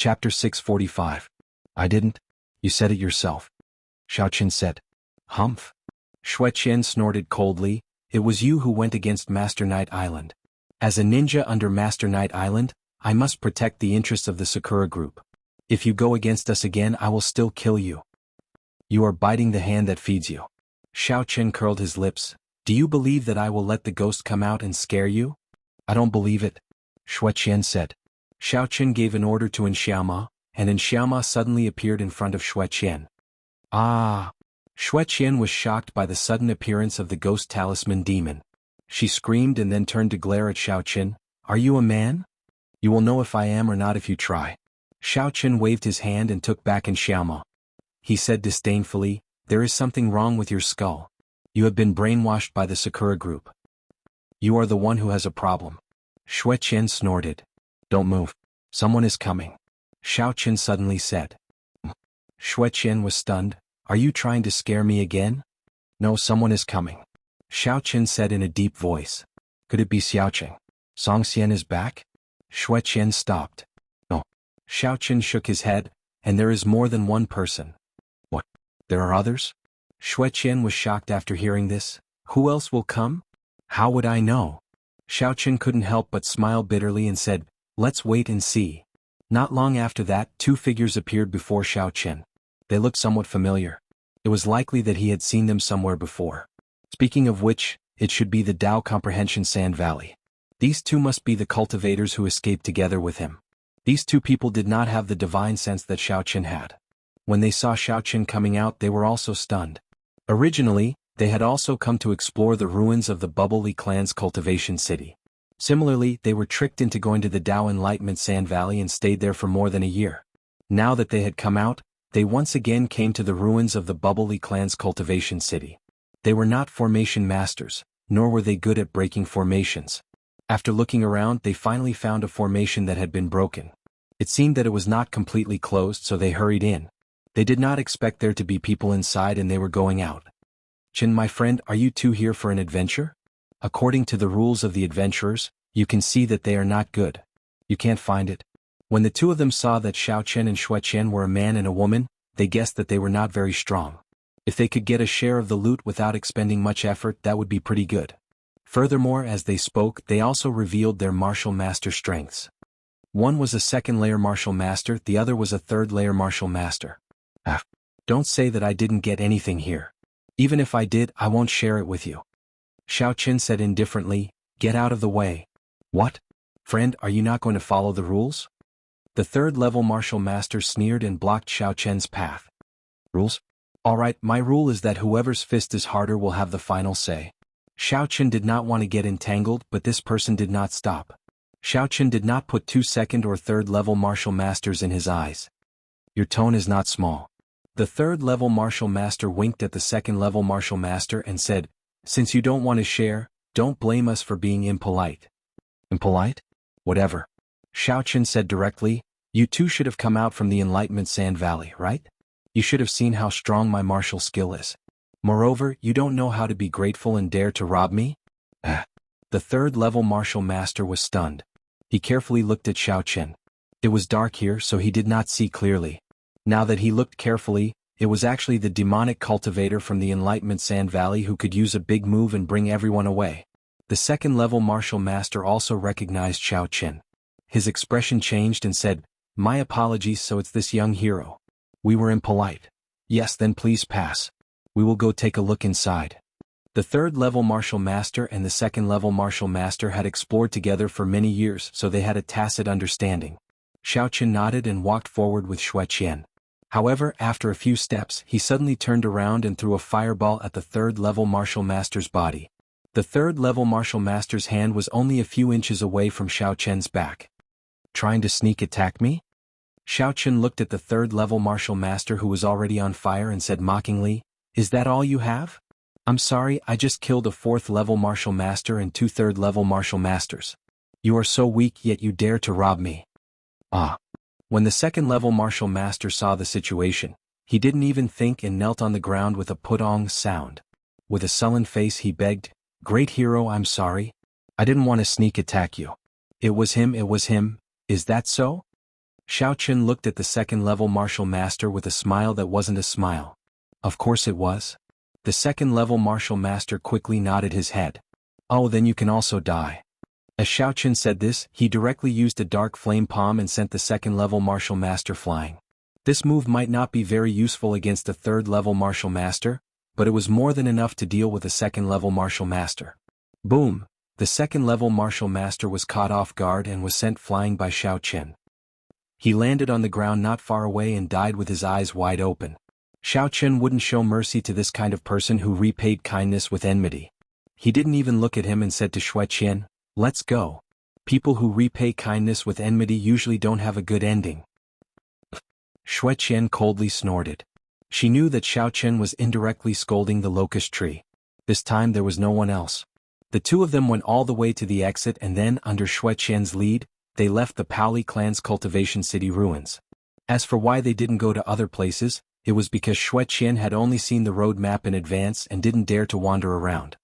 Chapter 645. I didn't. You said it yourself. Xiaoqin said. Humph. Xueqian snorted coldly. It was you who went against Master Knight Island. As a ninja under Master Knight Island, I must protect the interests of the Sakura group. If you go against us again, I will still kill you. You are biting the hand that feeds you. Xiaoqin curled his lips. Do you believe that I will let the ghost come out and scare you? I don't believe it. Xueqian said. Xiaoqin gave an order to Xiaoma, and Xiaoma suddenly appeared in front of Xueqian. Ah! Xueqian was shocked by the sudden appearance of the ghost talisman demon. She screamed and then turned to glare at Xiaoqin. Are you a man? You will know if I am or not if you try. Xiaoqin waved his hand and took back Xiaoma. He said disdainfully, there is something wrong with your skull. You have been brainwashed by the Sakura group. You are the one who has a problem. Xueqian snorted. Don't move. Someone is coming. Xiaoqin suddenly said. Xueqian was stunned. Are you trying to scare me again? No, someone is coming. Xiaoqin said in a deep voice. Could it be Xiaoqing? Songxian is back? Xueqian stopped. No. Xiaoqin shook his head, and there is more than one person. What? There are others? Xueqian was shocked after hearing this. Who else will come? How would I know? Xiaoqin couldn't help but smile bitterly and said, let's wait and see. Not long after that, two figures appeared before Xiaoqin. They looked somewhat familiar. It was likely that he had seen them somewhere before. Speaking of which, it should be the Tao Comprehension Sand Valley. These two must be the cultivators who escaped together with him. These two people did not have the divine sense that Xiaoqin had. When they saw Xiaoqin coming out, they were also stunned. Originally, they had also come to explore the ruins of the Bubbly clan's cultivation city. Similarly, they were tricked into going to the Tao Enlightenment Sand Valley and stayed there for more than a year. Now that they had come out, they once again came to the ruins of the Bubbly clan's cultivation city. They were not formation masters, nor were they good at breaking formations. After looking around, they finally found a formation that had been broken. It seemed that it was not completely closed, so they hurried in. They did not expect there to be people inside and they were going out. Chin, my friend, are you two here for an adventure? According to the rules of the adventurers, you can see that they are not good. You can't find it. When the two of them saw that Xiaoqin and Xueqian were a man and a woman, they guessed that they were not very strong. If they could get a share of the loot without expending much effort, that would be pretty good. Furthermore, as they spoke, they also revealed their martial master strengths. One was a second-layer martial master, the other was a third-layer martial master. Don't say that I didn't get anything here. Even if I did, I won't share it with you. Xiaoqin said indifferently, get out of the way. What? Friend, are you not going to follow the rules? The third-level martial master sneered and blocked Xiaoqin's path. Rules? Alright, my rule is that whoever's fist is harder will have the final say. Xiaoqin did not want to get entangled, but this person did not stop. Xiaoqin did not put two second or third-level martial masters in his eyes. Your tone is not small. The third-level martial master winked at the second-level martial master and said, since you don't want to share, don't blame us for being impolite. Impolite? Whatever. Xiaoqin said directly, you two should have come out from the Enlightenment Sand Valley, right? You should have seen how strong my martial skill is. Moreover, you don't know how to be grateful and dare to rob me? The third-level martial master was stunned. He carefully looked at Xiaoqin. It was dark here, so he did not see clearly. Now that he looked carefully, it was actually the demonic cultivator from the Enlightenment Sand Valley who could use a big move and bring everyone away. The second-level martial master also recognized Xiaoqin. His expression changed and said, my apologies, so it's this young hero. We were impolite. Yes, then please pass. We will go take a look inside. The third-level martial master and the second-level martial master had explored together for many years, so they had a tacit understanding. Xiaoqin nodded and walked forward with Xueqian. However, after a few steps, he suddenly turned around and threw a fireball at the third-level martial master's body. The third-level martial master's hand was only a few inches away from Xiaoqian's back. Trying to sneak attack me? Xiaoqin looked at the third-level martial master who was already on fire and said mockingly, is that all you have? I'm sorry, I just killed a fourth-level martial master and two third-level martial masters. You are so weak, yet you dare to rob me. Ah. When the second-level martial master saw the situation, he didn't even think and knelt on the ground with a put-ong sound. With a sullen face he begged, great hero, I'm sorry. I didn't want to sneak attack you. It was him, is that so? Xiao Chen looked at the second-level martial master with a smile that wasn't a smile. Of course it was. The second-level martial master quickly nodded his head. Oh, then you can also die. As Xiao Chen said this, he directly used a dark flame palm and sent the second-level martial master flying. This move might not be very useful against a third-level martial master, but it was more than enough to deal with a second-level martial master. Boom! The second-level martial master was caught off guard and was sent flying by Xiao Chen. He landed on the ground not far away and died with his eyes wide open. Xiao Chen wouldn't show mercy to this kind of person who repaid kindness with enmity. He didn't even look at him and said to Xue Qian, "Let's go." People who repay kindness with enmity usually don't have a good ending. Xue Qian coldly snorted. She knew that Xiao Chen was indirectly scolding the locust tree. This time there was no one else. The two of them went all the way to the exit and then, under Xue Qian's lead, they left the Paoli clan's cultivation city ruins. As for why they didn't go to other places, it was because Xue Qian had only seen the road map in advance and didn't dare to wander around.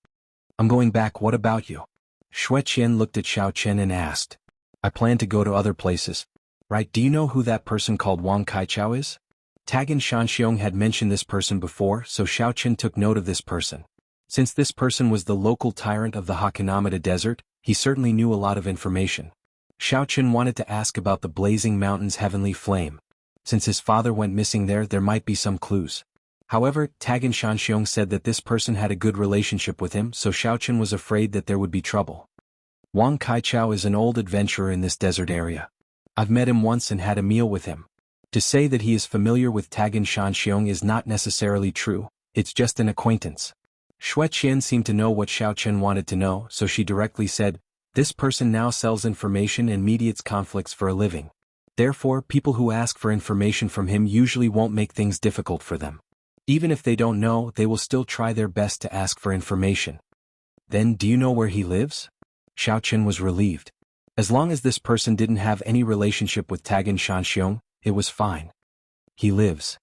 "I'm going back, what about you?" Xue Qian looked at Xiao Chen and asked. "I plan to go to other places." "Right, do you know who that person called Wang Kaichao is?" Tagan Shanxiong had mentioned this person before, so Xiao Chen took note of this person. Since this person was the local tyrant of the Hakanamada Desert, he certainly knew a lot of information. Xiao Chen wanted to ask about the Blazing Mountain's heavenly flame. Since his father went missing there might be some clues. However, Tagan Shanxiong said that this person had a good relationship with him, so Xiao Chen was afraid that there would be trouble. Wang Kaichao is an old adventurer in this desert area. I've met him once and had a meal with him. To say that he is familiar with Tagan Shanxiong is not necessarily true, it's just an acquaintance. Xue Qian seemed to know what Xiao Chen wanted to know, so she directly said, "This person now sells information and mediates conflicts for a living. Therefore, people who ask for information from him usually won't make things difficult for them. Even if they don't know, they will still try their best to ask for information." "Then do you know where he lives?" Xiao Chen was relieved. As long as this person didn't have any relationship with Tagan Shanxiong, it was fine. "He lives."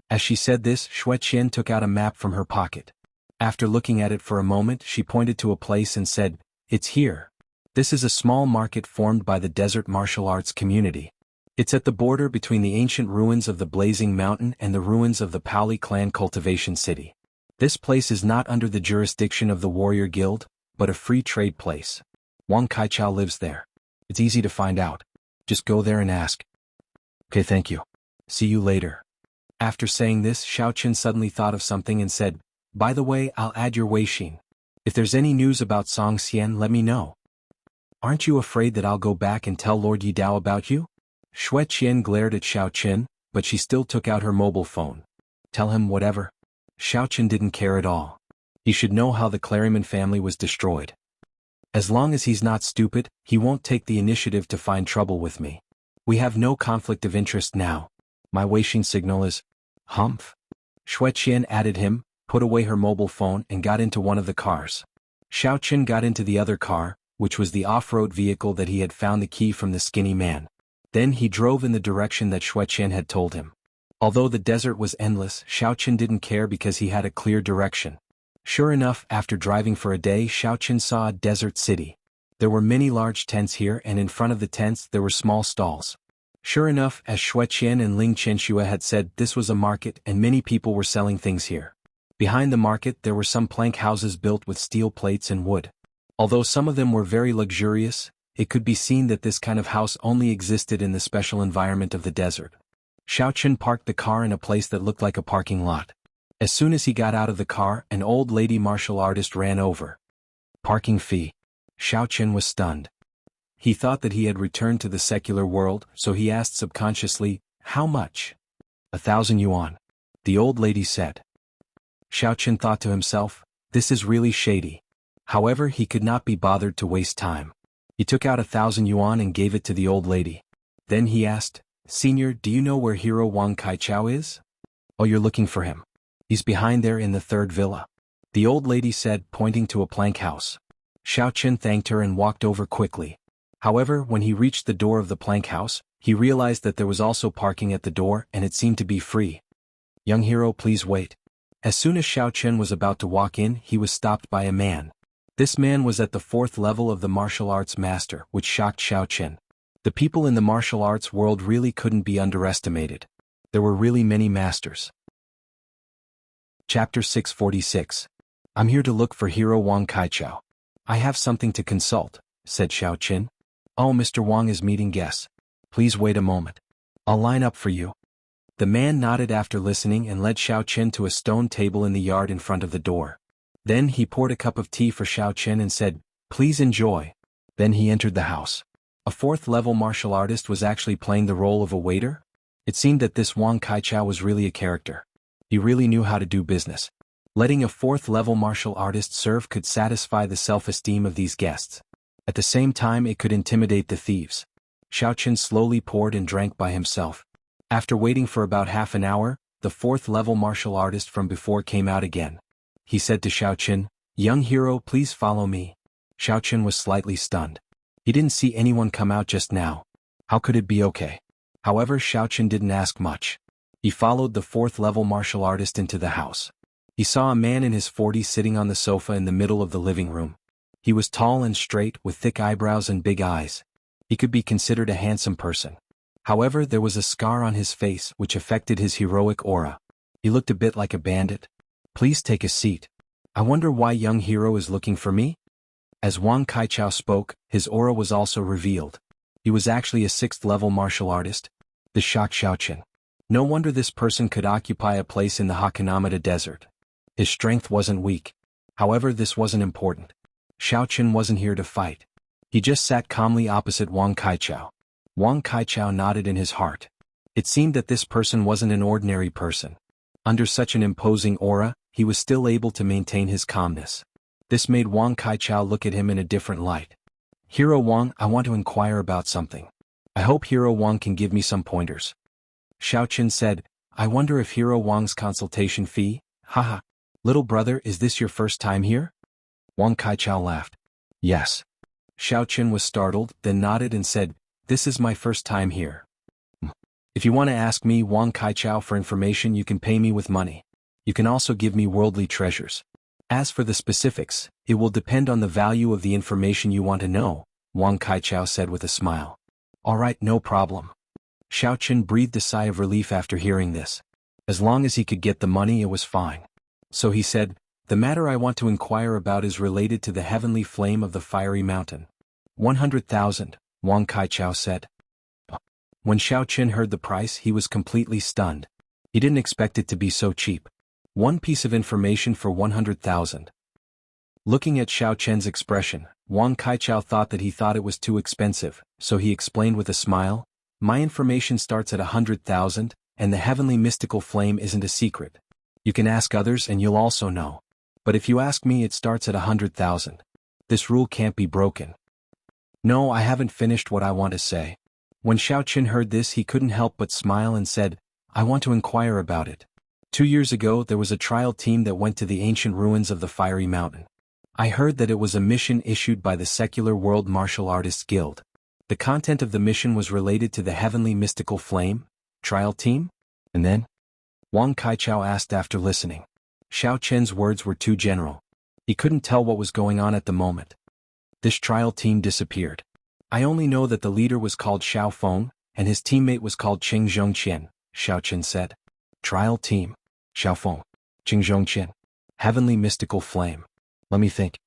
As she said this, Xue Qian took out a map from her pocket. After looking at it for a moment, she pointed to a place and said, "It's here. This is a small market formed by the desert martial arts community. It's at the border between the ancient ruins of the Blazing Mountain and the ruins of the Paoli clan cultivation city. This place is not under the jurisdiction of the warrior guild, but a free trade place. Wang Kaichao lives there. It's easy to find out. Just go there and ask." "Okay, thank you. See you later." After saying this, Xiao Chen suddenly thought of something and said, "By the way, I'll add your Weixin. If there's any news about Song Xian, let me know." "Aren't you afraid that I'll go back and tell Lord Yidao about you?" Xue Qian glared at Xiao Chen, but she still took out her mobile phone. "Tell him whatever." Xiao Chen didn't care at all. He should know how the Clariman family was destroyed. As long as he's not stupid, he won't take the initiative to find trouble with me. We have no conflict of interest now. My Weixin signal is Humph. Xue Qian added him, put away her mobile phone and got into one of the cars. Xiao Chen got into the other car, which was the off-road vehicle that he had found the key from the skinny man. Then he drove in the direction that Xue Qian had told him. Although the desert was endless, Xiao Chen didn't care because he had a clear direction. Sure enough, after driving for a day, Xiao Chen saw a desert city. There were many large tents here, and in front of the tents there were small stalls. Sure enough, as Xue Qian and Ling Qianxue had said, this was a market and many people were selling things here. Behind the market there were some plank houses built with steel plates and wood. Although some of them were very luxurious, it could be seen that this kind of house only existed in the special environment of the desert. Xiao Chen parked the car in a place that looked like a parking lot. As soon as he got out of the car, an old lady martial artist ran over. "Parking fee." Xiao Chen was stunned. He thought that he had returned to the secular world, so he asked subconsciously, "How much?" 1,000 yuan. The old lady said. Xiao Chen thought to himself, this is really shady. However, he could not be bothered to waste time. He took out 1,000 yuan and gave it to the old lady. Then he asked, "Senior, do you know where Hero Wang Kaichao is?" "Oh, you're looking for him. He's behind there in the third villa," the old lady said, pointing to a plank house. Xiao Chen thanked her and walked over quickly. However, when he reached the door of the plank house, he realized that there was also parking at the door and it seemed to be free. "Young hero, please wait." As soon as Xiao Chen was about to walk in, he was stopped by a man. This man was at the 4th level of the martial arts master, which shocked Xiao Chen. The people in the martial arts world really couldn't be underestimated. There were really many masters. Chapter 646. I'm here to look for Hero Wang Kaichao. I have something to consult, said Xiao Qin. Oh, Mr. Wang is meeting guests. Please wait a moment. I'll line up for you. The man nodded after listening and led Xiao Qin to a stone table in the yard in front of the door. Then he poured a cup of tea for Xiao Qin and said, Please enjoy. Then he entered the house. A fourth-level martial artist was actually playing the role of a waiter? It seemed that this Wang Kaichao was really a character. He really knew how to do business. Letting a fourth-level martial artist serve could satisfy the self-esteem of these guests. At the same time, it could intimidate the thieves. Xiao Qin slowly poured and drank by himself. After waiting for about half an hour, the fourth-level martial artist from before came out again. He said to Xiao Qin, Young hero, please follow me. Xiao Qin was slightly stunned. He didn't see anyone come out just now. How could it be okay? However, Xiao Qin didn't ask much. He followed the fourth-level martial artist into the house. He saw a man in his 40s sitting on the sofa in the middle of the living room. He was tall and straight, with thick eyebrows and big eyes. He could be considered a handsome person. However, there was a scar on his face which affected his heroic aura. He looked a bit like a bandit. Please take a seat. I wonder why young hero is looking for me? As Wang Kaichao spoke, his aura was also revealed. He was actually a sixth-level martial artist. This shocked Xiao Qin. No wonder this person could occupy a place in the Hakanamada desert. His strength wasn't weak. However, this wasn't important. Xiao Qin wasn't here to fight. He just sat calmly opposite Wang Kaichao. Wang Kaichao nodded in his heart. It seemed that this person wasn't an ordinary person. Under such an imposing aura, he was still able to maintain his calmness. This made Wang Kaichao look at him in a different light. Hero Wang, I want to inquire about something. I hope Hero Wang can give me some pointers. Xiao Qin said, I wonder if Hero Wang's consultation fee? Haha. Little brother, is this your first time here? Wang Kaichao laughed. Yes. Xiao Qin was startled, then nodded and said, This is my first time here. If you want to ask me, Wang Kaichao, for information, you can pay me with money. You can also give me worldly treasures. As for the specifics, it will depend on the value of the information you want to know, Wang Kaichao said with a smile. All right, no problem. Xiao Qin breathed a sigh of relief after hearing this. As long as he could get the money, it was fine. So he said, The matter I want to inquire about is related to the heavenly flame of the fiery mountain. 100,000, Wang Kaichao said. When Xiao Qin heard the price, he was completely stunned. He didn't expect it to be so cheap. One piece of information for 100,000. Looking at Xiao Qin's expression, Wang Kaichao thought that he thought it was too expensive, so he explained with a smile, My information starts at 100,000, and the heavenly mystical flame isn't a secret. You can ask others and you'll also know. But if you ask me, it starts at 100,000. This rule can't be broken. No, I haven't finished what I want to say. When Xiao Qin heard this, he couldn't help but smile and said, I want to inquire about it. 2 years ago, there was a trial team that went to the ancient ruins of the Fiery Mountain. I heard that it was a mission issued by the Secular World Martial Artists Guild. The content of the mission was related to the heavenly mystical flame, trial team? And then? Wang Kaichao asked after listening. Xiao Qin's words were too general. He couldn't tell what was going on at the moment. This trial team disappeared. I only know that the leader was called Xiao Feng, and his teammate was called Qing Zhongqian, Xiao Qin said. Trial team. Xiao Feng. Qing Zhongqian. Heavenly mystical flame. Let me think.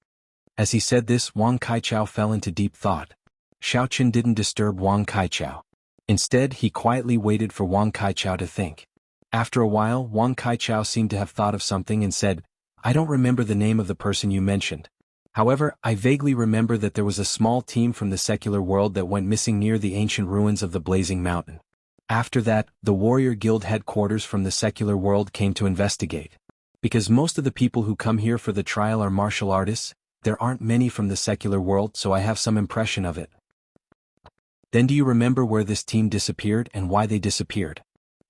As he said this, Wang Kaichao fell into deep thought. Xiao Qin didn't disturb Wang Kaichao. Instead, he quietly waited for Wang Kaichao to think. After a while, Wang Kaichao seemed to have thought of something and said, I don't remember the name of the person you mentioned. However, I vaguely remember that there was a small team from the secular world that went missing near the ancient ruins of the Blazing Mountain. After that, the Warrior Guild headquarters from the secular world came to investigate. Because most of the people who come here for the trial are martial artists, there aren't many from the secular world, so I have some impression of it. Then do you remember where this team disappeared and why they disappeared?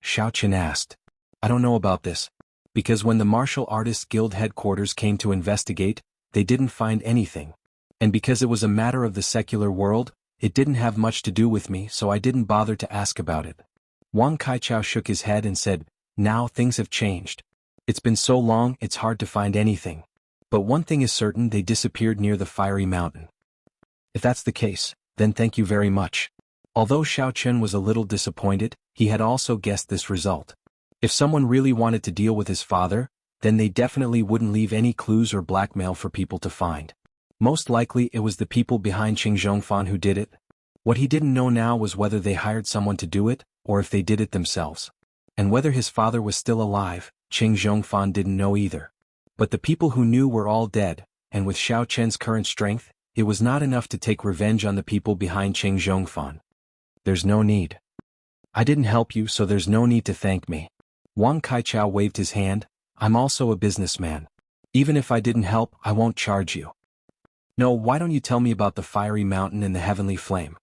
Xiao Qin asked. I don't know about this. Because when the Martial Artists Guild headquarters came to investigate, they didn't find anything. And because it was a matter of the secular world, it didn't have much to do with me, so I didn't bother to ask about it. Wang Kaichao shook his head and said, Now things have changed. It's been so long, it's hard to find anything. But one thing is certain, they disappeared near the Fiery Mountain. If that's the case, then thank you very much. Although Xiao Chen was a little disappointed, he had also guessed this result. If someone really wanted to deal with his father, then they definitely wouldn't leave any clues or blackmail for people to find. Most likely it was the people behind Qing Zhongfan who did it. What he didn't know now was whether they hired someone to do it, or if they did it themselves. And whether his father was still alive, Qing Zhongfan didn't know either. But the people who knew were all dead, and with Xiao Chen's current strength, it was not enough to take revenge on the people behind Qing Zhongfan. There's no need. I didn't help you, so there's no need to thank me. Wang Kaichao waved his hand. I'm also a businessman. Even if I didn't help, I won't charge you. No, why don't you tell me about the fiery mountain and the heavenly flame?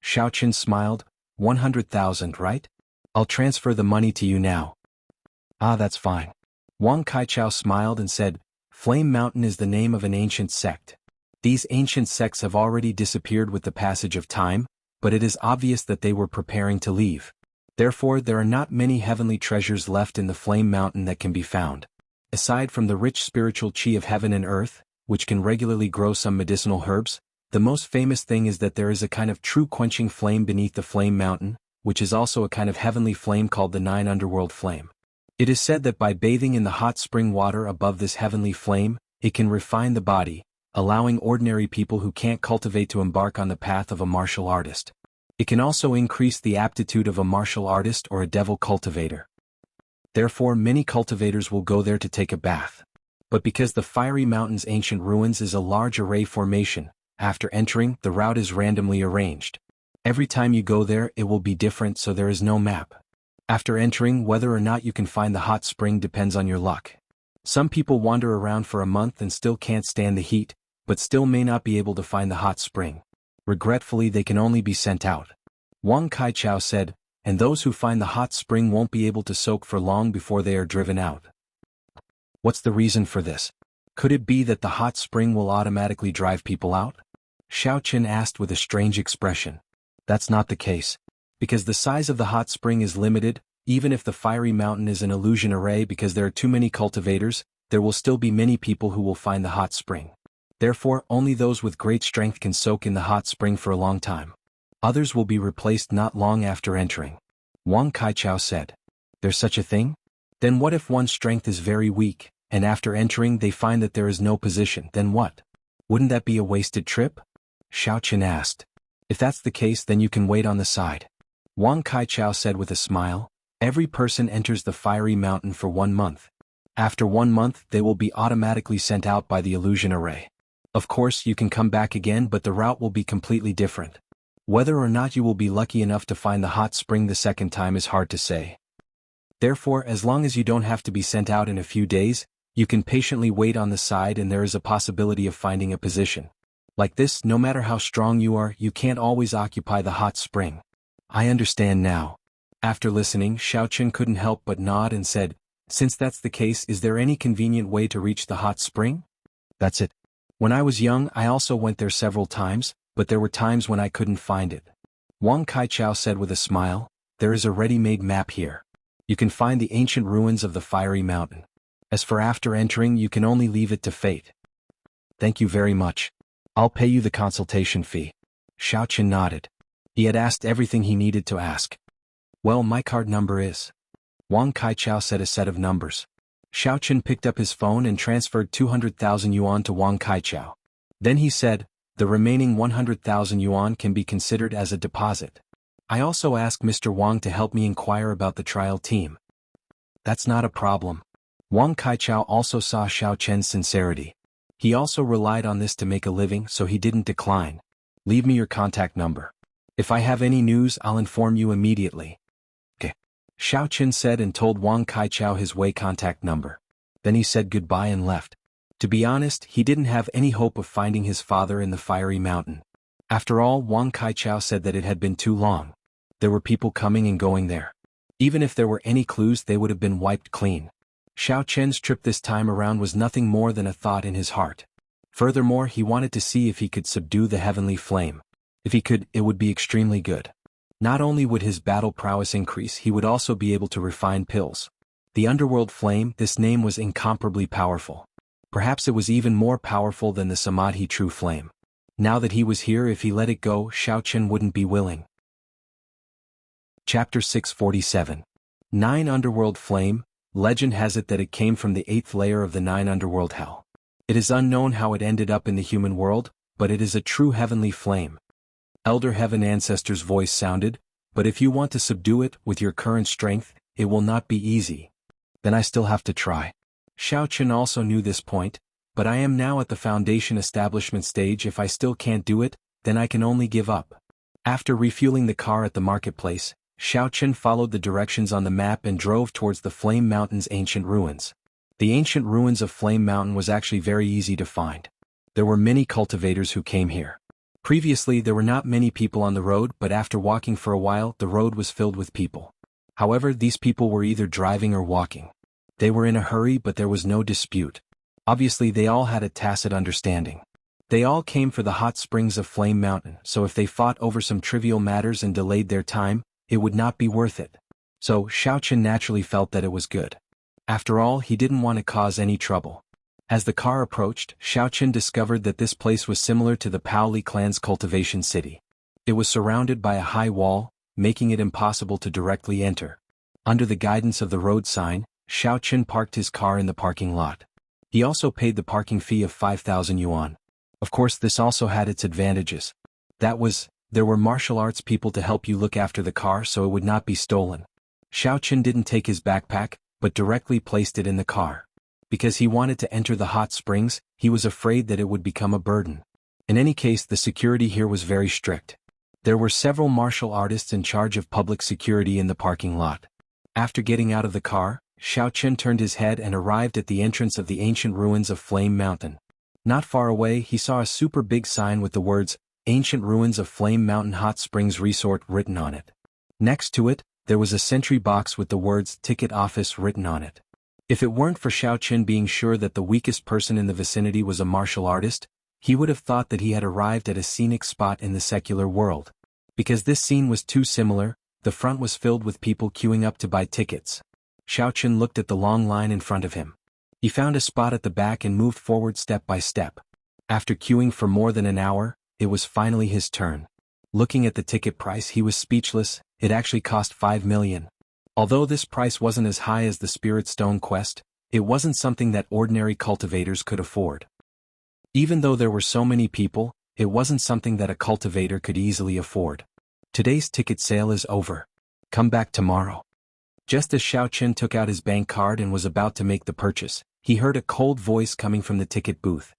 Xiao Chen smiled. 100,000, right? I'll transfer the money to you now. Ah, that's fine. Wang Kaichao smiled and said, Flame Mountain is the name of an ancient sect. These ancient sects have already disappeared with the passage of time, but it is obvious that they were preparing to leave. Therefore, there are not many heavenly treasures left in the Flame Mountain that can be found. Aside from the rich spiritual qi of heaven and earth, which can regularly grow some medicinal herbs, the most famous thing is that there is a kind of true quenching flame beneath the Flame Mountain, which is also a kind of heavenly flame called the Nine Underworld Flame. It is said that by bathing in the hot spring water above this heavenly flame, it can refine the body, allowing ordinary people who can't cultivate to embark on the path of a martial artist. It can also increase the aptitude of a martial artist or a devil cultivator. Therefore, many cultivators will go there to take a bath. But because the fiery mountain's ancient ruins is a large array formation, after entering, the route is randomly arranged. Every time you go there, it will be different, so there is no map. After entering, whether or not you can find the hot spring depends on your luck. Some people wander around for a month and still can't stand the heat, but still may not be able to find the hot spring. Regretfully, they can only be sent out. Wang Kaichao said, and those who find the hot spring won't be able to soak for long before they are driven out. What's the reason for this? Could it be that the hot spring will automatically drive people out? Xiao Chen asked with a strange expression. That's not the case. Because the size of the hot spring is limited, even if the fiery mountain is an illusion array because there are too many cultivators, there will still be many people who will find the hot spring. Therefore, only those with great strength can soak in the hot spring for a long time. Others will be replaced not long after entering. Wang Kaichao said. There's such a thing? Then what if one's strength is very weak, and after entering they find that there is no position, then what? Wouldn't that be a wasted trip? Xiao Chen asked. If that's the case, then you can wait on the side. Wang Kaichao said with a smile. Every person enters the fiery mountain for 1 month. After 1 month, they will be automatically sent out by the illusion array. Of course, you can come back again, but the route will be completely different. Whether or not you will be lucky enough to find the hot spring the second time is hard to say. Therefore, as long as you don't have to be sent out in a few days, you can patiently wait on the side and there is a possibility of finding a position. Like this, no matter how strong you are, you can't always occupy the hot spring. I understand now. After listening, Xiao Chen couldn't help but nod and said, since that's the case, is there any convenient way to reach the hot spring? That's it. When I was young, I also went there several times, but there were times when I couldn't find it. Wang Kaichao said with a smile, there is a ready-made map here. You can find the ancient ruins of the fiery mountain. As for after entering, you can only leave it to fate. Thank you very much. I'll pay you the consultation fee. Xiao Chen nodded. He had asked everything he needed to ask. Well, my card number is... Wang Kaichao said a set of numbers. Xiao Chen picked up his phone and transferred 200,000 yuan to Wang Kaichao. Then he said, the remaining 100,000 yuan can be considered as a deposit. I also asked Mr. Wang to help me inquire about the trial team. That's not a problem. Wang Kaichao also saw Xiao Chen's sincerity. He also relied on this to make a living, so he didn't decline. Leave me your contact number. If I have any news, I'll inform you immediately. Okay. Xiao Chen said and told Wang Kaichao his Wei contact number. Then he said goodbye and left. To be honest, he didn't have any hope of finding his father in the fiery mountain. After all, Wang Kaichao said that it had been too long. There were people coming and going there. Even if there were any clues, they would have been wiped clean. Xiao Chen's trip this time around was nothing more than a thought in his heart. Furthermore, he wanted to see if he could subdue the heavenly flame. If he could, it would be extremely good. Not only would his battle prowess increase, he would also be able to refine pills. The underworld flame, this name was incomparably powerful. Perhaps it was even more powerful than the Samadhi true flame. Now that he was here, if he let it go, Xiao Chen wouldn't be willing. Chapter 647. 9 Underworld Flame. Legend has it that it came from the 8th layer of the 9 underworld hell. It is unknown how it ended up in the human world, but it is a true heavenly flame. Elder Heaven Ancestor's voice sounded, but if you want to subdue it with your current strength, it will not be easy. Then I still have to try. Xiao Qin also knew this point, but I am now at the foundation establishment stage. If I still can't do it, then I can only give up. After refueling the car at the marketplace, Xiao Qin followed the directions on the map and drove towards the Flame Mountain's ancient ruins. The ancient ruins of Flame Mountain was actually very easy to find. There were many cultivators who came here. Previously there were not many people on the road, but after walking for a while the road was filled with people. However, these people were either driving or walking. They were in a hurry, but there was no dispute. Obviously they all had a tacit understanding. They all came for the hot springs of Flame Mountain, so if they fought over some trivial matters and delayed their time, it would not be worth it. So Xiao Qin naturally felt that it was good. After all, he didn't want to cause any trouble. As the car approached, Xiao Qin discovered that this place was similar to the Paoli clan's cultivation city. It was surrounded by a high wall, making it impossible to directly enter. Under the guidance of the road sign, Xiao Qin parked his car in the parking lot. He also paid the parking fee of 5,000 yuan. Of course, this also had its advantages. There were martial arts people to help you look after the car so it would not be stolen. Xiao Qin didn't take his backpack, but directly placed it in the car. Because he wanted to enter the hot springs, he was afraid that it would become a burden. In any case, the security here was very strict. There were several martial artists in charge of public security in the parking lot. After getting out of the car, Xiao Qin turned his head and arrived at the entrance of the ancient ruins of Flame Mountain. Not far away he saw a super big sign with the words, Ancient Ruins of Flame Mountain Hot Springs Resort written on it. Next to it, there was a sentry box with the words Ticket Office written on it. If it weren't for Xiao Qin being sure that the weakest person in the vicinity was a martial artist, he would have thought that he had arrived at a scenic spot in the secular world. Because this scene was too similar, the front was filled with people queuing up to buy tickets. Xiao Qin looked at the long line in front of him. He found a spot at the back and moved forward step by step. After queuing for more than an hour, it was finally his turn. Looking at the ticket price, he was speechless. It actually cost 5 million. Although this price wasn't as high as the Spirit Stone quest, it wasn't something that ordinary cultivators could afford. Even though there were so many people, it wasn't something that a cultivator could easily afford. Today's ticket sale is over. Come back tomorrow. Just as Xiao Qin took out his bank card and was about to make the purchase, he heard a cold voice coming from the ticket booth.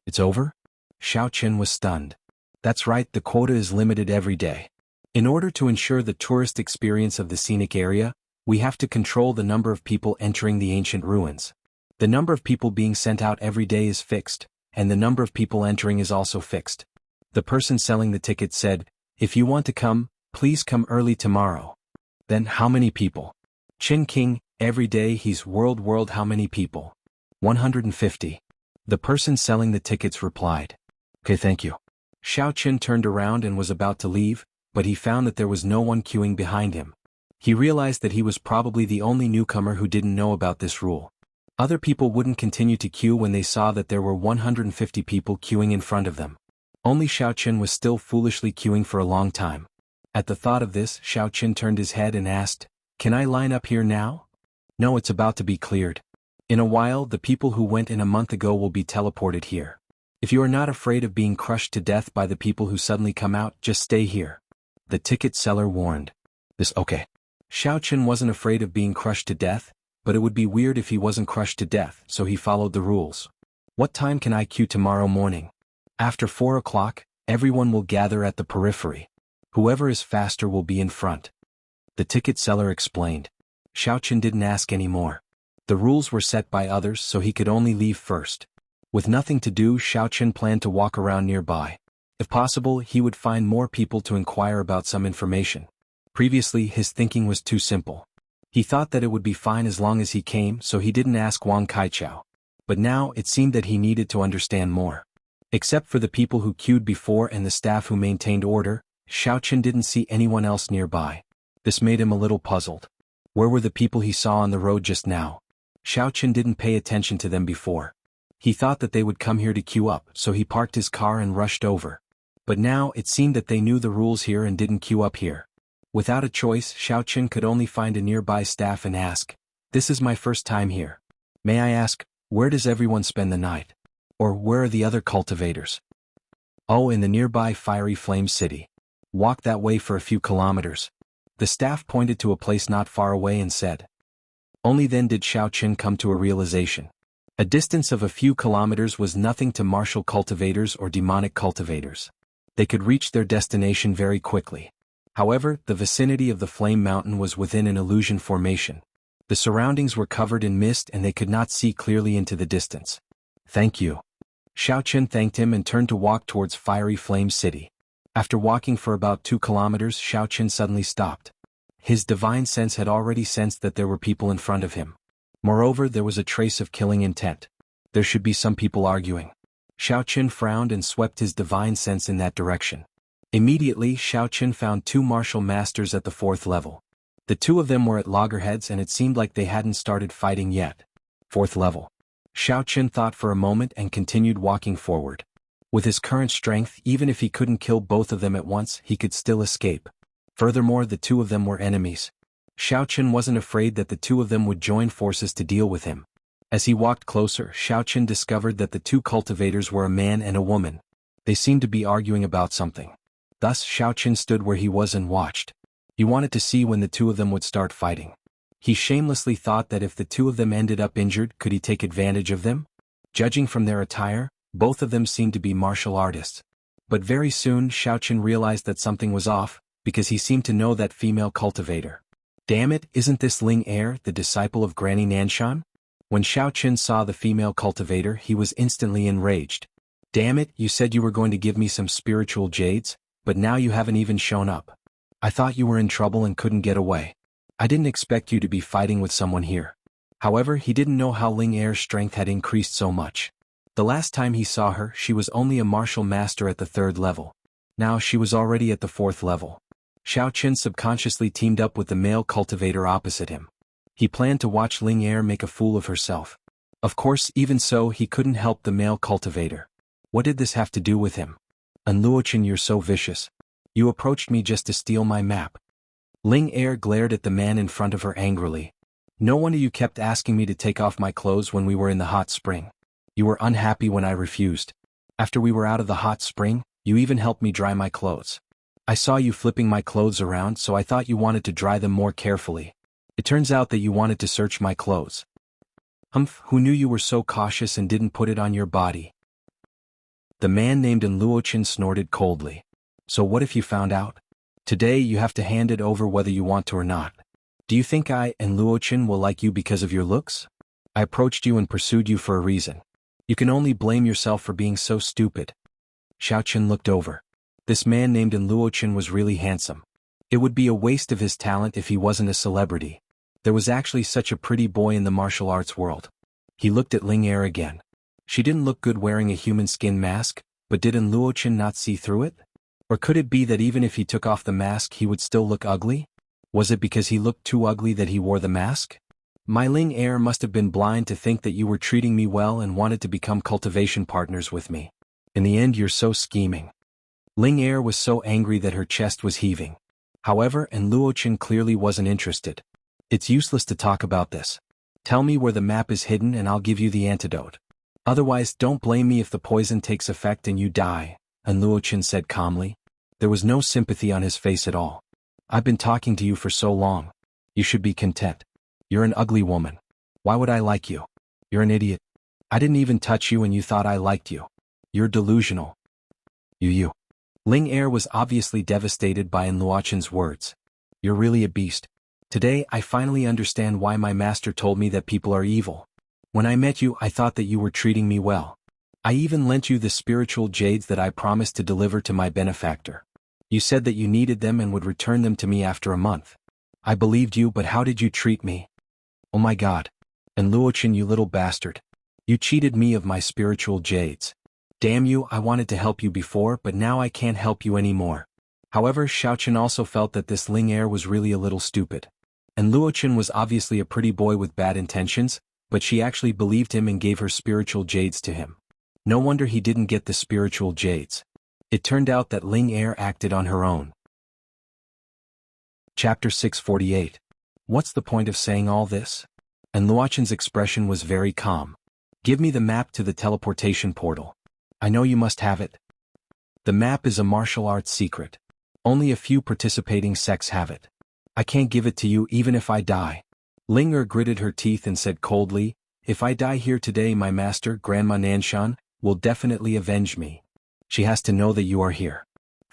It's over? Xiao Qin was stunned. That's right, the quota is limited every day. In order to ensure the tourist experience of the scenic area, we have to control the number of people entering the ancient ruins. The number of people being sent out every day is fixed, and the number of people entering is also fixed. The person selling the ticket said, if you want to come, please come early tomorrow. Then how many people? Qin King, every day he's world how many people? 150. The person selling the tickets replied. Okay, thank you. Xiao Qin turned around and was about to leave, but he found that there was no one queuing behind him. He realized that he was probably the only newcomer who didn't know about this rule. Other people wouldn't continue to queue when they saw that there were 150 people queuing in front of them. Only Xiao Qin was still foolishly queuing for a long time. At the thought of this, Xiao Qin turned his head and asked, Can I line up here now? No, it's about to be cleared. In a while, the people who went in a month ago will be teleported here. If you are not afraid of being crushed to death by the people who suddenly come out, just stay here. The ticket seller warned. Okay. Xiao Qin wasn't afraid of being crushed to death, but it would be weird if he wasn't crushed to death, so he followed the rules. What time can I queue tomorrow morning? After 4 o'clock, everyone will gather at the periphery. Whoever is faster will be in front. The ticket seller explained. Xiao Qin didn't ask any more. The rules were set by others, so he could only leave first. With nothing to do, Xiao Qin planned to walk around nearby. If possible, he would find more people to inquire about some information. Previously, his thinking was too simple. He thought that it would be fine as long as he came, so he didn't ask Wang Kaichao. But now, it seemed that he needed to understand more. Except for the people who queued before and the staff who maintained order, Xiao Qin didn't see anyone else nearby. This made him a little puzzled. Where were the people he saw on the road just now? Xiao Qin didn't pay attention to them before. He thought that they would come here to queue up, so he parked his car and rushed over. But now, it seemed that they knew the rules here and didn't queue up here. Without a choice, Xiaoqun could only find a nearby staff and ask, "This is my first time here. May I ask, where does everyone spend the night? Or where are the other cultivators?" "Oh, in the nearby Fiery Flame City. Walk that way for a few kilometers." The staff pointed to a place not far away and said. Only then did Xiaoqun come to a realization. A distance of a few kilometers was nothing to martial cultivators or demonic cultivators. They could reach their destination very quickly. However, the vicinity of the Flame Mountain was within an illusion formation. The surroundings were covered in mist and they could not see clearly into the distance. "Thank you." Xiaoqun thanked him and turned to walk towards Fiery Flame City. After walking for about 2 kilometers, Xiaoqun suddenly stopped. His divine sense had already sensed that there were people in front of him. Moreover, there was a trace of killing intent. There should be some people arguing. Xiaoqun frowned and swept his divine sense in that direction. Immediately, Xiaoqun found 2 martial masters at the 4th level. The 2 of them were at loggerheads and it seemed like they hadn't started fighting yet. 4th level. Xiaoqun thought for a moment and continued walking forward. With his current strength, even if he couldn't kill both of them at once, he could still escape. Furthermore, the 2 of them were enemies. Xiaoqun wasn't afraid that the 2 of them would join forces to deal with him. As he walked closer, Xiaoqun discovered that the 2 cultivators were a man and a woman. They seemed to be arguing about something. Thus, Xiaoqun stood where he was and watched. He wanted to see when the 2 of them would start fighting. He shamelessly thought that if the 2 of them ended up injured, could he take advantage of them? Judging from their attire, both of them seemed to be martial artists. But very soon, Xiaoqun realized that something was off, because he seemed to know that female cultivator. Damn it, isn't this Ling Er, the disciple of Granny Nanshan? When Xiaoqun saw the female cultivator, he was instantly enraged. Damn it, you said you were going to give me some spiritual jades, but now you haven't even shown up. I thought you were in trouble and couldn't get away. I didn't expect you to be fighting with someone here. However, he didn't know how Ling Er's strength had increased so much. The last time he saw her, she was only a martial master at the 3rd level. Now she was already at the 4th level. Xiaoqun subconsciously teamed up with the male cultivator opposite him. He planned to watch Ling Er make a fool of herself. Of course, even so, he couldn't help the male cultivator. What did this have to do with him? "And Luochen, you're so vicious. You approached me just to steal my map." Ling Er glared at the man in front of her angrily. "No wonder you kept asking me to take off my clothes when we were in the hot spring. You were unhappy when I refused. After we were out of the hot spring, you even helped me dry my clothes. I saw you flipping my clothes around, so I thought you wanted to dry them more carefully. It turns out that you wanted to search my clothes. Humph, who knew you were so cautious and didn't put it on your body?" The man named Luochen snorted coldly. "So what if you found out? Today you have to hand it over whether you want to or not. Do you think I and Luochen will like you because of your looks? I approached you and pursued you for a reason. You can only blame yourself for being so stupid." Xiaoqun looked over. This man named Luochen was really handsome. It would be a waste of his talent if he wasn't a celebrity. There was actually such a pretty boy in the martial arts world. He looked at Ling Er again. She didn't look good wearing a human skin mask, but did Luochen not see through it? Or could it be that even if he took off the mask he would still look ugly? Was it because he looked too ugly that he wore the mask? My Ling Er must have been blind to think that you were treating me well and wanted to become cultivation partners with me. In the end, you're so scheming. Ling Er was so angry that her chest was heaving. However, Luochen clearly wasn't interested. "It's useless to talk about this. Tell me where the map is hidden and I'll give you the antidote. Otherwise, don't blame me if the poison takes effect and you die," Luochen said calmly. There was no sympathy on his face at all. "I've been talking to you for so long. You should be content. You're an ugly woman. Why would I like you? You're an idiot. I didn't even touch you and you thought I liked you. You're delusional. You. Ling Er was obviously devastated by Luochen's words. "You're really a beast. Today I finally understand why my master told me that people are evil. When I met you I thought that you were treating me well. I even lent you the spiritual jades that I promised to deliver to my benefactor. You said that you needed them and would return them to me after a month. I believed you, but how did you treat me? Oh my God. And Luochen, you little bastard. You cheated me of my spiritual jades. Damn you, I wanted to help you before, but now I can't help you anymore." However, Xiaoqun also felt that this Ling Er was really a little stupid. And Luochen was obviously a pretty boy with bad intentions, but she actually believed him and gave her spiritual jades to him. No wonder he didn't get the spiritual jades. It turned out that Ling Er acted on her own. Chapter 648. What's the point of saying all this? And Luochen's expression was very calm. Give me the map to the teleportation portal. I know you must have it. The map is a martial arts secret. Only a few participating sects have it. I can't give it to you even if I die. Ling Er gritted her teeth and said coldly, if I die here today my master, Grandma Nanshan, will definitely avenge me. She has to know that you are here.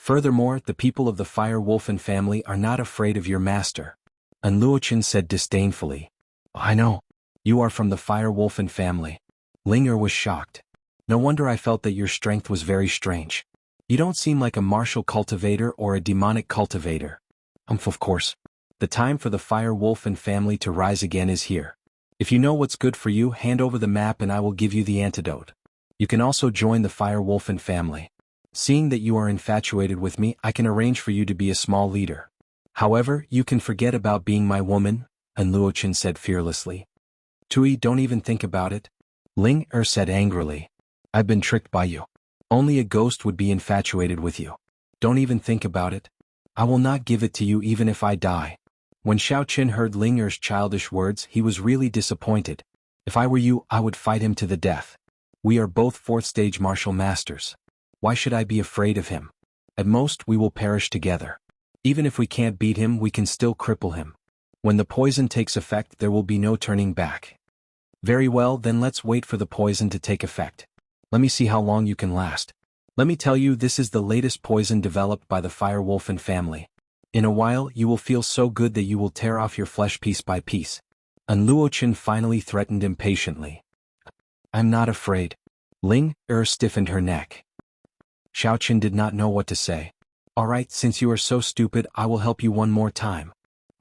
Furthermore, the people of the Fire Wolfen family are not afraid of your master. And Luochen said disdainfully. I know. You are from the Fire Wolfen family. Ling Er was shocked. No wonder I felt that your strength was very strange. You don't seem like a martial cultivator or a demonic cultivator. Of course. The time for the Fire Wolfen family to rise again is here. If you know what's good for you, hand over the map and I will give you the antidote. You can also join the Fire Wolfen family. Seeing that you are infatuated with me, I can arrange for you to be a small leader. However, you can forget about being my woman, and Luochen said fearlessly. Tui, don't even think about it. Ling Er said angrily. I've been tricked by you. Only a ghost would be infatuated with you. Don't even think about it. I will not give it to you even if I die. When Xiaoqin heard Ling Er's childish words, he was really disappointed. If I were you, I would fight him to the death. We are both fourth-stage martial masters. Why should I be afraid of him? At most, we will perish together. Even if we can't beat him, we can still cripple him. When the poison takes effect, there will be no turning back. Very well, then let's wait for the poison to take effect. Let me see how long you can last. Let me tell you, this is the latest poison developed by the Fire Wolfen family. In a while, you will feel so good that you will tear off your flesh piece by piece. And Luochen finally threatened impatiently. I'm not afraid. Ling Er stiffened her neck. Xiaoqin did not know what to say. All right, since you are so stupid, I will help you one more time.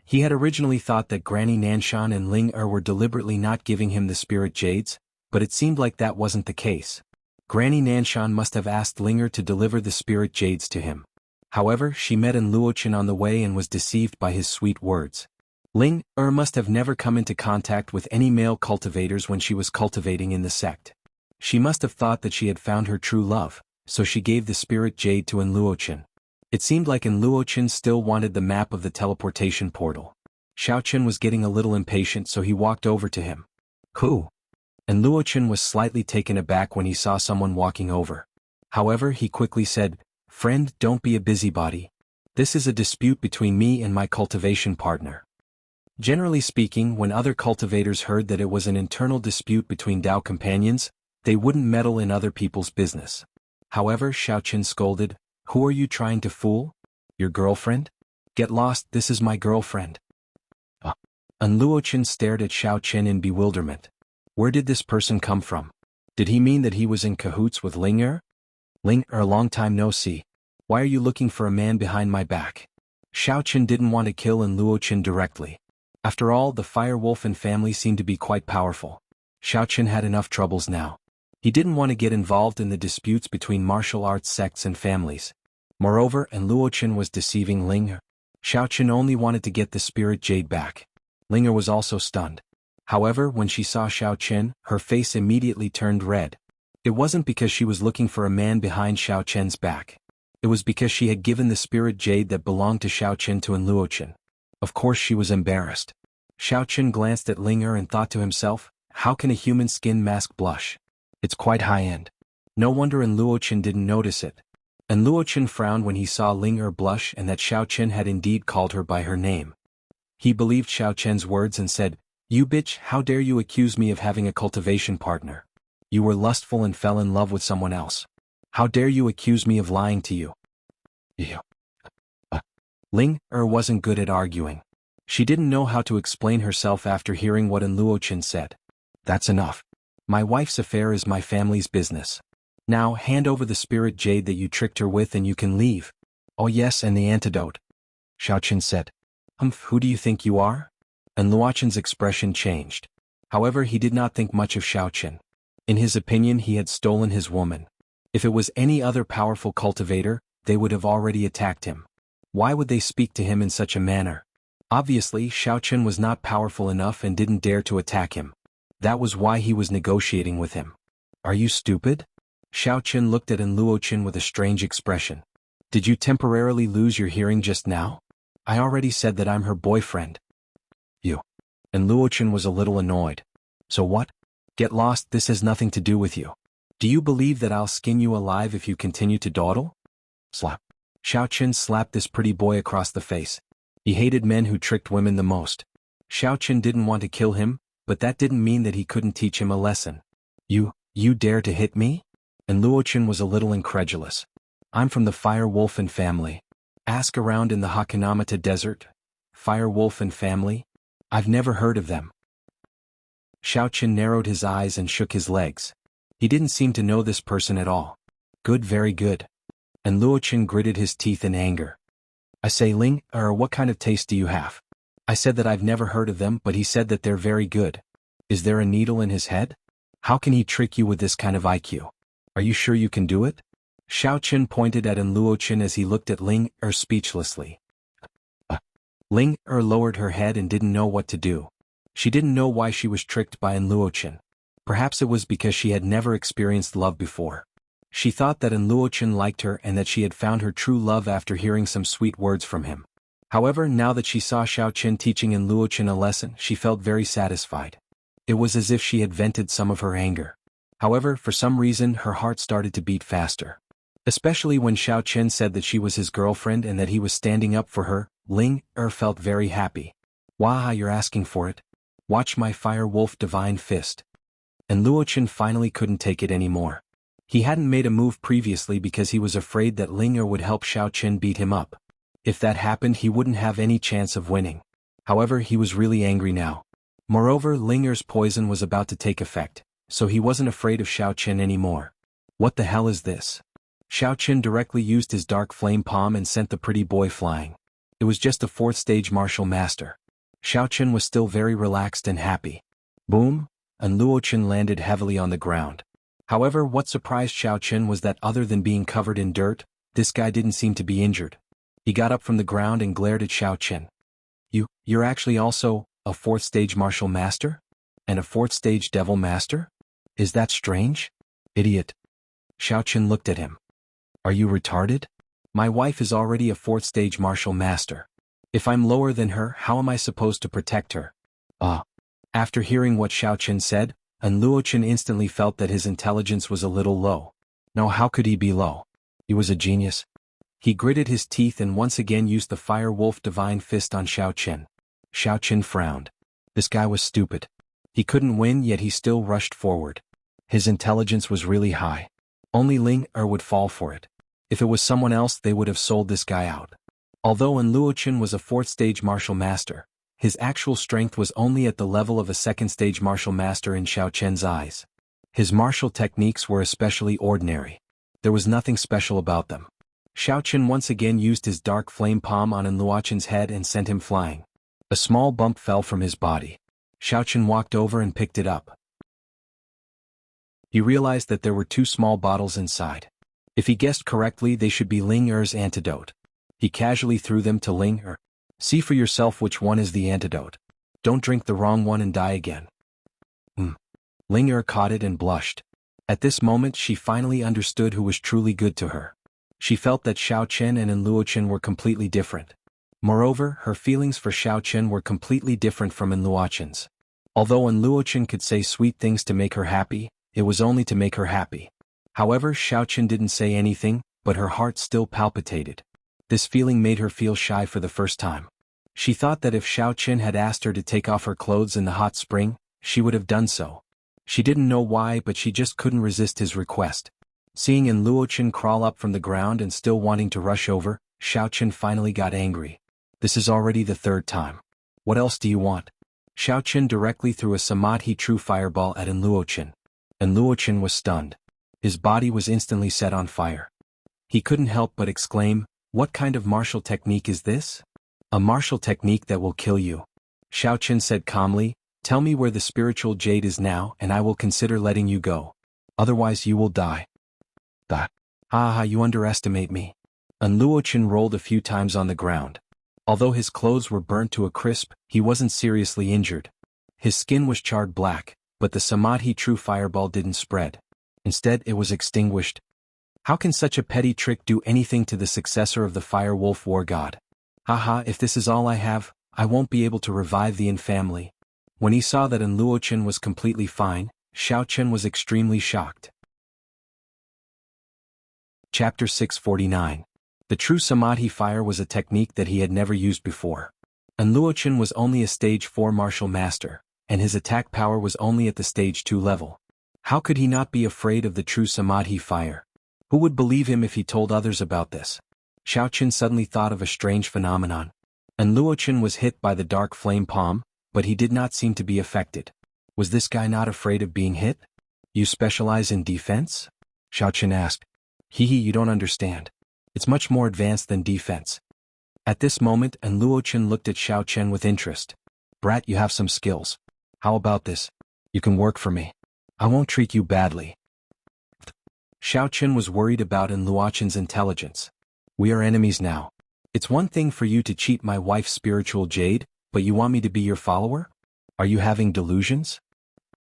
He had originally thought that Granny Nanshan and Ling Er were deliberately not giving him the spirit jades, but it seemed like that wasn't the case. Granny Nanshan must have asked Ling Er to deliver the spirit jades to him. However, she met An Luochen on the way and was deceived by his sweet words. Ling Er must have never come into contact with any male cultivators when she was cultivating in the sect. She must have thought that she had found her true love, so she gave the spirit jade to An Luochen. It seemed like An Luochen still wanted the map of the teleportation portal. Xiaoqin was getting a little impatient, so he walked over to him. Who? And Luochen was slightly taken aback when he saw someone walking over. However, he quickly said, Friend, don't be a busybody. This is a dispute between me and my cultivation partner. Generally speaking, when other cultivators heard that it was an internal dispute between Dao companions, they wouldn't meddle in other people's business. However, Xiaoqin scolded, Who are you trying to fool? Your girlfriend? Get lost, this is my girlfriend. An Luochen stared at Xiaoqin in bewilderment. Where did this person come from? Did he mean that he was in cahoots with Ling Er? Ling Er, long time no see. Why are you looking for a man behind my back? Xiaoqin didn't want to kill An Luochen directly. After all, the Fire Wolfen family seemed to be quite powerful. Xiaoqin had enough troubles now. He didn't want to get involved in the disputes between martial arts sects and families. Moreover, An Luochen was deceiving Ling Er. Xiaoqin only wanted to get the spirit jade back. Ling Er was also stunned. However, when she saw Xiaoqin, her face immediately turned red. It wasn't because she was looking for a man behind Xiaoqin's back. It was because she had given the spirit jade that belonged to Xiaoqin to An Luochen. Of course she was embarrassed. Xiaoqin glanced at Ling Er and thought to himself, how can a human skin mask blush? It's quite high-end. No wonder An Luochen didn't notice it. An Luochen frowned when he saw Ling Er blush and that Xiaoqin had indeed called her by her name. He believed Xiaoqin's words and said, You bitch, how dare you accuse me of having a cultivation partner? You were lustful and fell in love with someone else. How dare you accuse me of lying to you? Ling Er wasn't good at arguing. She didn't know how to explain herself after hearing what An Luochen said. That's enough. My wife's affair is my family's business. Now hand over the spirit jade that you tricked her with and you can leave. Oh yes, and the antidote. Xiaoqin said. Who do you think you are? And Luochen's expression changed. However, he did not think much of Xiaoqin. In his opinion, he had stolen his woman. If it was any other powerful cultivator, they would have already attacked him. Why would they speak to him in such a manner? Obviously, Xiaoqin was not powerful enough and didn't dare to attack him. That was why he was negotiating with him. Are you stupid? Xiaoqin looked at An Luochen with a strange expression. Did you temporarily lose your hearing just now? I already said that I'm her boyfriend. You. And Luochen was a little annoyed. So what? Get lost, this has nothing to do with you. Do you believe that I'll skin you alive if you continue to dawdle? Slap. Xiaoqin slapped this pretty boy across the face. He hated men who tricked women the most. Xiaoqin didn't want to kill him, but that didn't mean that he couldn't teach him a lesson. You dare to hit me? And Luochen was a little incredulous. I'm from the Fire Wolfen family. Ask around in the Hakanamata desert. Fire Wolfen family? I've never heard of them. Xiaoqin narrowed his eyes and shook his legs. He didn't seem to know this person at all. Good, very good. And Luochen gritted his teeth in anger. I say, Ling, what kind of taste do you have? I said that I've never heard of them, but he said that they're very good. Is there a needle in his head? How can he trick you with this kind of IQ? Are you sure you can do it? Xiaoqin pointed at Luochen as he looked at Ling speechlessly. Ling lowered her head and didn't know what to do. She didn't know why she was tricked by Luochen. Perhaps it was because she had never experienced love before. She thought that Luochen liked her and that she had found her true love after hearing some sweet words from him. However, now that she saw Xiaoqin teaching Luochen a lesson, she felt very satisfied. It was as if she had vented some of her anger. However, for some reason her heart started to beat faster. Especially when Xiaoqin said that she was his girlfriend and that he was standing up for her, Ling felt very happy. Waha, you're asking for it? Watch my Fire Wolf Divine Fist. And Luochen finally couldn't take it anymore. He hadn't made a move previously because he was afraid that Ling would help Xiaoqin beat him up. If that happened, he wouldn't have any chance of winning. However, he was really angry now. Moreover, Linger's poison was about to take effect, so he wasn't afraid of Xiaoqin anymore. What the hell is this? Xiaoqin directly used his dark flame palm and sent the pretty boy flying. It was just a 4th stage martial master. Xiaoqin was still very relaxed and happy. Boom! And Luochen landed heavily on the ground. However, what surprised Xiaoqin was that other than being covered in dirt, this guy didn't seem to be injured. He got up from the ground and glared at Xiaoqin. You're actually also a 4th stage martial master? And a 4th stage devil master? Is that strange? Idiot. Xiaoqin looked at him. Are you retarded? My wife is already a 4th stage martial master. If I'm lower than her, how am I supposed to protect her? After hearing what Xiaoqin said, Luochen instantly felt that his intelligence was a little low. No, how could he be low? He was a genius. He gritted his teeth and once again used the Fire Wolf Divine Fist on Xiaoqin. Xiaoqin frowned. This guy was stupid. He couldn't win, yet he still rushed forward. His intelligence was really high. Only Ling would fall for it. If it was someone else, they would have sold this guy out. Although Luochen was a 4th stage martial master, his actual strength was only at the level of a 2nd stage martial master in Xiaoqin's eyes. His martial techniques were especially ordinary. There was nothing special about them. Xiaoqin once again used his dark flame palm on Luochen's head and sent him flying. A small bump fell from his body. Xiaoqin walked over and picked it up. He realized that there were 2 small bottles inside. If he guessed correctly, they should be Ling antidote. He casually threw them to Ling. See for yourself which one is the antidote. Don't drink the wrong one and die again. Ling caught it and blushed. At this moment she finally understood who was truly good to her. She felt that Xiaoqin and Luochen were completely different. Moreover, her feelings for Xiaoqin were completely different from Luochen's. Although Luochen could say sweet things to make her happy, it was only to make her happy. However, Xiaoqin didn't say anything, but her heart still palpitated. This feeling made her feel shy for the first time. She thought that if Xiaoqin had asked her to take off her clothes in the hot spring, she would have done so. She didn't know why, but she just couldn't resist his request. Seeing Luochen crawl up from the ground and still wanting to rush over, Xiaoqin finally got angry. This is already the 3rd time. What else do you want? Xiaoqin directly threw a Samadhi True Fireball at Luochen. Luochen was stunned. His body was instantly set on fire. He couldn't help but exclaim, "What kind of martial technique is this?" "A martial technique that will kill you." Xiaoqin said calmly, "Tell me where the spiritual jade is now and I will consider letting you go. Otherwise you will die." You underestimate me. Luochen rolled a few times on the ground. Although his clothes were burnt to a crisp, he wasn't seriously injured. His skin was charred black, but the Samadhi True Fireball didn't spread. Instead, it was extinguished. How can such a petty trick do anything to the successor of the Fire Wolf War God? Haha, if this is all I have, I won't be able to revive the Yin family. When he saw that Luochen was completely fine, Xiaochen was extremely shocked. Chapter 649. The true Samadhi fire was a technique that he had never used before. Luochen was only a stage 4 martial master, and his attack power was only at the stage 2 level. How could he not be afraid of the true Samadhi fire? Who would believe him if he told others about this? Xiaochen suddenly thought of a strange phenomenon. Luochen was hit by the dark flame palm, but he did not seem to be affected. Was this guy not afraid of being hit? You specialize in defense? Xiaochen asked. Hehe, you don't understand. It's much more advanced than defense. At this moment, Luochen looked at Xiaochen with interest. Brat, you have some skills. How about this? You can work for me. I won't treat you badly. Xiaochen was worried about Luochen's intelligence. We are enemies now. It's one thing for you to cheat my wife's spiritual jade, but you want me to be your follower? Are you having delusions?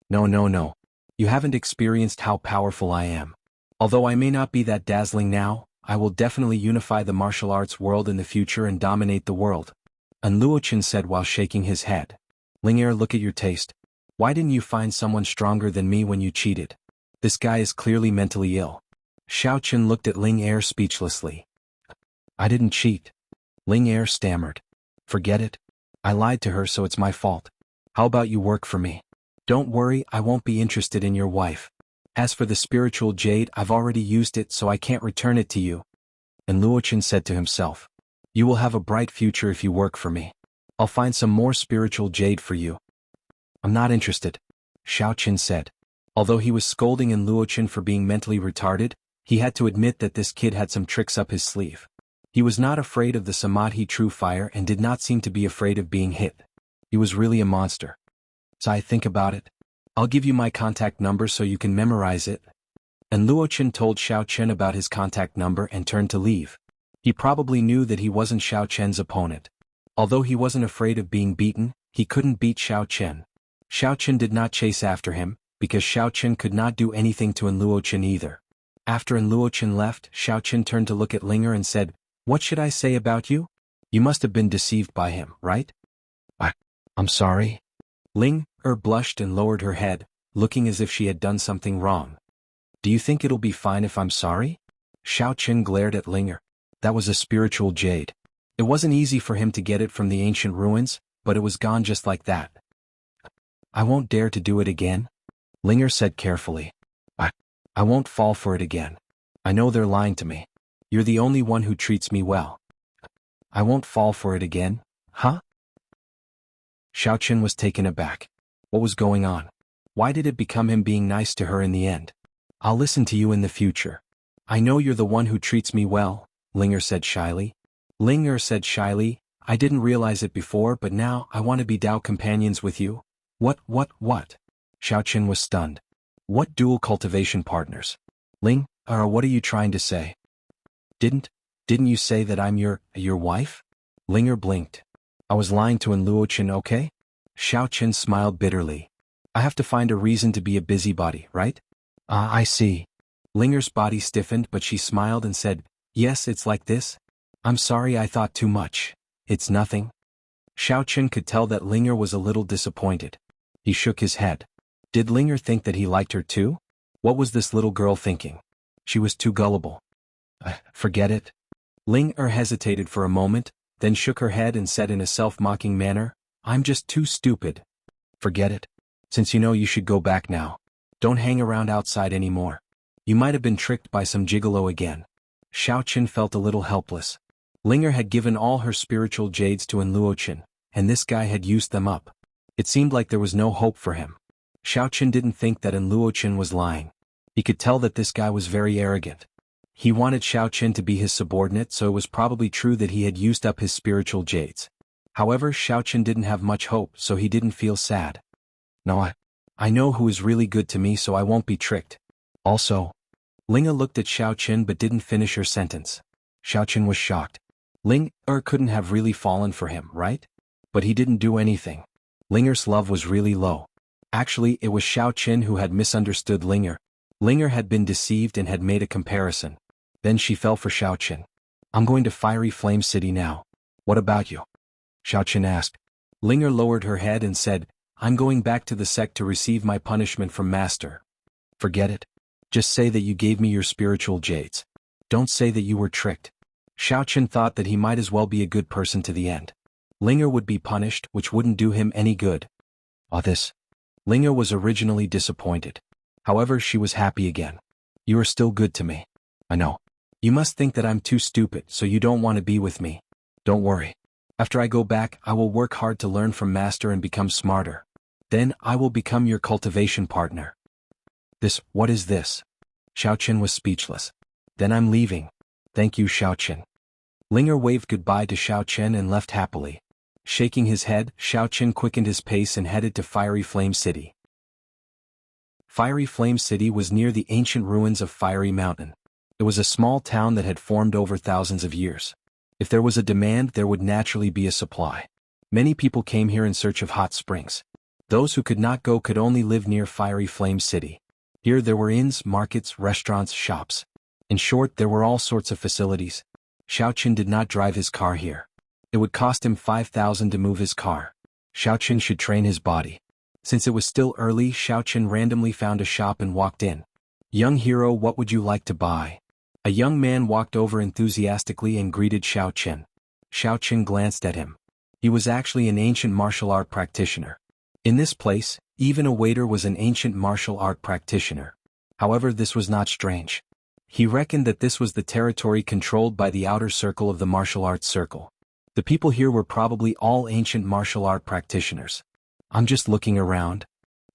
No. You haven't experienced how powerful I am. Although I may not be that dazzling now, I will definitely unify the martial arts world in the future and dominate the world. Luochen said while shaking his head. Ling'er, look at your taste. Why didn't you find someone stronger than me when you cheated? This guy is clearly mentally ill. Xiaochen looked at Ling'er speechlessly. I didn't cheat. Ling'er stammered. Forget it. I lied to her, so it's my fault. How about you work for me? Don't worry, I won't be interested in your wife. As for the spiritual jade, I've already used it, so I can't return it to you. Luochen said to himself. You will have a bright future if you work for me. I'll find some more spiritual jade for you. I'm not interested, Xiaochen said. Although he was scolding Luochen for being mentally retarded, he had to admit that this kid had some tricks up his sleeve. He was not afraid of the Samadhi true fire and did not seem to be afraid of being hit. He was really a monster. So I think about it. I'll give you my contact number so you can memorize it. Luochen told Xiaochen about his contact number and turned to leave. He probably knew that he wasn't Xiaochen's opponent. Although he wasn't afraid of being beaten, he couldn't beat Xiaochen. Xiaochen did not chase after him, because Xiaochen could not do anything to Luochen either. After Luochen left, Xiaochen turned to look at Ling'er and said, What should I say about you? You must have been deceived by him, right? I'm sorry. Ling'er blushed and lowered her head, looking as if she had done something wrong. Do you think it'll be fine if I'm sorry? Xiaochen glared at Ling'er. That was a spiritual jade. It wasn't easy for him to get it from the ancient ruins, but it was gone just like that. I won't dare to do it again, Ling'er said carefully. I won't fall for it again. I know they're lying to me. You're the only one who treats me well. I won't fall for it again, huh? Xiaochen was taken aback. What was going on? Why did it become him being nice to her in the end? I'll listen to you in the future. I know you're the one who treats me well, Ling'er said shyly. I didn't realize it before, but now I want to be Dao companions with you. What? Xiaochen was stunned. What dual cultivation partners? Ling'er, what are you trying to say? Didn't you say that I'm your wife? Ling'er blinked. I was lying to Luochen, okay? Xiaochen smiled bitterly. I have to find a reason to be a busybody, right? I see. Ling'er's body stiffened, but she smiled and said, Yes, it's like this. I'm sorry, I thought too much. It's nothing. Xiaochen could tell that Ling'er was a little disappointed. He shook his head. Did Ling'er think that he liked her too? What was this little girl thinking? She was too gullible. Forget it. Ling'er hesitated for a moment, then shook her head and said in a self-mocking manner, I'm just too stupid. Forget it. Since you know, you should go back now. Don't hang around outside anymore. You might have been tricked by some gigolo again. Xiaochen felt a little helpless. Ling'er had given all her spiritual jades to Luochen, and this guy had used them up. It seemed like there was no hope for him. Xiaochen didn't think that Luochen was lying. He could tell that this guy was very arrogant. He wanted Xiaochen to be his subordinate, so it was probably true that he had used up his spiritual jades. However, Xiaochen didn't have much hope, so he didn't feel sad. No, I know who is really good to me, so I won't be tricked. Also, Ling'er looked at Xiaochen but didn't finish her sentence. Xiaochen was shocked. Ling'er couldn't have really fallen for him, right? But he didn't do anything. Ling'er's love was really low. Actually, it was Xiaochen who had misunderstood Ling'er. Ling'er had been deceived and had made a comparison. Then she fell for Xiaochen. I'm going to Fiery Flame City now. What about you? Xiaoqin asked. Linger lowered her head and said, I'm going back to the sect to receive my punishment from Master. Forget it. Just say that you gave me your spiritual jades. Don't say that you were tricked. Xiaoqin thought that he might as well be a good person to the end. Linger would be punished, which wouldn't do him any good. This. Linger was originally disappointed. However, she was happy again. You are still good to me. I know. You must think that I'm too stupid, so you don't want to be with me. Don't worry. After I go back, I will work hard to learn from Master and become smarter. Then, I will become your cultivation partner. What is this? Xiaoqin was speechless. Then I'm leaving. Thank you, Xiaoqin. Linger waved goodbye to Xiaoqin and left happily. Shaking his head, Xiaoqin quickened his pace and headed to Fiery Flame City. Fiery Flame City was near the ancient ruins of Fiery Mountain. It was a small town that had formed over thousands of years. If there was a demand, there would naturally be a supply. Many people came here in search of hot springs. Those who could not go could only live near Fiery Flame City. Here there were inns, markets, restaurants, shops. In short, there were all sorts of facilities. Xiaoqin did not drive his car here. It would cost him 5,000 to move his car. Xiaoqin should train his body. Since it was still early, Xiaoqin randomly found a shop and walked in. Young hero, what would you like to buy? A young man walked over enthusiastically and greeted Xiaoqin. Xiaoqin glanced at him. He was actually an ancient martial art practitioner. In this place, even a waiter was an ancient martial art practitioner. However, this was not strange. He reckoned that this was the territory controlled by the outer circle of the martial arts circle. The people here were probably all ancient martial art practitioners. I'm just looking around.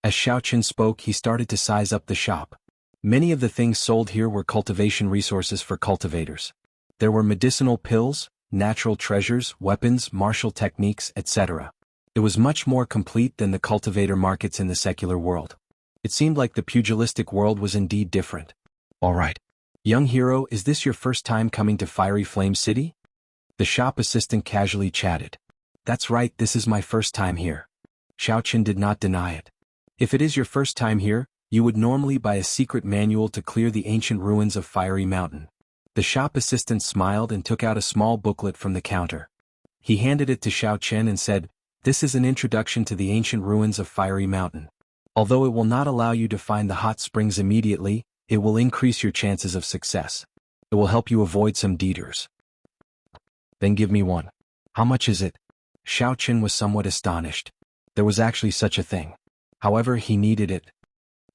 As Xiaoqin spoke, he started to size up the shop. Many of the things sold here were cultivation resources for cultivators. There were medicinal pills, natural treasures, weapons, martial techniques, etc. It was much more complete than the cultivator markets in the secular world. It seemed like the pugilistic world was indeed different. All right. Young hero, is this your first time coming to Fiery Flame City? The shop assistant casually chatted. That's right, this is my first time here. Xiaoqin did not deny it. If it is your first time here, you would normally buy a secret manual to clear the ancient ruins of Fiery Mountain. The shop assistant smiled and took out a small booklet from the counter. He handed it to Xiaoqin and said, this is an introduction to the ancient ruins of Fiery Mountain. Although it will not allow you to find the hot springs immediately, it will increase your chances of success. It will help you avoid some detours. Then give me one. How much is it? Xiaoqin was somewhat astonished. There was actually such a thing. However, he needed it.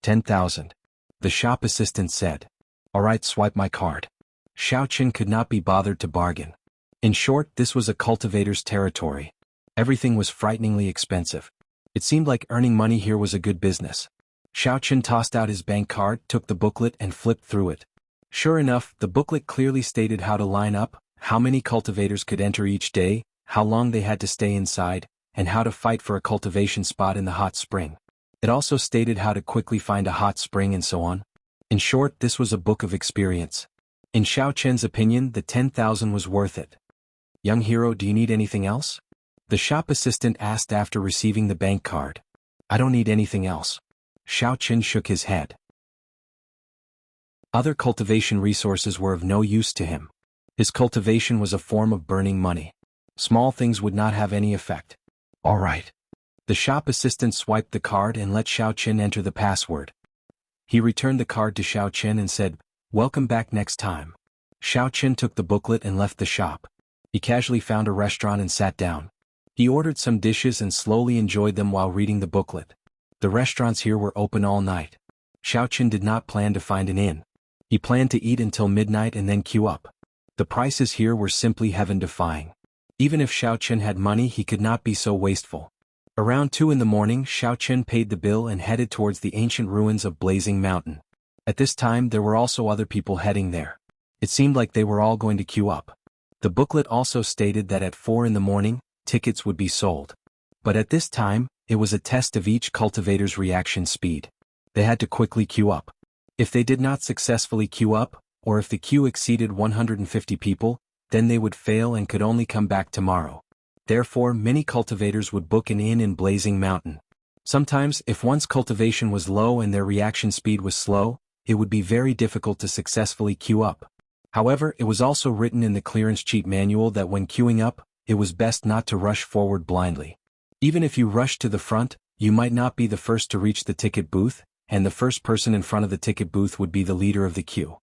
10,000. The shop assistant said. All right, swipe my card. Xiaoqin could not be bothered to bargain. In short, this was a cultivator's territory. Everything was frighteningly expensive. It seemed like earning money here was a good business. Xiaoqin tossed out his bank card, took the booklet and flipped through it. Sure enough, the booklet clearly stated how to line up, how many cultivators could enter each day, how long they had to stay inside, and how to fight for a cultivation spot in the hot spring. It also stated how to quickly find a hot spring and so on. In short, this was a book of experience. In Xiaoqin's opinion, the 10,000 was worth it. Young hero, do you need anything else? The shop assistant asked after receiving the bank card. I don't need anything else. Xiaoqin shook his head. Other cultivation resources were of no use to him. His cultivation was a form of burning money. Small things would not have any effect. All right. The shop assistant swiped the card and let Xiaoqin enter the password. He returned the card to Xiaoqin and said, welcome back next time. Xiaoqin took the booklet and left the shop. He casually found a restaurant and sat down. He ordered some dishes and slowly enjoyed them while reading the booklet. The restaurants here were open all night. Xiaoqin did not plan to find an inn. He planned to eat until midnight and then queue up. The prices here were simply heaven-defying. Even if Xiaoqin had money, he could not be so wasteful. Around 2 in the morning, Xiaoqin paid the bill and headed towards the ancient ruins of Blazing Mountain. At this time, there were also other people heading there. It seemed like they were all going to queue up. The booklet also stated that at 4 in the morning, tickets would be sold. But at this time, it was a test of each cultivator's reaction speed. They had to quickly queue up. If they did not successfully queue up, or if the queue exceeded 150 people, then they would fail and could only come back tomorrow. Therefore, many cultivators would book an inn in Blazing Mountain. Sometimes, if one's cultivation was low and their reaction speed was slow, it would be very difficult to successfully queue up. However, it was also written in the clearance sheet manual that when queuing up, it was best not to rush forward blindly. Even if you rushed to the front, you might not be the first to reach the ticket booth, and the first person in front of the ticket booth would be the leader of the queue.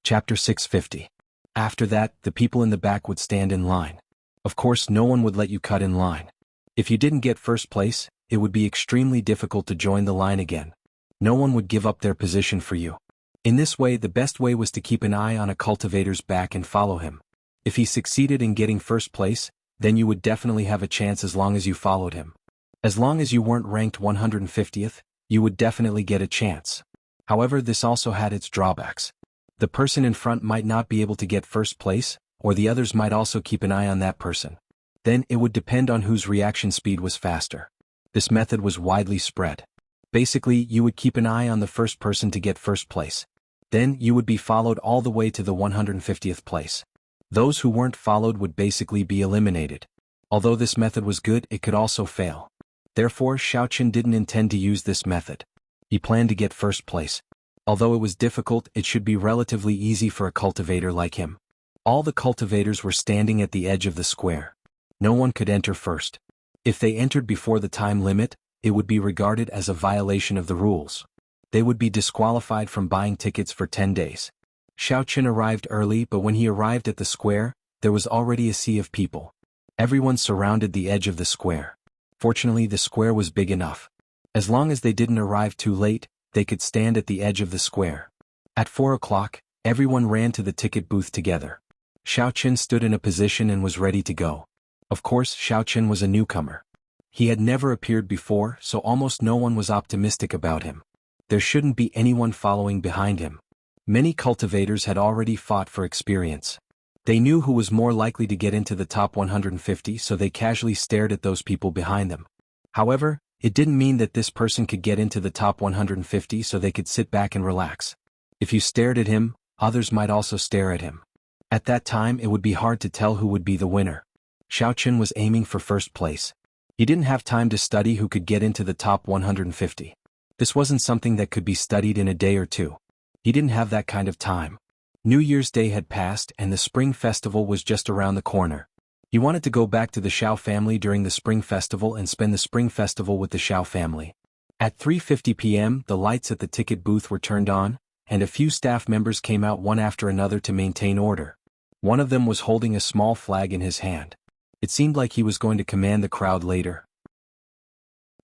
Chapter 650. After that, the people in the back would stand in line. Of course, no one would let you cut in line. If you didn't get first place, it would be extremely difficult to join the line again. No one would give up their position for you. In this way, the best way was to keep an eye on a cultivator's back and follow him. If he succeeded in getting first place, then you would definitely have a chance as long as you followed him. As long as you weren't ranked 150th, you would definitely get a chance. However, this also had its drawbacks. The person in front might not be able to get first place, or the others might also keep an eye on that person. Then it would depend on whose reaction speed was faster. This method was widely spread. Basically, you would keep an eye on the first person to get first place. Then you would be followed all the way to the 150th place. Those who weren't followed would basically be eliminated. Although this method was good, it could also fail. Therefore, Xiaoqin didn't intend to use this method. He planned to get first place. Although it was difficult, it should be relatively easy for a cultivator like him. All the cultivators were standing at the edge of the square. No one could enter first. If they entered before the time limit, it would be regarded as a violation of the rules. They would be disqualified from buying tickets for 10 days. Xiaoqin arrived early, but when he arrived at the square, there was already a sea of people. Everyone surrounded the edge of the square. Fortunately, the square was big enough. As long as they didn't arrive too late, they could stand at the edge of the square. At 4 o'clock, everyone ran to the ticket booth together. Xiaoqin stood in a position and was ready to go. Of course, Xiaoqin was a newcomer. He had never appeared before, so almost no one was optimistic about him. There shouldn't be anyone following behind him. Many cultivators had already fought for experience. They knew who was more likely to get into the top 150, so they casually stared at those people behind them. However, it didn't mean that this person could get into the top 150 so they could sit back and relax. If you stared at him, others might also stare at him. At that time, it would be hard to tell who would be the winner. Xiaoqin was aiming for first place. He didn't have time to study who could get into the top 150. This wasn't something that could be studied in a day or two. He didn't have that kind of time. New Year's Day had passed and the Spring Festival was just around the corner. He wanted to go back to the Xiao family during the Spring Festival and spend the Spring Festival with the Xiao family. At 3:50 p.m., the lights at the ticket booth were turned on, and a few staff members came out one after another to maintain order. One of them was holding a small flag in his hand. It seemed like he was going to command the crowd later.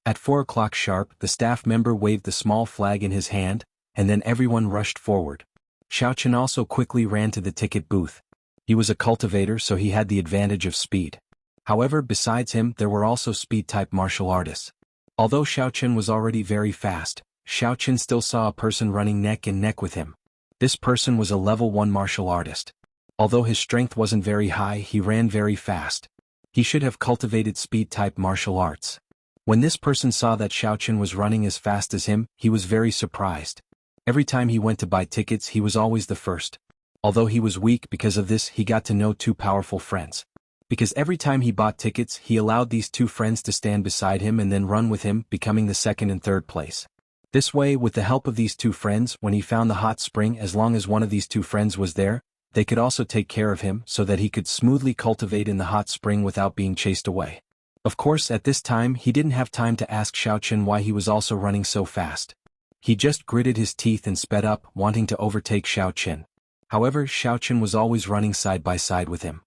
At 4 o'clock sharp, the staff member waved the small flag in his hand, and then everyone rushed forward. Xiaoqin also quickly ran to the ticket booth. He was a cultivator, so he had the advantage of speed. However, besides him, there were also speed-type martial artists. Although Xiaoqin was already very fast, Xiaoqin still saw a person running neck and neck with him. This person was a level 1 martial artist. Although his strength wasn't very high, he ran very fast. He should have cultivated speed-type martial arts. When this person saw that Xiaoqin was running as fast as him, he was very surprised. Every time he went to buy tickets, he was always the first. Although he was weak because of this, he got to know two powerful friends. Because every time he bought tickets, he allowed these two friends to stand beside him and then run with him, becoming the second and third place. This way, with the help of these two friends, when he found the hot spring, as long as one of these two friends was there, they could also take care of him so that he could smoothly cultivate in the hot spring without being chased away. Of course, at this time, he didn't have time to ask Xiaoqin why he was also running so fast. He just gritted his teeth and sped up, wanting to overtake Xiaoqin. However, Xiaoqin was always running side by side with him.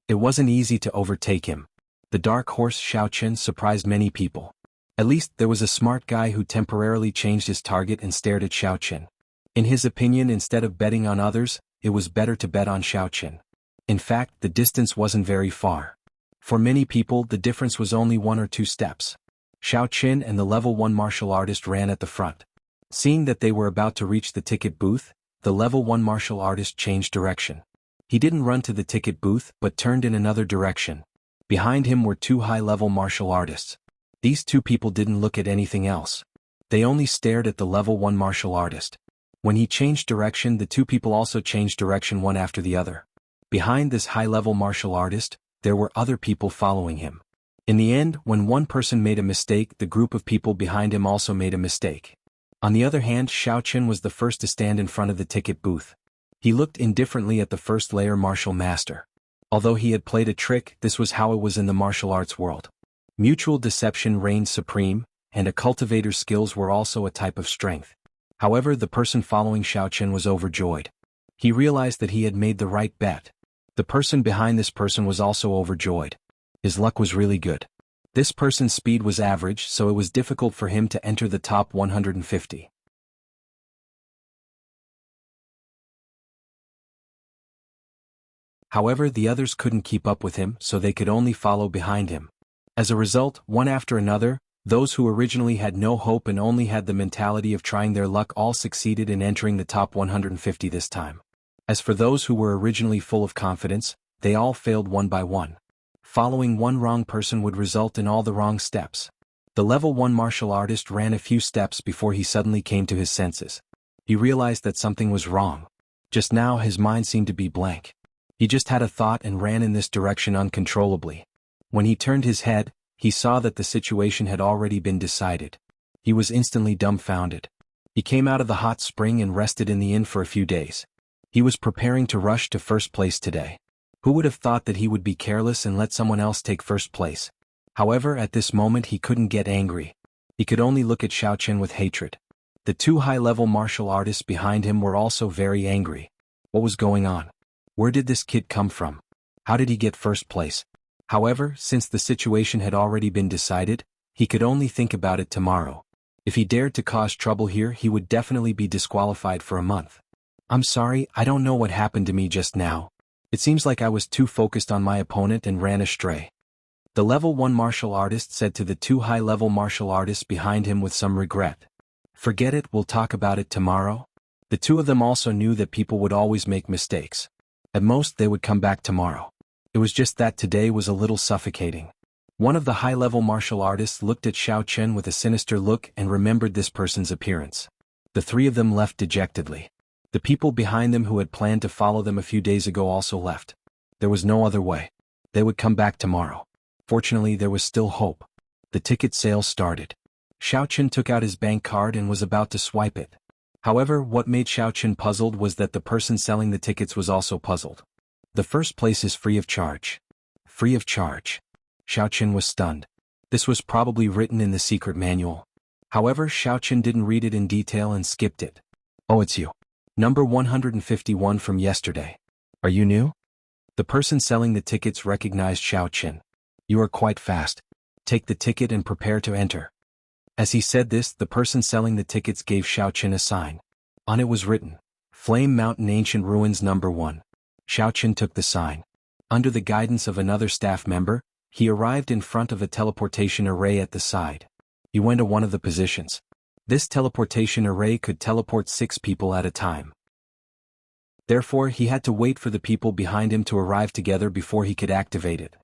It wasn't easy to overtake him. The dark horse Xiaoqin surprised many people. At least there was a smart guy who temporarily changed his target and stared at Xiaoqin. In his opinion, instead of betting on others, it was better to bet on Xiaoqin. In fact, the distance wasn't very far. For many people, the difference was only 1 or 2 steps. Xiaoqin and the level 1 martial artist ran at the front. Seeing that they were about to reach the ticket booth, the level 1 martial artist changed direction. He didn't run to the ticket booth but turned in another direction. Behind him were 2 high-level martial artists. These 2 people didn't look at anything else. They only stared at the level 1 martial artist. When he changed direction, the 2 people also changed direction one after the other. Behind this high-level martial artist, there were other people following him. In the end, when one person made a mistake, the group of people behind him also made a mistake. On the other hand, Xiaoqin was the first to stand in front of the ticket booth. He looked indifferently at the first layer martial master. Although he had played a trick, this was how it was in the martial arts world. Mutual deception reigned supreme, and a cultivator's skills were also a type of strength. However, the person following Xiaochen was overjoyed. He realized that he had made the right bet. The person behind this person was also overjoyed. His luck was really good. This person's speed was average, so it was difficult for him to enter the top 150. However, the others couldn't keep up with him, so they could only follow behind him. As a result, one after another, those who originally had no hope and only had the mentality of trying their luck all succeeded in entering the top 150 this time. As for those who were originally full of confidence, they all failed one by one. Following one wrong person would result in all the wrong steps. The level 1 martial artist ran a few steps before he suddenly came to his senses. He realized that something was wrong. Just now his mind seemed to be blank. He just had a thought and ran in this direction uncontrollably. When he turned his head, he saw that the situation had already been decided. He was instantly dumbfounded. He came out of the hot spring and rested in the inn for a few days. He was preparing to rush to first place today. Who would have thought that he would be careless and let someone else take first place? However, at this moment he couldn't get angry. He could only look at Xiaochen with hatred. The two high-level martial artists behind him were also very angry. What was going on? Where did this kid come from? How did he get first place? However, since the situation had already been decided, he could only think about it tomorrow. If he dared to cause trouble here, he would definitely be disqualified for a month. I'm sorry, I don't know what happened to me just now. It seems like I was too focused on my opponent and ran astray. The level 1 martial artist said to the two high-level martial artists behind him with some regret. Forget it, we'll talk about it tomorrow. The two of them also knew that people would always make mistakes. At most, they would come back tomorrow. It was just that today was a little suffocating. One of the high-level martial artists looked at Xiaochen with a sinister look and remembered this person's appearance. The three of them left dejectedly. The people behind them who had planned to follow them a few days ago also left. There was no other way. They would come back tomorrow. Fortunately, there was still hope. The ticket sales started. Xiaochen took out his bank card and was about to swipe it. However, what made Xiaochen puzzled was that the person selling the tickets was also puzzled. The first place is free of charge. Free of charge. Xiaochen was stunned. This was probably written in the secret manual. However, Xiaochen didn't read it in detail and skipped it. Oh, it's you. Number 151 from yesterday. Are you new? The person selling the tickets recognized Xiaochen. You are quite fast. Take the ticket and prepare to enter. As he said this, the person selling the tickets gave Xiaochen a sign. On it was written, Flame Mountain Ancient Ruins Number 1. Xiaochen took the sign. Under the guidance of another staff member, he arrived in front of a teleportation array at the side. He went to one of the positions. This teleportation array could teleport 6 people at a time. Therefore, he had to wait for the people behind him to arrive together before he could activate it.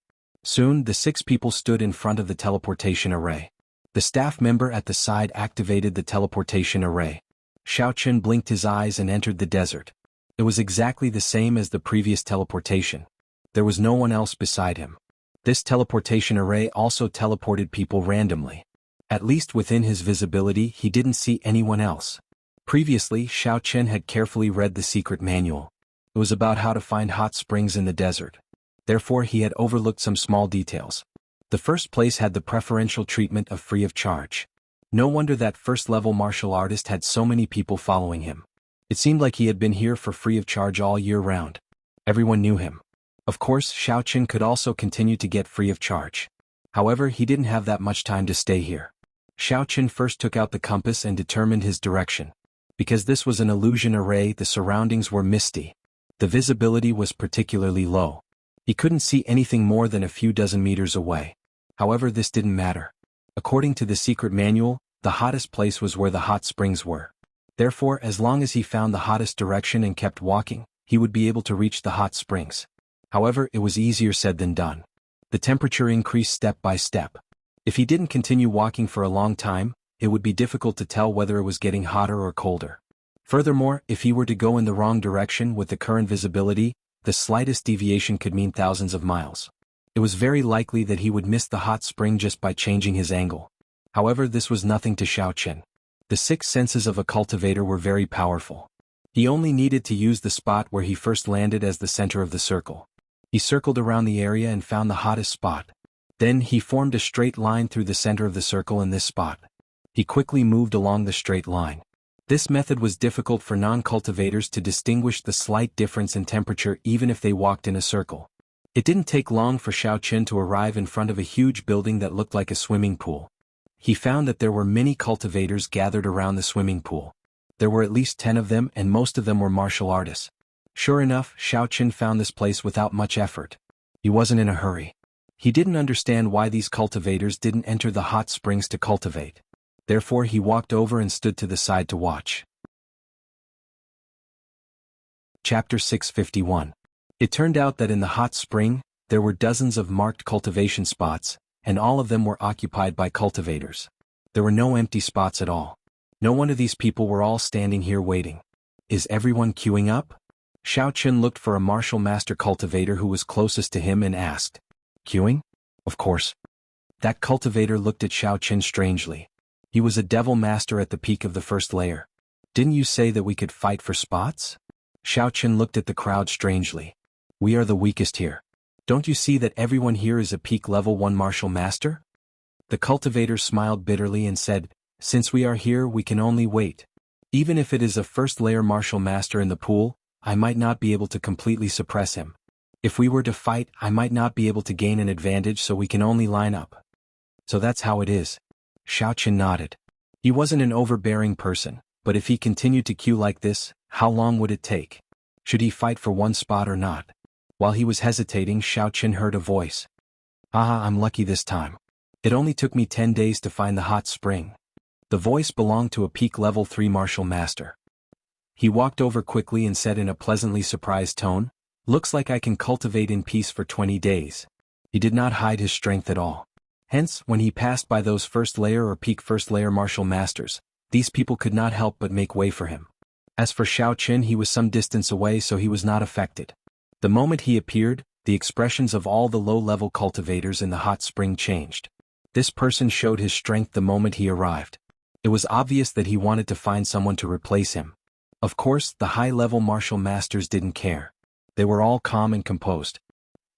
Soon, the 6 people stood in front of the teleportation array. The staff member at the side activated the teleportation array. Xiaochen blinked his eyes and entered the desert. It was exactly the same as the previous teleportation. There was no one else beside him. This teleportation array also teleported people randomly. At least within his visibility, he didn't see anyone else. Previously, Xiaochen had carefully read the secret manual. It was about how to find hot springs in the desert. Therefore, he had overlooked some small details. The first place had the preferential treatment of free of charge. No wonder that first-level martial artist had so many people following him. It seemed like he had been here for free of charge all year round. Everyone knew him. Of course, Xiaochen could also continue to get free of charge. However, he didn't have that much time to stay here. Xiaochen first took out the compass and determined his direction. Because this was an illusion array, the surroundings were misty. The visibility was particularly low. He couldn't see anything more than a few dozen meters away. However, this didn't matter. According to the secret manual, the hottest place was where the hot springs were. Therefore, as long as he found the hottest direction and kept walking, he would be able to reach the hot springs. However, it was easier said than done. The temperature increased step by step. If he didn't continue walking for a long time, it would be difficult to tell whether it was getting hotter or colder. Furthermore, if he were to go in the wrong direction with the current visibility, the slightest deviation could mean thousands of miles. It was very likely that he would miss the hot spring just by changing his angle. However, this was nothing to Xiaochen. The 6 senses of a cultivator were very powerful. He only needed to use the spot where he first landed as the center of the circle. He circled around the area and found the hottest spot. Then he formed a straight line through the center of the circle in this spot. He quickly moved along the straight line. This method was difficult for non-cultivators to distinguish the slight difference in temperature even if they walked in a circle. It didn't take long for Xiaoqun to arrive in front of a huge building that looked like a swimming pool. He found that there were many cultivators gathered around the swimming pool. There were at least 10 of them, and most of them were martial artists. Sure enough, Xiaoqun found this place without much effort. He wasn't in a hurry. He didn't understand why these cultivators didn't enter the hot springs to cultivate. Therefore he walked over and stood to the side to watch. Chapter 651. It turned out that in the hot spring, there were dozens of marked cultivation spots, and all of them were occupied by cultivators. There were no empty spots at all. No wonder these people were all standing here waiting. Is everyone queuing up? Xiaoqun looked for a martial master cultivator who was closest to him and asked, "Queuing?" "Of course." That cultivator looked at Xiaoqun strangely. He was a devil master at the peak of the first layer. "Didn't you say that we could fight for spots?" Xiaoqun looked at the crowd strangely. "We are the weakest here. Don't you see that everyone here is a peak level 1 martial master?" The cultivator smiled bitterly and said, "Since we are here, we can only wait. Even if it is a first layer martial master in the pool, I might not be able to completely suppress him. If we were to fight, I might not be able to gain an advantage, so we can only line up." "So that's how it is." Xiaoqun nodded. He wasn't an overbearing person, but if he continued to queue like this, how long would it take? Should he fight for one spot or not? While he was hesitating, Xiaoqun heard a voice. "Ah, I'm lucky this time. It only took me 10 days to find the hot spring." The voice belonged to a peak level 3 martial master. He walked over quickly and said in a pleasantly surprised tone, "Looks like I can cultivate in peace for 20 days. He did not hide his strength at all. Hence, when he passed by those first layer or peak first layer martial masters, these people could not help but make way for him. As for Xiaoqun, he was some distance away, so he was not affected. The moment he appeared, the expressions of all the low-level cultivators in the hot spring changed. This person showed his strength the moment he arrived. It was obvious that he wanted to find someone to replace him. Of course, the high-level martial masters didn't care. They were all calm and composed.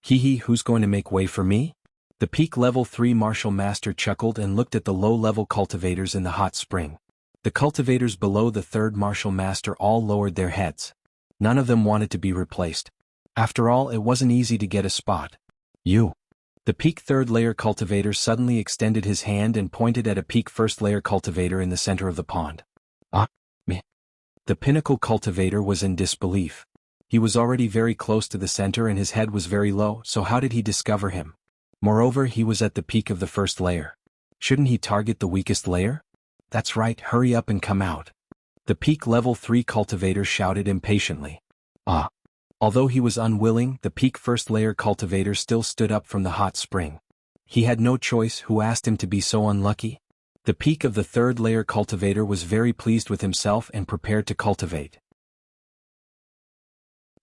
"Hee, who's going to make way for me?" The peak level 3 martial master chuckled and looked at the low-level cultivators in the hot spring. The cultivators below the third martial master all lowered their heads. None of them wanted to be replaced. After all, it wasn't easy to get a spot. "You." The peak third layer cultivator suddenly extended his hand and pointed at a peak first layer cultivator in the center of the pond. "Ah, me." The pinnacle cultivator was in disbelief. He was already very close to the center and his head was very low, so how did he discover him? Moreover, he was at the peak of the first layer. Shouldn't he target the weakest layer? "That's right, hurry up and come out." The peak level 3 cultivator shouted impatiently. "Ah." Although he was unwilling, the peak first layer cultivator still stood up from the hot spring. He had no choice. Who asked him to be so unlucky? The peak of the third layer cultivator was very pleased with himself and prepared to cultivate.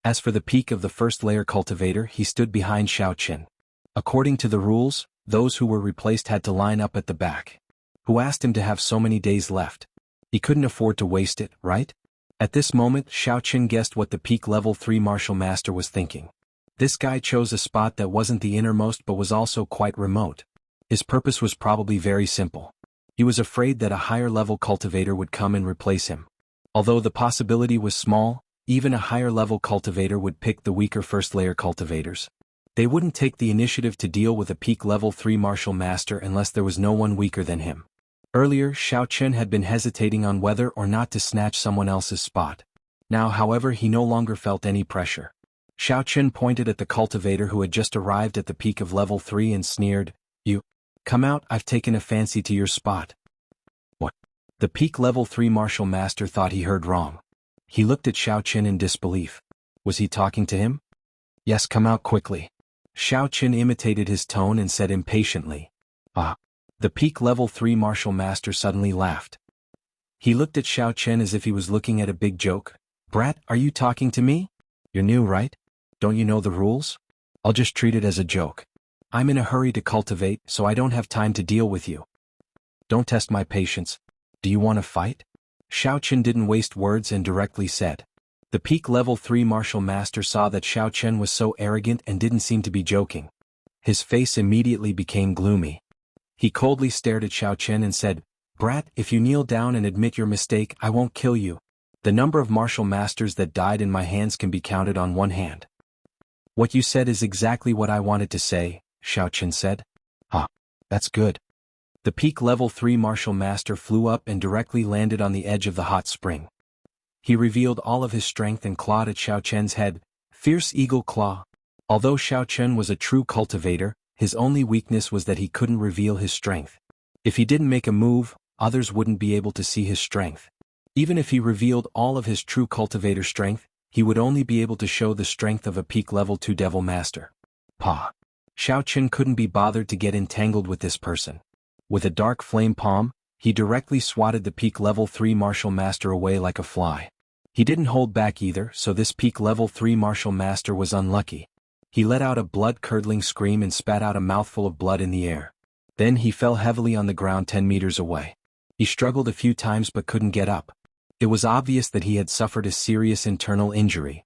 As for the peak of the first layer cultivator, he stood behind Xiaoqun. According to the rules, those who were replaced had to line up at the back. Who asked him to have so many days left? He couldn't afford to waste it, right? At this moment, Xiaoqun guessed what the peak level 3 martial master was thinking. This guy chose a spot that wasn't the innermost but was also quite remote. His purpose was probably very simple. He was afraid that a higher level cultivator would come and replace him. Although the possibility was small, even a higher level cultivator would pick the weaker first layer cultivators. They wouldn't take the initiative to deal with a peak level 3 martial master unless there was no one weaker than him. Earlier, Xiaoqun had been hesitating on whether or not to snatch someone else's spot. Now, however, he no longer felt any pressure. Xiaoqun pointed at the cultivator who had just arrived at the peak of level 3 and sneered, "You, come out, I've taken a fancy to your spot." "What?" The peak level 3 martial master thought he heard wrong. He looked at Xiaoqun in disbelief. Was he talking to him? "Yes, come out quickly." Xiaoqun imitated his tone and said impatiently, "Ah." The peak level 3 martial master suddenly laughed. He looked at Xiaoqun as if he was looking at a big joke. "Brat, are you talking to me? You're new, right? Don't you know the rules? I'll just treat it as a joke. I'm in a hurry to cultivate, so I don't have time to deal with you. Don't test my patience. Do you want to fight?" Xiaoqun didn't waste words and directly said, The peak level 3 martial master saw that Xiao Chen was so arrogant and didn't seem to be joking. His face immediately became gloomy. He coldly stared at Xiao Chen and said, "Brat, if you kneel down and admit your mistake, I won't kill you. The number of martial masters that died in my hands can be counted on one hand." "What you said is exactly what I wanted to say," Xiao Chen said. "Ah, that's good." The peak level 3 martial master flew up and directly landed on the edge of the hot spring. He revealed all of his strength and clawed at Xiao Chen's head, fierce eagle claw. Although Xiao Chen was a true cultivator, his only weakness was that he couldn't reveal his strength. If he didn't make a move, others wouldn't be able to see his strength. Even if he revealed all of his true cultivator strength, he would only be able to show the strength of a peak level 2 devil master. Pah! Xiao Chen couldn't be bothered to get entangled with this person. With a dark flame palm, he directly swatted the peak level 3 martial master away like a fly. He didn't hold back either, so this peak level 3 martial master was unlucky. He let out a blood-curdling scream and spat out a mouthful of blood in the air. Then he fell heavily on the ground 10 meters away. He struggled a few times but couldn't get up. It was obvious that he had suffered a serious internal injury.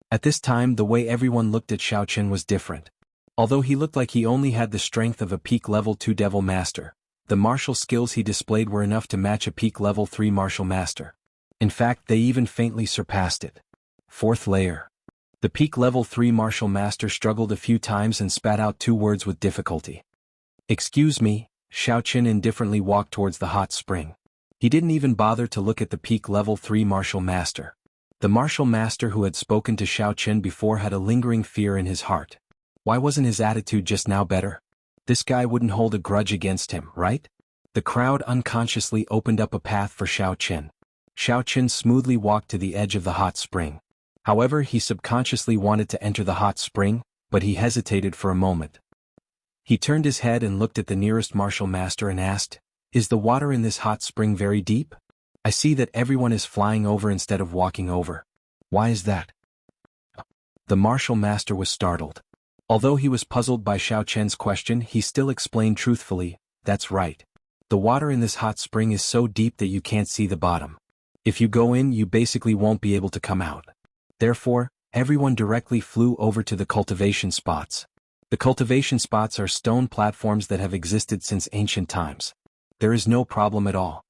At this time, the way everyone looked at Xiao Chen was different. Although he looked like he only had the strength of a peak level 2 devil master, the martial skills he displayed were enough to match a peak level 3 martial master. In fact, they even faintly surpassed it. Fourth layer. The peak level 3 martial master struggled a few times and spat out 2 words with difficulty. "Excuse me." Xiao Chen indifferently walked towards the hot spring. He didn't even bother to look at the peak level 3 martial master. The martial master who had spoken to Xiao Chen before had a lingering fear in his heart. Why wasn't his attitude just now better? This guy wouldn't hold a grudge against him, right? The crowd unconsciously opened up a path for Xiao Chen. Xiao Chen smoothly walked to the edge of the hot spring. However, he subconsciously wanted to enter the hot spring, but he hesitated for a moment. He turned his head and looked at the nearest martial master and asked, "Is the water in this hot spring very deep? I see that everyone is flying over instead of walking over. Why is that?" The martial master was startled. Although he was puzzled by Xiao Chen's question, he still explained truthfully, "That's right. The water in this hot spring is so deep that you can't see the bottom. If you go in, you basically won't be able to come out." Therefore, everyone directly flew over to the cultivation spots. The cultivation spots are stone platforms that have existed since ancient times. There is no problem at all.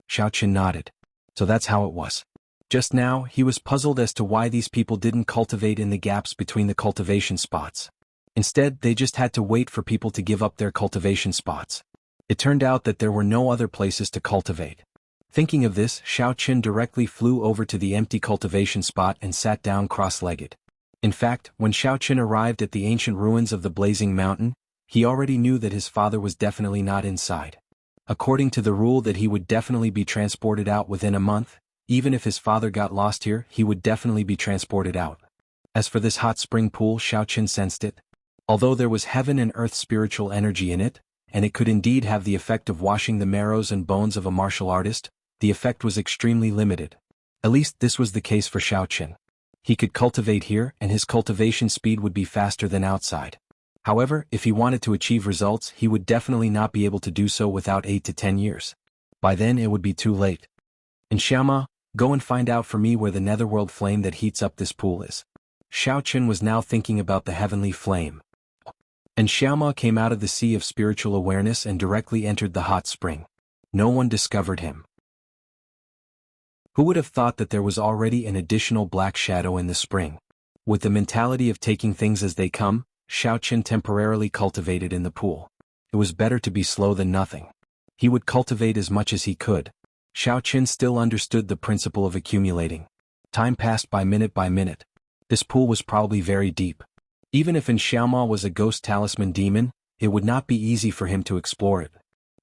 Xiao Chen nodded. So that's how it was. Just now, he was puzzled as to why these people didn't cultivate in the gaps between the cultivation spots. Instead, they just had to wait for people to give up their cultivation spots. It turned out that there were no other places to cultivate. Thinking of this, Xiao Chen directly flew over to the empty cultivation spot and sat down cross-legged. In fact, when Xiao Chen arrived at the ancient ruins of the Blazing Mountain, he already knew that his father was definitely not inside. According to the rule that he would definitely be transported out within a month, even if his father got lost here, he would definitely be transported out. As for this hot spring pool, Xiao Chen sensed it. Although there was heaven and earth spiritual energy in it, and it could indeed have the effect of washing the marrows and bones of a martial artist, the effect was extremely limited. At least this was the case for Xiao Chen. He could cultivate here, and his cultivation speed would be faster than outside. However, if he wanted to achieve results, he would definitely not be able to do so without 8 to 10 years. By then it would be too late. "And Xiaoma, go and find out for me where the netherworld flame that heats up this pool is." Xiao Chen was now thinking about the heavenly flame. And Xiaoma came out of the sea of spiritual awareness and directly entered the hot spring. No one discovered him. Who would have thought that there was already an additional black shadow in the spring? With the mentality of taking things as they come, Xiao Chen temporarily cultivated in the pool. It was better to be slow than nothing. He would cultivate as much as he could. Xiao Chen still understood the principle of accumulating. Time passed by minute. This pool was probably very deep. Even if Xiaoma was a ghost talisman demon, it would not be easy for him to explore it.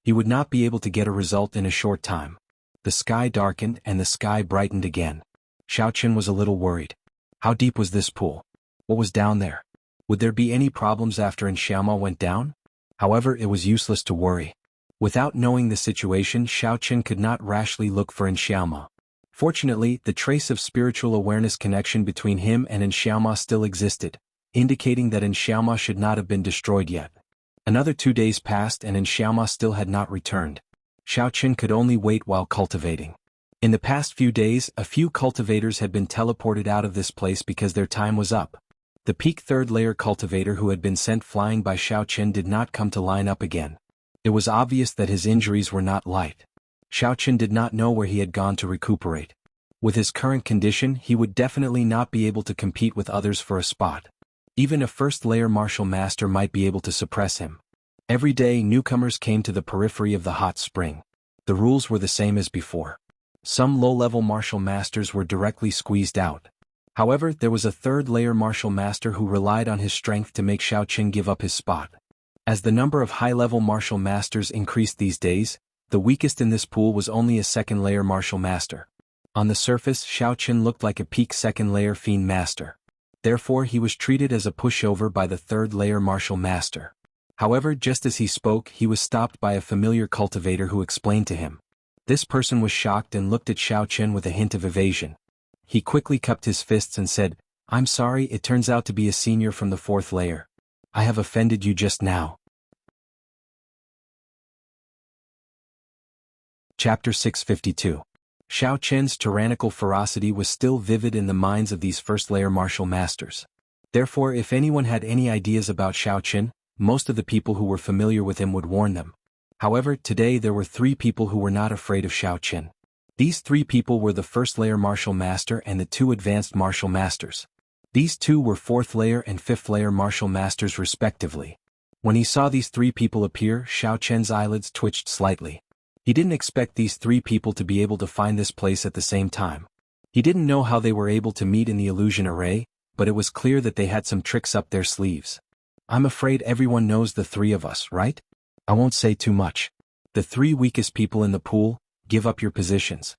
He would not be able to get a result in a short time. The sky darkened and the sky brightened again. Xiao Chen was a little worried. How deep was this pool? What was down there? Would there be any problems after Xiaoma went down? However, it was useless to worry. Without knowing the situation, Xiao Chen could not rashly look for Xiaoma. Fortunately, the trace of spiritual awareness connection between him and Xiaoma still existed, indicating that Xiaoma should not have been destroyed yet. Another 2 days passed and Xiaoma still had not returned. Xiao Chen could only wait while cultivating. In the past few days, a few cultivators had been teleported out of this place because their time was up. The peak third-layer cultivator who had been sent flying by Xiao Qin did not come to line up again. It was obvious that his injuries were not light. Xiao Qin did not know where he had gone to recuperate. With his current condition, he would definitely not be able to compete with others for a spot. Even a first-layer martial master might be able to suppress him. Every day, newcomers came to the periphery of the hot spring. The rules were the same as before. Some low-level martial masters were directly squeezed out. However, there was a third-layer martial master who relied on his strength to make Xiao Qin give up his spot. As the number of high-level martial masters increased these days, the weakest in this pool was only a second-layer martial master. On the surface, Xiao Qin looked like a peak second-layer fiend master. Therefore, he was treated as a pushover by the third-layer martial master. However, just as he spoke, he was stopped by a familiar cultivator who explained to him. This person was shocked and looked at Xiao Qin with a hint of evasion. He quickly cupped his fists and said, "I'm sorry, it turns out to be a senior from the fourth layer. I have offended you just now." Chapter 652. Xiao Qin's tyrannical ferocity was still vivid in the minds of these first-layer martial masters. Therefore, if anyone had any ideas about Xiao Qin, most of the people who were familiar with him would warn them. However, today there were 3 people who were not afraid of Xiao Qin. These 3 people were the first-layer martial master and the 2 advanced martial masters. These 2 were 4th-layer and 5th-layer martial masters respectively. When he saw these 3 people appear, Xiao Qin's eyelids twitched slightly. He didn't expect these 3 people to be able to find this place at the same time. He didn't know how they were able to meet in the illusion array, but it was clear that they had some tricks up their sleeves. "I'm afraid everyone knows the 3 of us, right? I won't say too much. The 3 weakest people in the pool, give up your positions."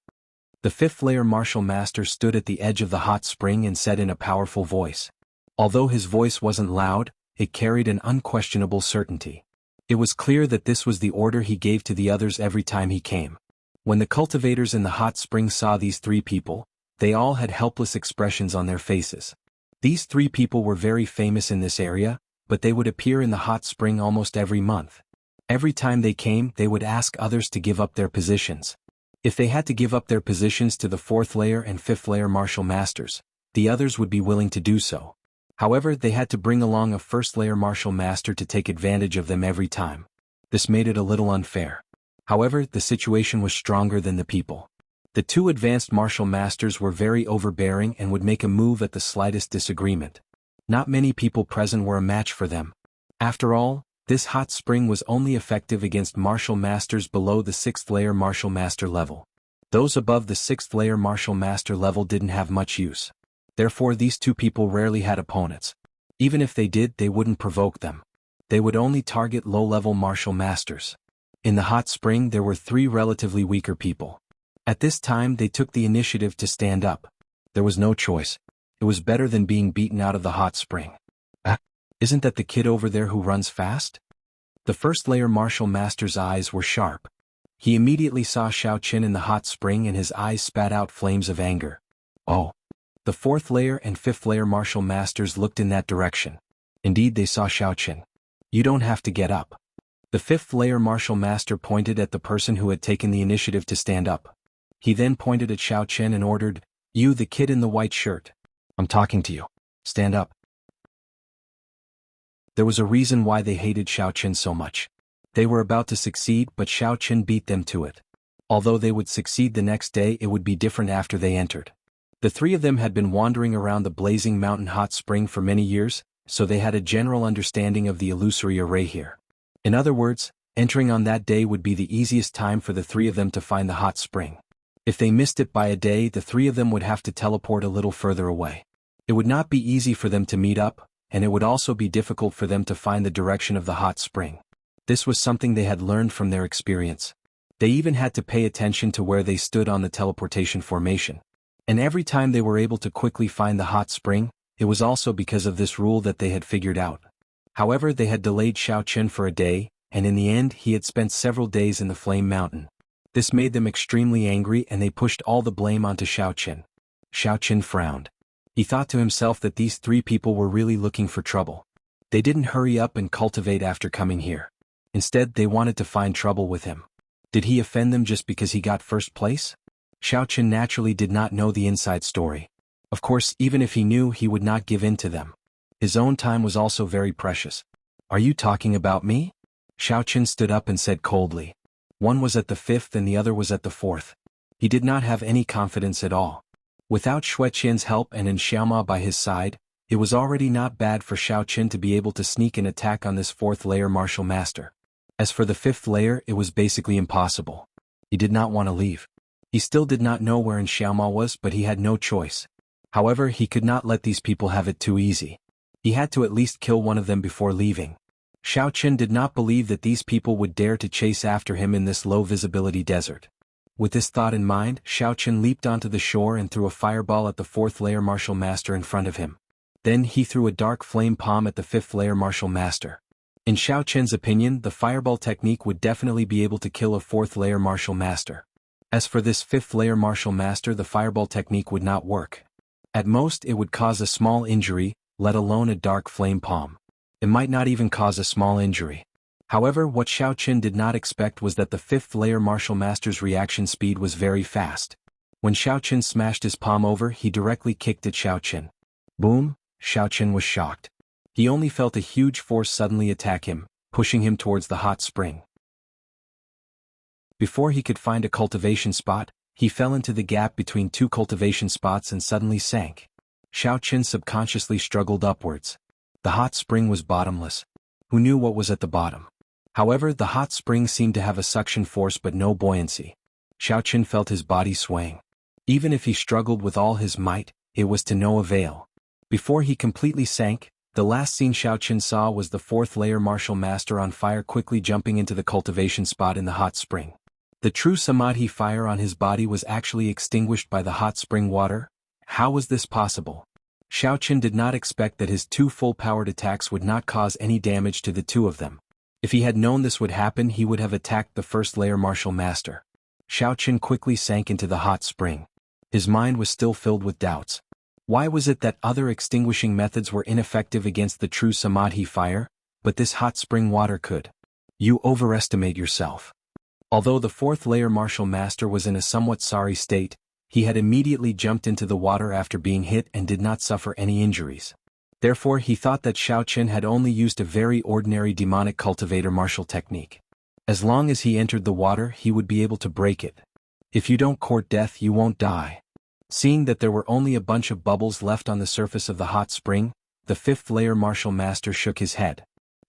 The 5th-layer martial master stood at the edge of the hot spring and said in a powerful voice. Although his voice wasn't loud, it carried an unquestionable certainty. It was clear that this was the order he gave to the others every time he came. When the cultivators in the hot spring saw these 3 people, they all had helpless expressions on their faces. These 3 people were very famous in this area, but they would appear in the hot spring almost every month. Every time they came, they would ask others to give up their positions. If they had to give up their positions to the 4th-layer and 5th-layer martial masters, the others would be willing to do so. However, they had to bring along a 1st-layer martial master to take advantage of them every time. This made it a little unfair. However, the situation was stronger than the people. The 2 advanced martial masters were very overbearing and would make a move at the slightest disagreement. Not many people present were a match for them. After all, this hot spring was only effective against martial masters below the 6th-layer martial master level. Those above the 6th-layer martial master level didn't have much use. Therefore, these 2 people rarely had opponents. Even if they did, they wouldn't provoke them. They would only target low-level martial masters. In the hot spring, there were 3 relatively weaker people. At this time, they took the initiative to stand up. There was no choice. It was better than being beaten out of the hot spring. Isn't that the kid over there who runs fast? The 1st-layer martial master's eyes were sharp. He immediately saw Xiao Qin in the hot spring and his eyes spat out flames of anger. Oh. The 4th-layer and 5th-layer martial masters looked in that direction. Indeed, they saw Xiao Qin. "You don't have to get up." The 5th-layer martial master pointed at the person who had taken the initiative to stand up. He then pointed at Xiao Qin and ordered, "You, the kid in the white shirt. I'm talking to you. Stand up." There was a reason why they hated Xiao Qin so much. They were about to succeed, but Xiao Qin beat them to it. Although they would succeed the next day, it would be different after they entered. The 3 of them had been wandering around the blazing mountain hot spring for many years, so they had a general understanding of the illusory array here. In other words, entering on that day would be the easiest time for the 3 of them to find the hot spring. If they missed it by a day, the 3 of them would have to teleport a little further away. It would not be easy for them to meet up, and it would also be difficult for them to find the direction of the hot spring. This was something they had learned from their experience. They even had to pay attention to where they stood on the teleportation formation. And every time they were able to quickly find the hot spring, it was also because of this rule that they had figured out. However, they had delayed Xiao Qin for a day, and in the end he had spent several days in the Flame Mountain. This made them extremely angry and they pushed all the blame onto Xiao Qin. Xiao Qin frowned. He thought to himself that these 3 people were really looking for trouble. They didn't hurry up and cultivate after coming here. Instead, they wanted to find trouble with him. Did he offend them just because he got first place? Xiaoqin naturally did not know the inside story. Of course, even if he knew, he would not give in to them. His own time was also very precious. Are you talking about me? Xiaoqin stood up and said coldly. One was at the 5th and the other was at the 4th. He did not have any confidence at all. Without Xueqian's help and in Xiaoma by his side, it was already not bad for Xiaoqin to be able to sneak an attack on this 4th layer martial master. As for the 5th layer, it was basically impossible. He did not want to leave. He still did not know where in Xiaoma was, but he had no choice. However, he could not let these people have it too easy. He had to at least kill one of them before leaving. Xiaoqin did not believe that these people would dare to chase after him in this low-visibility desert. With this thought in mind, Xiaoqin leaped onto the shore and threw a fireball at the 4th layer martial master in front of him. Then he threw a dark flame palm at the 5th layer martial master. In Xiaoqin's opinion, the fireball technique would definitely be able to kill a 4th layer martial master. As for this 5th layer martial master, the fireball technique would not work. At most, it would cause a small injury, let alone a dark flame palm. It might not even cause a small injury. However, what Xiaoqin did not expect was that the 5th layer martial master's reaction speed was very fast. When Xiaoqin smashed his palm over, he directly kicked at Xiaoqin. Boom! Xiaoqin was shocked. He only felt a huge force suddenly attack him, pushing him towards the hot spring. Before he could find a cultivation spot, he fell into the gap between two cultivation spots and suddenly sank. Xiaoqin subconsciously struggled upwards. The hot spring was bottomless. Who knew what was at the bottom? However, the hot spring seemed to have a suction force but no buoyancy. Xiaoqin felt his body swaying. Even if he struggled with all his might, it was to no avail. Before he completely sank, the last scene Xiaoqin saw was the 4th layer martial master on fire quickly jumping into the cultivation spot in the hot spring. The true samadhi fire on his body was actually extinguished by the hot spring water. How was this possible? Xiaoqin did not expect that his two full-powered attacks would not cause any damage to the two of them. If he had known this would happen, he would have attacked the 1st layer martial master. Xiaoqin quickly sank into the hot spring. His mind was still filled with doubts. Why was it that other extinguishing methods were ineffective against the true samadhi fire, but this hot spring water could? You overestimate yourself. Although the 4th layer martial master was in a somewhat sorry state, he had immediately jumped into the water after being hit and did not suffer any injuries. Therefore, he thought that Xiaoqin had only used a very ordinary demonic cultivator martial technique. As long as he entered the water, he would be able to break it. If you don't court death, you won't die. Seeing that there were only a bunch of bubbles left on the surface of the hot spring, the 5th layer martial master shook his head.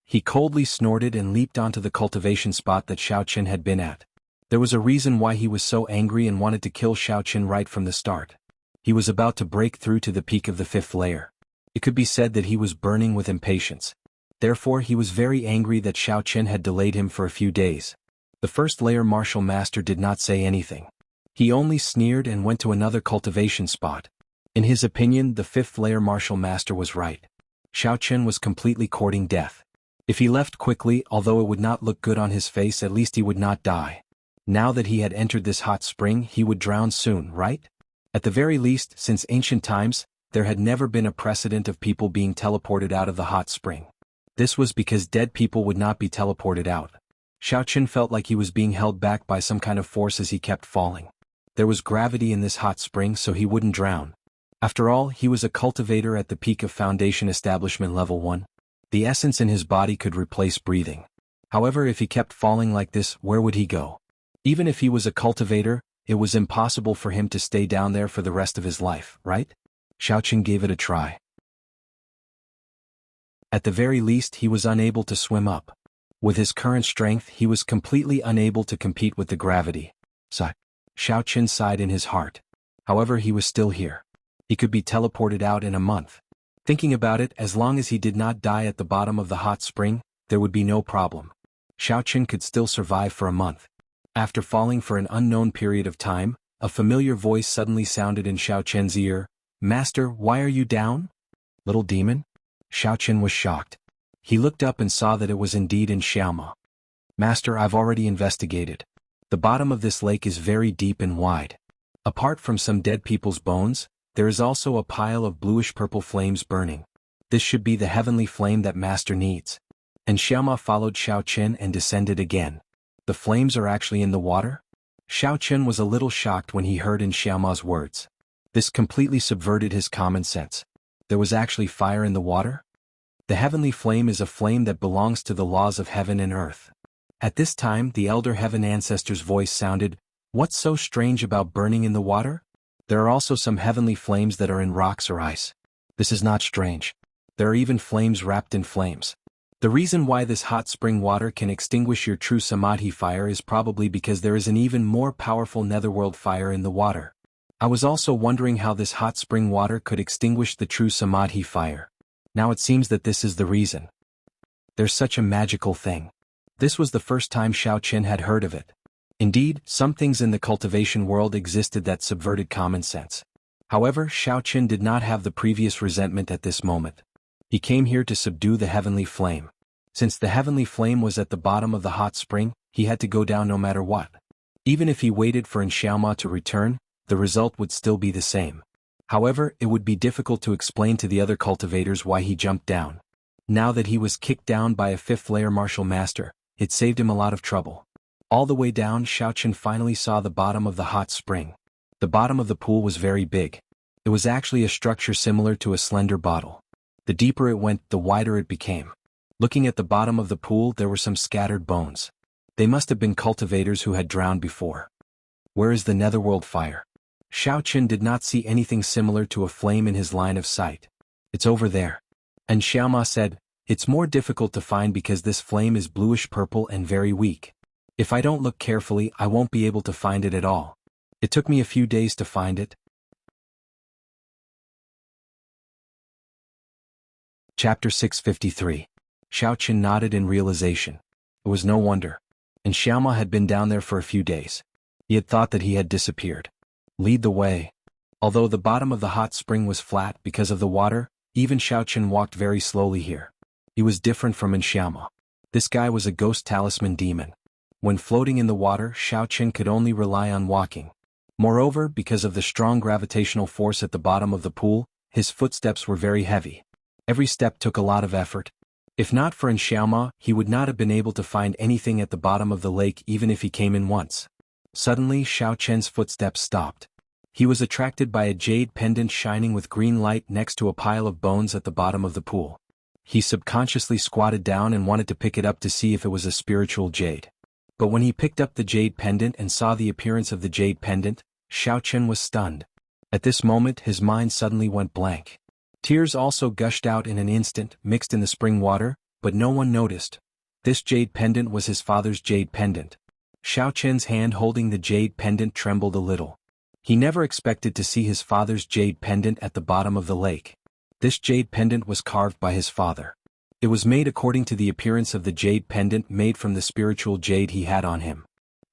He coldly snorted and leaped onto the cultivation spot that Xiaoqin had been at. There was a reason why he was so angry and wanted to kill Xiaoqin right from the start. He was about to break through to the peak of the 5th layer. It could be said that he was burning with impatience. Therefore, he was very angry that Xiaoqin had delayed him for a few days. The 1st layer martial master did not say anything. He only sneered and went to another cultivation spot. In his opinion, the 5th layer martial master was right. Xiaoqin was completely courting death. If he left quickly, although it would not look good on his face, at least he would not die. Now that he had entered this hot spring, he would drown soon, right? At the very least, since ancient times, there had never been a precedent of people being teleported out of the hot spring. This was because dead people would not be teleported out. Xiaoqin felt like he was being held back by some kind of force as he kept falling. There was gravity in this hot spring, so he wouldn't drown. After all, he was a cultivator at the peak of Foundation Establishment Level 1. The essence in his body could replace breathing. However, if he kept falling like this, where would he go? Even if he was a cultivator, it was impossible for him to stay down there for the rest of his life, right? Xiaoqin gave it a try. At the very least, he was unable to swim up. With his current strength, he was completely unable to compete with the gravity. Xiaoqin sighed in his heart. However, he was still here. He could be teleported out in a month. Thinking about it, as long as he did not die at the bottom of the hot spring, there would be no problem. Xiaoqin could still survive for a month. After falling for an unknown period of time, a familiar voice suddenly sounded in Xiaoqin's ear. Master, why are you down? Little demon? Xiaoqin was shocked. He looked up and saw that it was indeed in Xiaoma. Master, I've already investigated. The bottom of this lake is very deep and wide. Apart from some dead people's bones, there is also a pile of bluish-purple flames burning. This should be the heavenly flame that Master needs. And Xiaoma followed Xiaoqin and descended again. The flames are actually in the water? Xiao Chen was a little shocked when he heard in Xiaoma's words. This completely subverted his common sense. There was actually fire in the water? The heavenly flame is a flame that belongs to the laws of heaven and earth. At this time the elder heaven ancestor's voice sounded, "What's so strange about burning in the water? There are also some heavenly flames that are in rocks or ice. This is not strange. There are even flames wrapped in flames. The reason why this hot spring water can extinguish your true samadhi fire is probably because there is an even more powerful netherworld fire in the water. I was also wondering how this hot spring water could extinguish the true samadhi fire. Now it seems that this is the reason. There's such a magical thing." This was the first time Xiao Chen had heard of it. Indeed, some things in the cultivation world existed that subverted common sense. However, Xiao Chen did not have the previous resentment at this moment. He came here to subdue the heavenly flame. Since the heavenly flame was at the bottom of the hot spring, he had to go down no matter what. Even if he waited for Xiaoma to return, the result would still be the same. However, it would be difficult to explain to the other cultivators why he jumped down. Now that he was kicked down by a fifth-layer martial master, it saved him a lot of trouble. All the way down, Xiao Chen finally saw the bottom of the hot spring. The bottom of the pool was very big. It was actually a structure similar to a slender bottle. The deeper it went, the wider it became. Looking at the bottom of the pool, there were some scattered bones. They must have been cultivators who had drowned before. Where is the netherworld fire? Xiao Chen did not see anything similar to a flame in his line of sight. It's over there. And Xiaoma said, "It's more difficult to find because this flame is bluish-purple and very weak. If I don't look carefully, I won't be able to find it at all. It took me a few days to find it." Chapter 653. Xiao Chen nodded in realization. It was no wonder. And Xiaoma had been down there for a few days. He had thought that he had disappeared. Lead the way. Although the bottom of the hot spring was flat because of the water, even Xiao Chen walked very slowly here. He was different from Xiaoma. This guy was a ghost talisman demon. When floating in the water, Xiao Chen could only rely on walking. Moreover, because of the strong gravitational force at the bottom of the pool, his footsteps were very heavy. Every step took a lot of effort. If not for Xiaoma, he would not have been able to find anything at the bottom of the lake even if he came in once. Suddenly, Xiao Chen's footsteps stopped. He was attracted by a jade pendant shining with green light next to a pile of bones at the bottom of the pool. He subconsciously squatted down and wanted to pick it up to see if it was a spiritual jade. But when he picked up the jade pendant and saw the appearance of the jade pendant, Xiao Chen was stunned. At this moment, his mind suddenly went blank. Tears also gushed out in an instant, mixed in the spring water, but no one noticed. This jade pendant was his father's jade pendant. Xiao Chen's hand holding the jade pendant trembled a little. He never expected to see his father's jade pendant at the bottom of the lake. This jade pendant was carved by his father. It was made according to the appearance of the jade pendant made from the spiritual jade he had on him.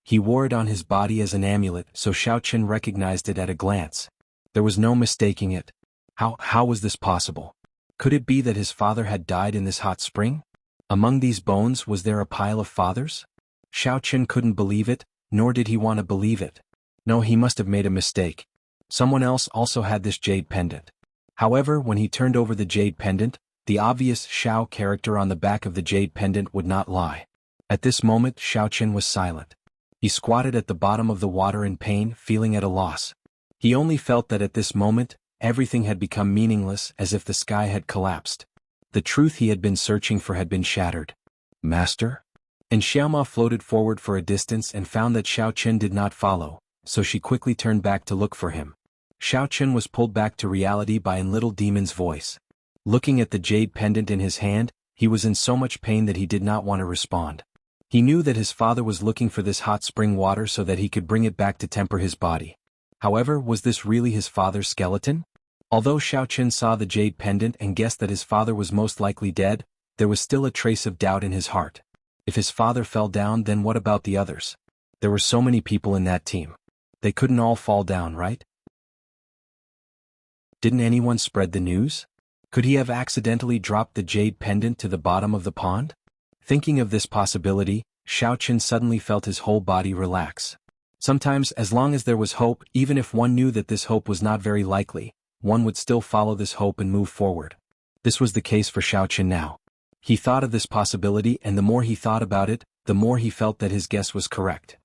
He wore it on his body as an amulet, so Xiao Chen recognized it at a glance. There was no mistaking it. How was this possible? Could it be that his father had died in this hot spring? Among these bones was there a pile of fathers? Xiao Chen couldn't believe it, nor did he want to believe it. No, he must have made a mistake. Someone else also had this jade pendant. However, when he turned over the jade pendant, the obvious Xiao character on the back of the jade pendant would not lie. At this moment, Xiao Chen was silent. He squatted at the bottom of the water in pain, feeling at a loss. He only felt that at this moment, everything had become meaningless, as if the sky had collapsed. The truth he had been searching for had been shattered. Master? And Xiaoma floated forward for a distance and found that Xiao Chen did not follow, so she quickly turned back to look for him. Xiao Chen was pulled back to reality by a little demon's voice. Looking at the jade pendant in his hand, he was in so much pain that he did not want to respond. He knew that his father was looking for this hot spring water so that he could bring it back to temper his body. However, was this really his father's skeleton? Although Xiao Chen saw the jade pendant and guessed that his father was most likely dead, there was still a trace of doubt in his heart. If his father fell down, then what about the others? There were so many people in that team. They couldn't all fall down, right? Didn't anyone spread the news? Could he have accidentally dropped the jade pendant to the bottom of the pond? Thinking of this possibility, Xiao Chen suddenly felt his whole body relax. Sometimes, as long as there was hope, even if one knew that this hope was not very likely, one would still follow this hope and move forward. This was the case for Xiao Chen now. He thought of this possibility, and the more he thought about it, the more he felt that his guess was correct.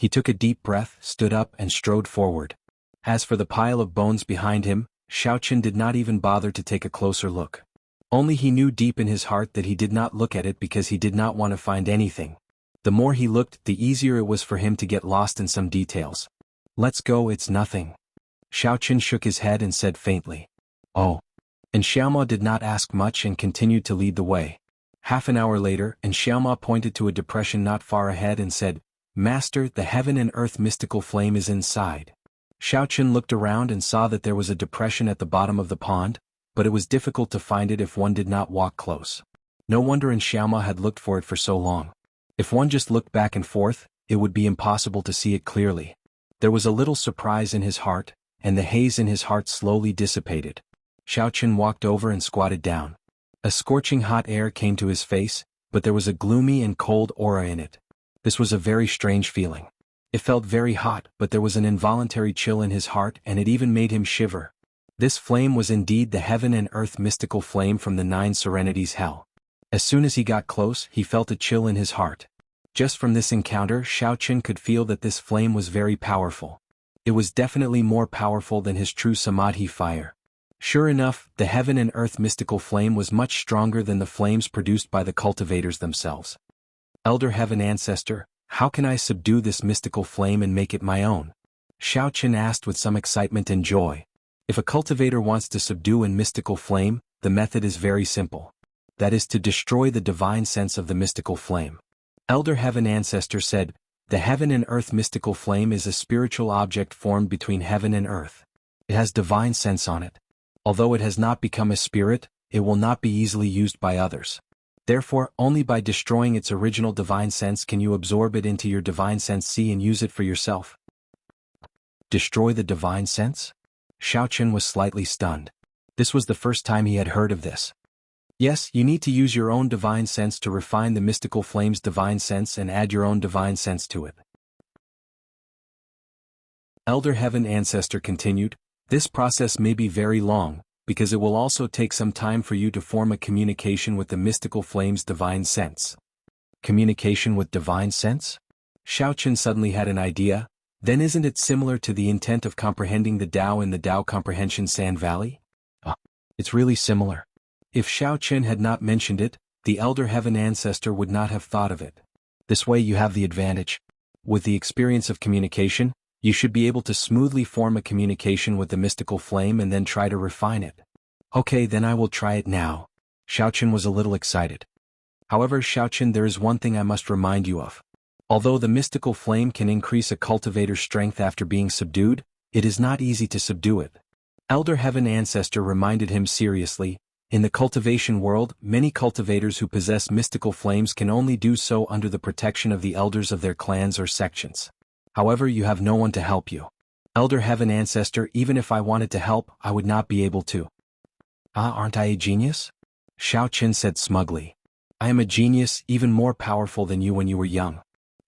He took a deep breath, stood up and strode forward. As for the pile of bones behind him, Xiaoqin did not even bother to take a closer look. Only he knew deep in his heart that he did not look at it because he did not want to find anything. The more he looked, the easier it was for him to get lost in some details. "Let's go, it's nothing." Xiaoqin shook his head and said faintly, "Oh." And Xiaoma did not ask much and continued to lead the way. Half an hour later, and Xiaoma pointed to a depression not far ahead and said, "Master, the heaven and earth mystical flame is inside." Xiaoqin looked around and saw that there was a depression at the bottom of the pond, but it was difficult to find it if one did not walk close. No wonder Xiaoma had looked for it for so long. If one just looked back and forth, it would be impossible to see it clearly. There was a little surprise in his heart, and the haze in his heart slowly dissipated. Xiaoqin walked over and squatted down. A scorching hot air came to his face, but there was a gloomy and cold aura in it. This was a very strange feeling. It felt very hot, but there was an involuntary chill in his heart and it even made him shiver. This flame was indeed the heaven and earth mystical flame from the 9 Serenities hell. As soon as he got close, he felt a chill in his heart. Just from this encounter, Xiaoqin could feel that this flame was very powerful. It was definitely more powerful than his true samadhi fire. Sure enough, the heaven and earth mystical flame was much stronger than the flames produced by the cultivators themselves. "Elder Heaven Ancestor, how can I subdue this mystical flame and make it my own?" Xiaoqin asked with some excitement and joy. If a cultivator wants to subdue a mystical flame, the method is very simple. That is to destroy the divine sense of the mystical flame. Elder Heaven Ancestor said, "The heaven and earth mystical flame is a spiritual object formed between heaven and earth. It has divine sense on it. Although it has not become a spirit, it will not be easily used by others. Therefore, only by destroying its original divine sense can you absorb it into your divine sense C and use it for yourself." Destroy the divine sense? Xiaoqin was slightly stunned. This was the first time he had heard of this. Yes, you need to use your own divine sense to refine the mystical flame's divine sense and add your own divine sense to it. Elder Heaven Ancestor continued, "This process may be very long, because it will also take some time for you to form a communication with the mystical flame's divine sense." Communication with divine sense? Xiaoqin suddenly had an idea. Then isn't it similar to the intent of comprehending the Tao in the Tao Comprehension Sand Valley? It's really similar. If Xiaoqin had not mentioned it, the Elder Heaven Ancestor would not have thought of it. This way you have the advantage. With the experience of communication, you should be able to smoothly form a communication with the mystical flame and then try to refine it. Okay, then I will try it now. Xiaoqin was a little excited. However, Xiaoqin, there is one thing I must remind you of. Although the mystical flame can increase a cultivator's strength after being subdued, it is not easy to subdue it. Elder Heaven Ancestor reminded him seriously, in the cultivation world, many cultivators who possess mystical flames can only do so under the protection of the elders of their clans or sections. However, you have no one to help you. Elder Heaven Ancestor, even if I wanted to help, I would not be able to. Aren't I a genius? Xiaoqin said smugly. I am a genius, even more powerful than you when you were young.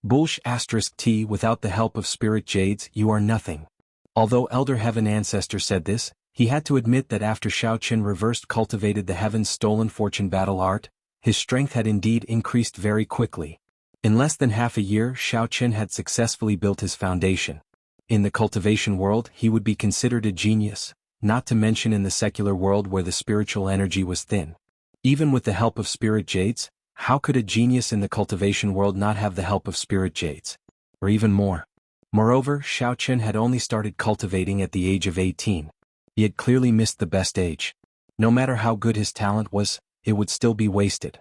*T, without the help of spirit jades, you are nothing. Although Elder Heaven Ancestor said this, he had to admit that after Xiaoqin reversed cultivated the Heaven's stolen fortune battle art, his strength had indeed increased very quickly. In less than half a year, Xiaoqin had successfully built his foundation. In the cultivation world, he would be considered a genius, not to mention in the secular world where the spiritual energy was thin. Even with the help of spirit jades, how could a genius in the cultivation world not have the help of spirit jades? Or even more. Moreover, Xiaoqin had only started cultivating at the age of 18. He had clearly missed the best age. No matter how good his talent was, it would still be wasted.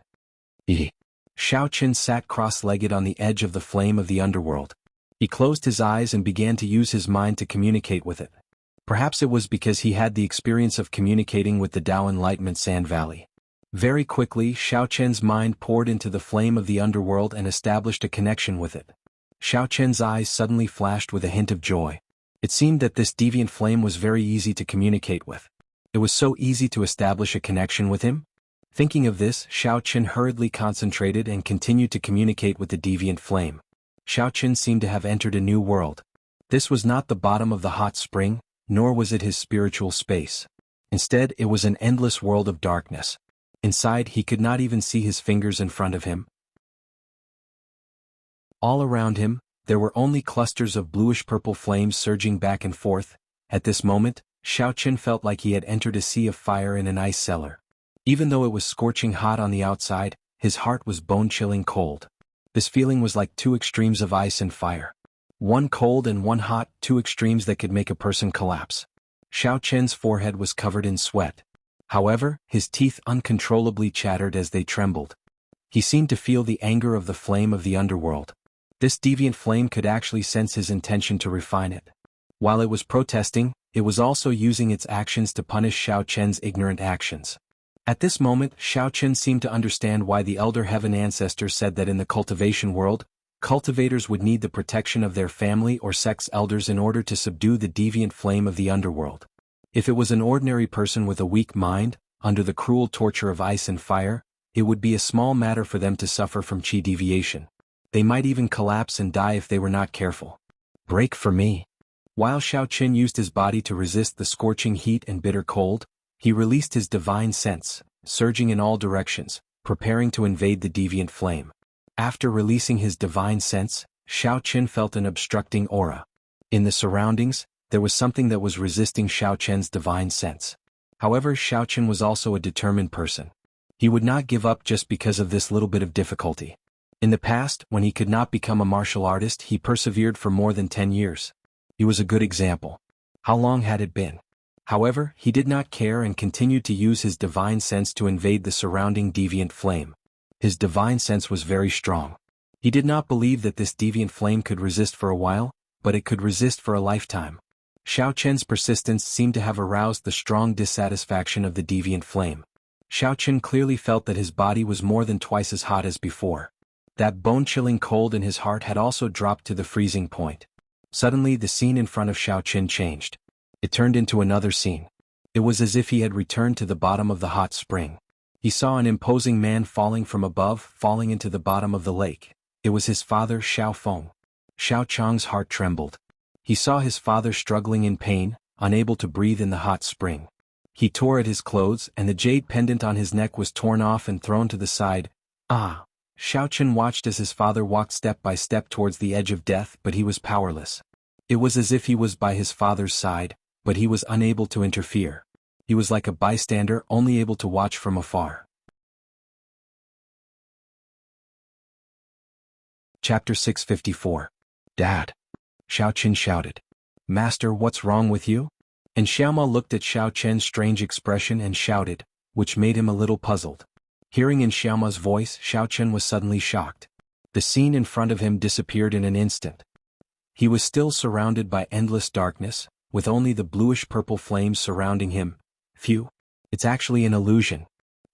Xiaoqin sat cross-legged on the edge of the flame of the underworld. He closed his eyes and began to use his mind to communicate with it. Perhaps it was because he had the experience of communicating with the Tao Enlightenment Sand Valley. Very quickly, Xiaoqin's mind poured into the flame of the underworld and established a connection with it. Xiaoqin's eyes suddenly flashed with a hint of joy. It seemed that this deviant flame was very easy to communicate with. It was so easy to establish a connection with him. Thinking of this, Xiaoqin hurriedly concentrated and continued to communicate with the deviant flame. Xiaoqin seemed to have entered a new world. This was not the bottom of the hot spring, nor was it his spiritual space. Instead, it was an endless world of darkness. Inside, he could not even see his fingers in front of him. All around him, There were only clusters of bluish-purple flames surging back and forth. At this moment, Xiaochen felt like he had entered a sea of fire in an ice cellar. Even though it was scorching hot on the outside, his heart was bone-chilling cold. This feeling was like two extremes of ice and fire. One cold and one hot, two extremes that could make a person collapse. Xiaochen's forehead was covered in sweat. However, his teeth uncontrollably chattered as they trembled. He seemed to feel the anger of the flame of the underworld. This deviant flame could actually sense his intention to refine it. While it was protesting, it was also using its actions to punish Xiaochen's ignorant actions. At this moment, Xiaochen seemed to understand why the Elder Heaven ancestor said that in the cultivation world, cultivators would need the protection of their family or sex elders in order to subdue the deviant flame of the underworld. If it was an ordinary person with a weak mind, under the cruel torture of ice and fire, it would be a small matter for them to suffer from qi deviation. They might even collapse and die if they were not careful. Break for me. While Xiaochen used his body to resist the scorching heat and bitter cold, he released his divine sense, surging in all directions, preparing to invade the deviant flame. After releasing his divine sense, Xiaochen felt an obstructing aura. In the surroundings, there was something that was resisting Xiaochen's divine sense. However, Xiaochen was also a determined person. He would not give up just because of this little bit of difficulty. In the past, when he could not become a martial artist, he persevered for more than 10 years. He was a good example. How long had it been? However, he did not care and continued to use his divine sense to invade the surrounding deviant flame. His divine sense was very strong. He did not believe that this deviant flame could resist for a while, but it could resist for a lifetime. Xiaochen's persistence seemed to have aroused the strong dissatisfaction of the deviant flame. Xiaochen clearly felt that his body was more than twice as hot as before. That bone-chilling cold in his heart had also dropped to the freezing point. Suddenly the scene in front of Xiaochen changed. It turned into another scene. It was as if he had returned to the bottom of the hot spring. He saw an imposing man falling from above, falling into the bottom of the lake. It was his father Xiao Feng. Xiao Chang's heart trembled. He saw his father struggling in pain, unable to breathe in the hot spring. He tore at his clothes and the jade pendant on his neck was torn off and thrown to the side. Ah! Xiaochen watched as his father walked step by step towards the edge of death, but he was powerless. It was as if he was by his father's side, but he was unable to interfere. He was like a bystander, only able to watch from afar. Chapter 654. Dad. Xiaochen shouted. Master, what's wrong with you? And Xiaoma looked at Xiaochen's strange expression and shouted, which made him a little puzzled. Hearing in Xiaoma's voice, Xiaochen was suddenly shocked. The scene in front of him disappeared in an instant. He was still surrounded by endless darkness, with only the bluish-purple flames surrounding him. Phew. It's actually an illusion.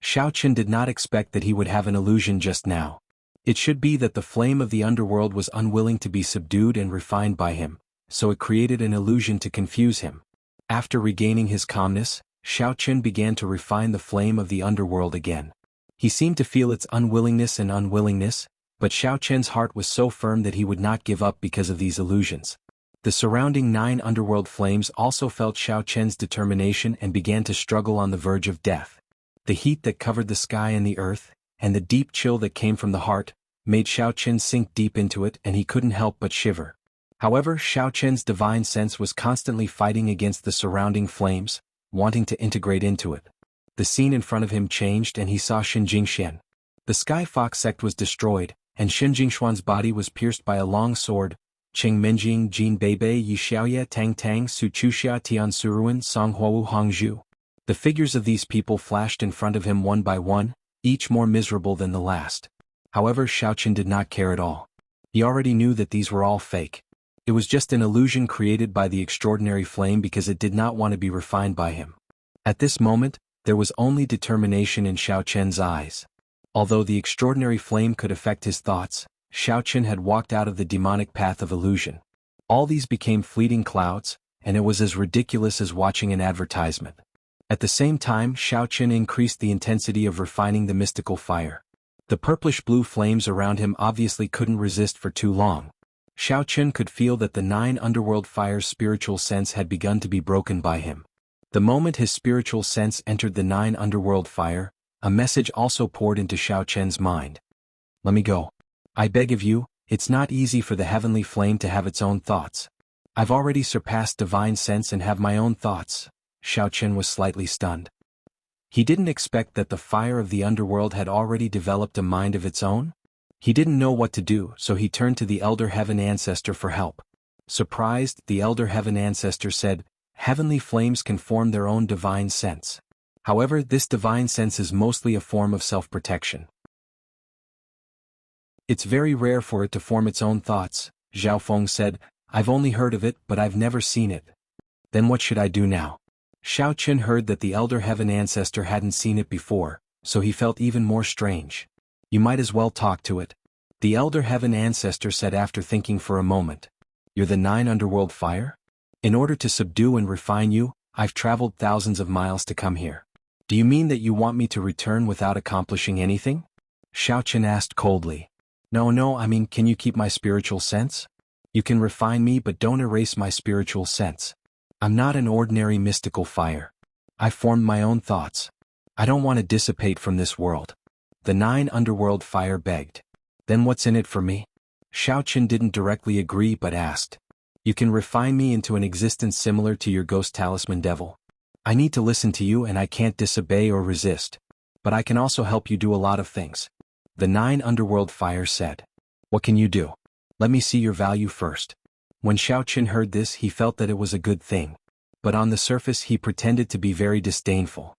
Xiaochen did not expect that he would have an illusion just now. It should be that the flame of the underworld was unwilling to be subdued and refined by him, so it created an illusion to confuse him. After regaining his calmness, Xiaochen began to refine the flame of the underworld again. He seemed to feel its unwillingness, but Xiaochen's heart was so firm that he would not give up because of these illusions. The surrounding 9 underworld flames also felt Xiaochen's determination and began to struggle on the verge of death. The heat that covered the sky and the earth, and the deep chill that came from the heart, made Xiaochen sink deep into it and he couldn't help but shiver. However, Xiaochen's divine sense was constantly fighting against the surrounding flames, wanting to integrate into it. The scene in front of him changed and he saw Xinjingshan. The Sky Fox sect was destroyed, and Xinjingshuan's body was pierced by a long sword. Qing Minjing Jin Beibei Yi Xiaoye Tang Tang Su Chuxia Tian Suruan Song Huowu Hongzhu. The figures of these people flashed in front of him one by one, each more miserable than the last. However, Xiaochen did not care at all. He already knew that these were all fake. It was just an illusion created by the extraordinary flame because it did not want to be refined by him. At this moment, there was only determination in Xiaochen's eyes. Although the extraordinary flame could affect his thoughts, Xiaochen had walked out of the demonic path of illusion. All these became fleeting clouds, and it was as ridiculous as watching an advertisement. At the same time, Xiaochen increased the intensity of refining the mystical fire. The purplish-blue flames around him obviously couldn't resist for too long. Xiaochen could feel that the 9 underworld fire's spiritual sense had begun to be broken by him. The moment his spiritual sense entered the 9 underworld fire, a message also poured into Xiaochen's mind. Let me go. I beg of you, It's not easy for the heavenly flame to have its own thoughts. I've already surpassed divine sense and have my own thoughts. Xiaochen was slightly stunned. He didn't expect that the fire of the underworld had already developed a mind of its own. He didn't know what to do, so he turned to the Elder Heaven Ancestor for help. Surprised, the Elder Heaven Ancestor said, "Heavenly flames can form their own divine sense. However, this divine sense is mostly a form of self-protection. It's very rare for it to form its own thoughts," Zhao Feng said. "I've only heard of it, but I've never seen it." "Then what should I do now?" Xiaochen heard that the Elder Heaven Ancestor hadn't seen it before, so he felt even more strange. "You might as well talk to it," the Elder Heaven Ancestor said after thinking for a moment. "You're the 9 underworld fire? In order to subdue and refine you, I've traveled thousands of miles to come here. Do you mean that you want me to return without accomplishing anything?" Xiaochen asked coldly. No, I mean, can you keep my spiritual sense? You can refine me, but don't erase my spiritual sense. I'm not an ordinary mystical fire. I've formed my own thoughts. I don't want to dissipate from this world." The 9 underworld fire begged. "Then what's in it for me?" Xiaochen didn't directly agree but asked. "You can refine me into an existence similar to your ghost talisman devil. I need to listen to you and I can't disobey or resist. But I can also help you do a lot of things," the 9 underworld fire said. "What can you do? Let me see your value first." When Xiaochen heard this, he felt that it was a good thing. But on the surface he pretended to be very disdainful.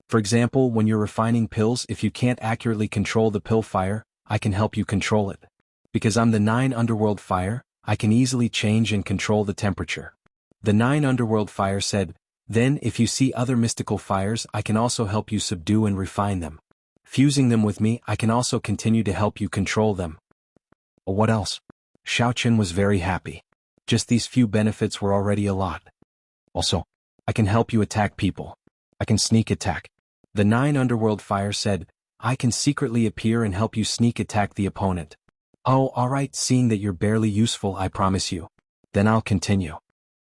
"For example, when you're refining pills, if you can't accurately control the pill fire, I can help you control it. Because I'm the 9 underworld fire, I can easily change and control the temperature." The 9 underworld fire said, "Then if you see other mystical fires, I can also help you subdue and refine them. Fusing them with me, I can also continue to help you control them." "What else?" Xiaochen was very happy. Just these few benefits were already a lot. "Also, I can help you attack people. I can sneak attack." The 9 underworld fire said, "I can secretly appear and help you sneak attack the opponent." "Oh, alright, seeing that you're barely useful, I promise you. Then I'll continue."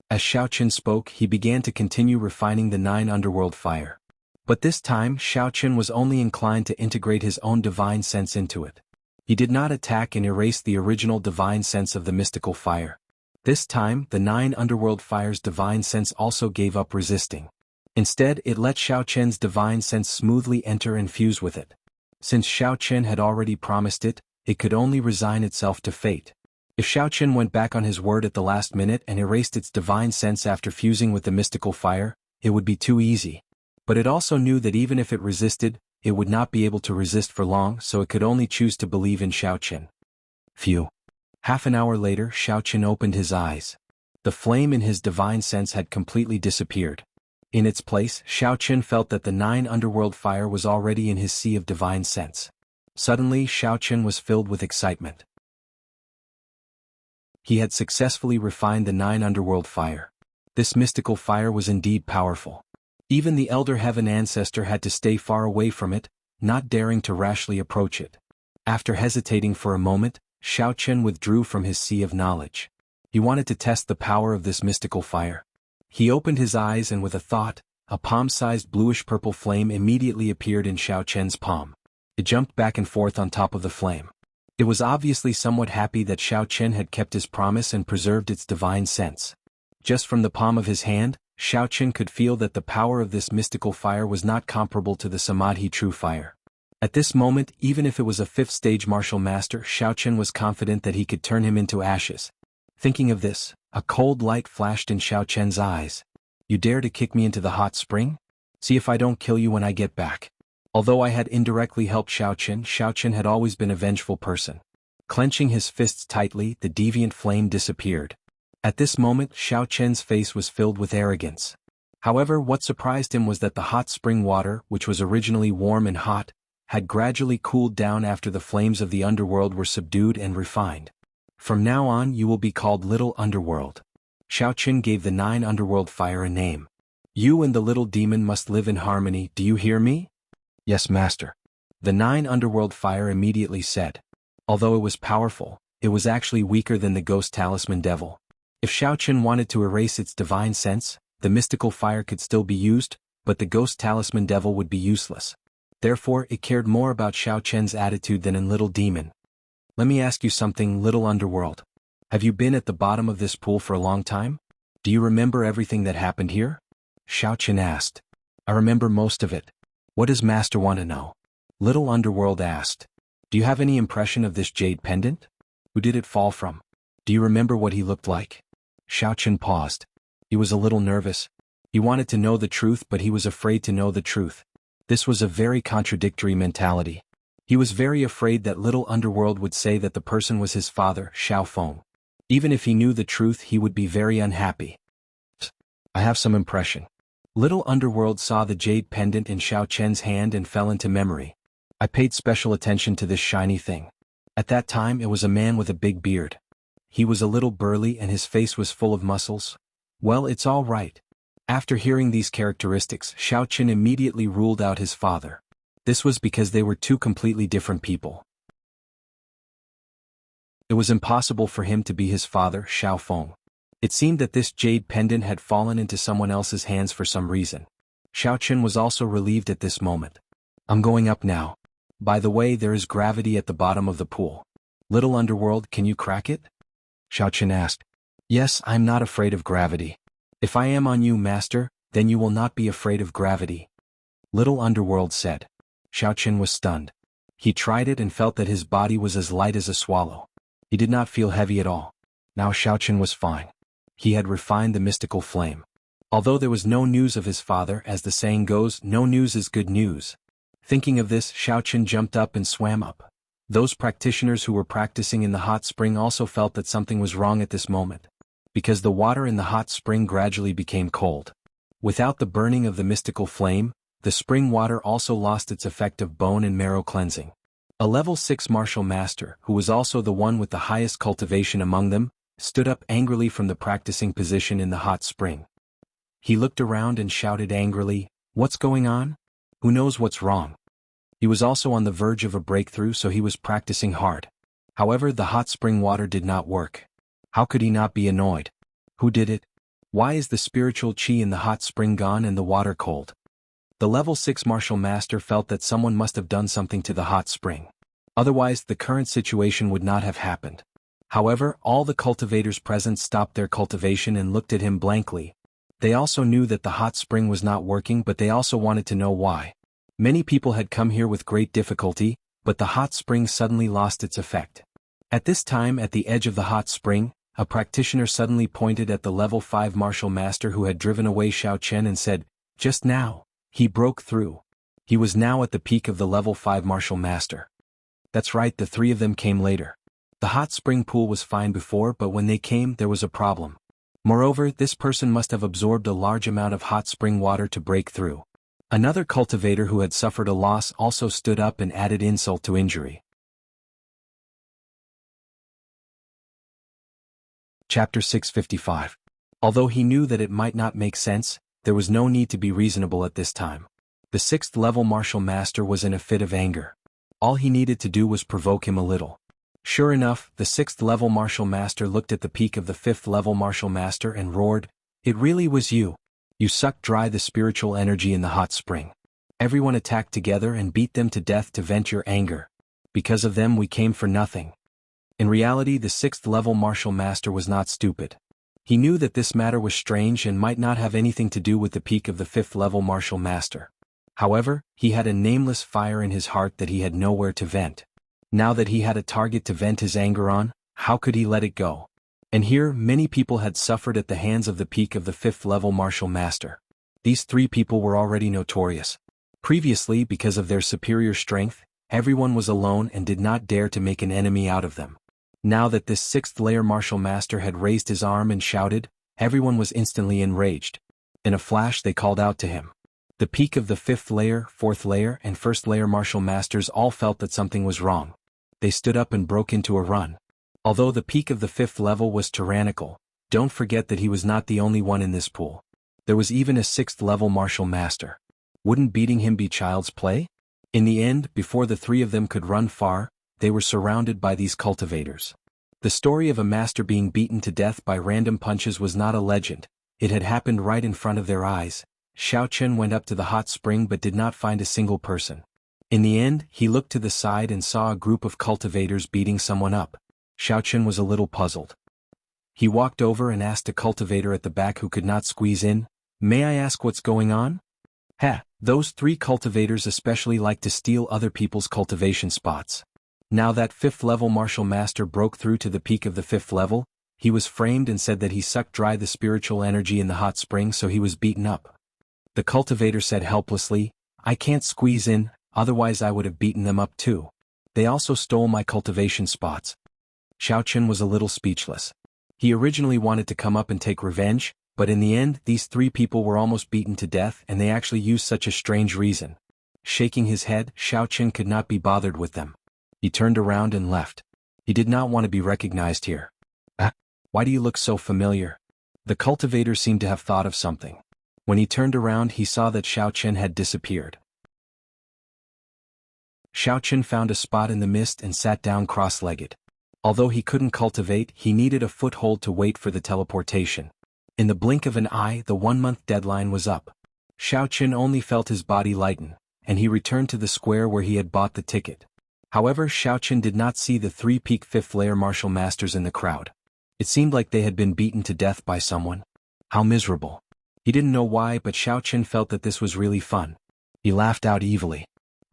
As Xiaochen spoke, he began to continue refining the 9 underworld fire. But this time, Xiaochen was only inclined to integrate his own divine sense into it. He did not attack and erase the original divine sense of the mystical fire. This time, the 9 underworld fire's divine sense also gave up resisting. Instead, it let Xiaochen's divine sense smoothly enter and fuse with it. Since Xiaochen had already promised it, it could only resign itself to fate. If Xiaochen went back on his word at the last minute and erased its divine sense after fusing with the mystical fire, it would be too easy. But it also knew that even if it resisted, it would not be able to resist for long, so it could only choose to believe in Xiaochen. Phew. Half an hour later, Xiaochen opened his eyes. The flame in his divine sense had completely disappeared. In its place, Xiaochen felt that the 9 underworld fire was already in his sea of divine sense. Suddenly, Xiaochen was filled with excitement. He had successfully refined the 9 underworld fire. This mystical fire was indeed powerful. Even the Elder Heaven Ancestor had to stay far away from it, not daring to rashly approach it. After hesitating for a moment, Xiaochen withdrew from his sea of knowledge. He wanted to test the power of this mystical fire. He opened his eyes and with a thought, a palm-sized bluish-purple flame immediately appeared in Xiaochen's palm. It jumped back and forth on top of the flame. It was obviously somewhat happy that Xiaochen had kept his promise and preserved its divine sense. Just from the palm of his hand, Xiaochen could feel that the power of this mystical fire was not comparable to the Samadhi true fire. At this moment, even if it was a 5th-stage martial master, Xiaochen was confident that he could turn him into ashes. Thinking of this, a cold light flashed in Xiaochen's eyes. "You dare to kick me into the hot spring? See if I don't kill you when I get back." Although I had indirectly helped Xiaochen had always been a vengeful person. Clenching his fists tightly, the deviant flame disappeared. At this moment, Xiaochen's face was filled with arrogance. However, what surprised him was that the hot spring water, which was originally warm and hot, had gradually cooled down after the flames of the underworld were subdued and refined. "From now on you will be called Little Underworld." Xiaochen gave the 9 underworld fire a name. "You and the little demon must live in harmony, do you hear me?" "Yes, master." The 9 underworld fire immediately said. Although it was powerful, it was actually weaker than the ghost talisman devil. If Xiaochen wanted to erase its divine sense, the mystical fire could still be used, but the ghost talisman devil would be useless. Therefore, it cared more about Xiaochen's attitude than in little demon. Let me ask you something, little underworld. Have you been at the bottom of this pool for a long time? Do you remember everything that happened here? Xiaoqin asked. I remember most of it. What does Master want to know? Little Underworld asked. Do you have any impression of this jade pendant? Who did it fall from? Do you remember what he looked like? Xiaoqin paused. He was a little nervous. He wanted to know the truth, but he was afraid to know the truth. This was a very contradictory mentality. He was very afraid that Little Underworld would say that the person was his father, Xiaofeng. Even if he knew the truth, he would be very unhappy. I have some impression. Little Underworld saw the jade pendant in Xiaoqian's hand and fell into memory. I paid special attention to this shiny thing. At that time it was a man with a big beard. He was a little burly and his face was full of muscles. Well, it's all right. After hearing these characteristics, Xiaoqin immediately ruled out his father. This was because they were two completely different people. It was impossible for him to be his father, Xiaofeng. It seemed that this jade pendant had fallen into someone else's hands for some reason. Xiaoqin was also relieved at this moment. I'm going up now. By the way, there is gravity at the bottom of the pool. Little Underworld, can you crack it? Xiaoqin asked. Yes, I'm not afraid of gravity. If I am on you, Master, then you will not be afraid of gravity. Little Underworld said. Xiaoqin was stunned. He tried it and felt that his body was as light as a swallow. He did not feel heavy at all. Now Xiaoqin was fine. He had refined the mystical flame. Although there was no news of his father, as the saying goes, no news is good news. Thinking of this, Xiaoqin jumped up and swam up. Those practitioners who were practicing in the hot spring also felt that something was wrong at this moment. Because the water in the hot spring gradually became cold. Without the burning of the mystical flame, the spring water also lost its effect of bone and marrow cleansing. A level 6 martial master, who was also the one with the highest cultivation among them, stood up angrily from the practicing position in the hot spring. He looked around and shouted angrily, "What's going on? Who knows what's wrong?" He was also on the verge of a breakthrough, so he was practicing hard. However, the hot spring water did not work. How could he not be annoyed? Who did it? Why is the spiritual chi in the hot spring gone and the water cold? The level 6 martial master felt that someone must have done something to the hot spring. Otherwise, the current situation would not have happened. However, all the cultivators present stopped their cultivation and looked at him blankly. They also knew that the hot spring was not working, but they also wanted to know why. Many people had come here with great difficulty, but the hot spring suddenly lost its effect. At this time, at the edge of the hot spring, a practitioner suddenly pointed at the level 5 martial master who had driven away Xiaoqian and said, "Just now, he broke through." He was now at the peak of the level 5 martial master. That's right, the three of them came later. The hot spring pool was fine before, but when they came, there was a problem. Moreover, this person must have absorbed a large amount of hot spring water to break through. Another cultivator who had suffered a loss also stood up and added insult to injury. Chapter 655. Although he knew that it might not make sense, there was no need to be reasonable at this time. The 6th level martial master was in a fit of anger. All he needed to do was provoke him a little. Sure enough, the 6th level martial master looked at the peak of the 5th level martial master and roared, "It really was you. You sucked dry the spiritual energy in the hot spring. Everyone attacked together and beat them to death to vent your anger. Because of them we came for nothing." In reality, the 6th level martial master was not stupid. He knew that this matter was strange and might not have anything to do with the peak of the 5th level martial master. However, he had a nameless fire in his heart that he had nowhere to vent. Now that he had a target to vent his anger on, how could he let it go? And here, many people had suffered at the hands of the peak of the 5th level martial master. These three people were already notorious. Previously, because of their superior strength, everyone was alone and did not dare to make an enemy out of them. Now that this 6th layer martial master had raised his arm and shouted, everyone was instantly enraged. In a flash they called out to him. The peak of the 5th layer, 4th layer, and 1st layer martial masters all felt that something was wrong. They stood up and broke into a run. Although the peak of the 5th level was tyrannical, don't forget that he was not the only one in this pool. There was even a 6th level martial master. Wouldn't beating him be child's play? In the end, before the three of them could run far, they were surrounded by these cultivators. The story of a master being beaten to death by random punches was not a legend. It had happened right in front of their eyes. Xiaoqian went up to the hot spring but did not find a single person. In the end, he looked to the side and saw a group of cultivators beating someone up. Xiaochen was a little puzzled. He walked over and asked a cultivator at the back who could not squeeze in, "May I ask what's going on?" Those 3 cultivators especially like to steal other people's cultivation spots. Now that 5th level martial master broke through to the peak of the 5th level, he was framed and said that he sucked dry the spiritual energy in the hot spring, so he was beaten up. The cultivator said helplessly, "I can't squeeze in, otherwise I would have beaten them up too. They also stole my cultivation spots." Xiaochen was a little speechless. He originally wanted to come up and take revenge, but in the end these 3 people were almost beaten to death and they actually used such a strange reason. Shaking his head, Xiaochen could not be bothered with them. He turned around and left. He did not want to be recognized here. Why do you look so familiar?" The cultivator seemed to have thought of something. When he turned around he saw that Xiaochen had disappeared. Xiaochen found a spot in the mist and sat down cross-legged. Although he couldn't cultivate, he needed a foothold to wait for the teleportation. In the blink of an eye, the 1-month deadline was up. Xiaochen only felt his body lighten, and he returned to the square where he had bought the ticket. However, Xiaochen did not see the 3 peak 5th layer martial masters in the crowd. It seemed like they had been beaten to death by someone. How miserable. He didn't know why, but Xiaochen felt that this was really fun. He laughed out evilly.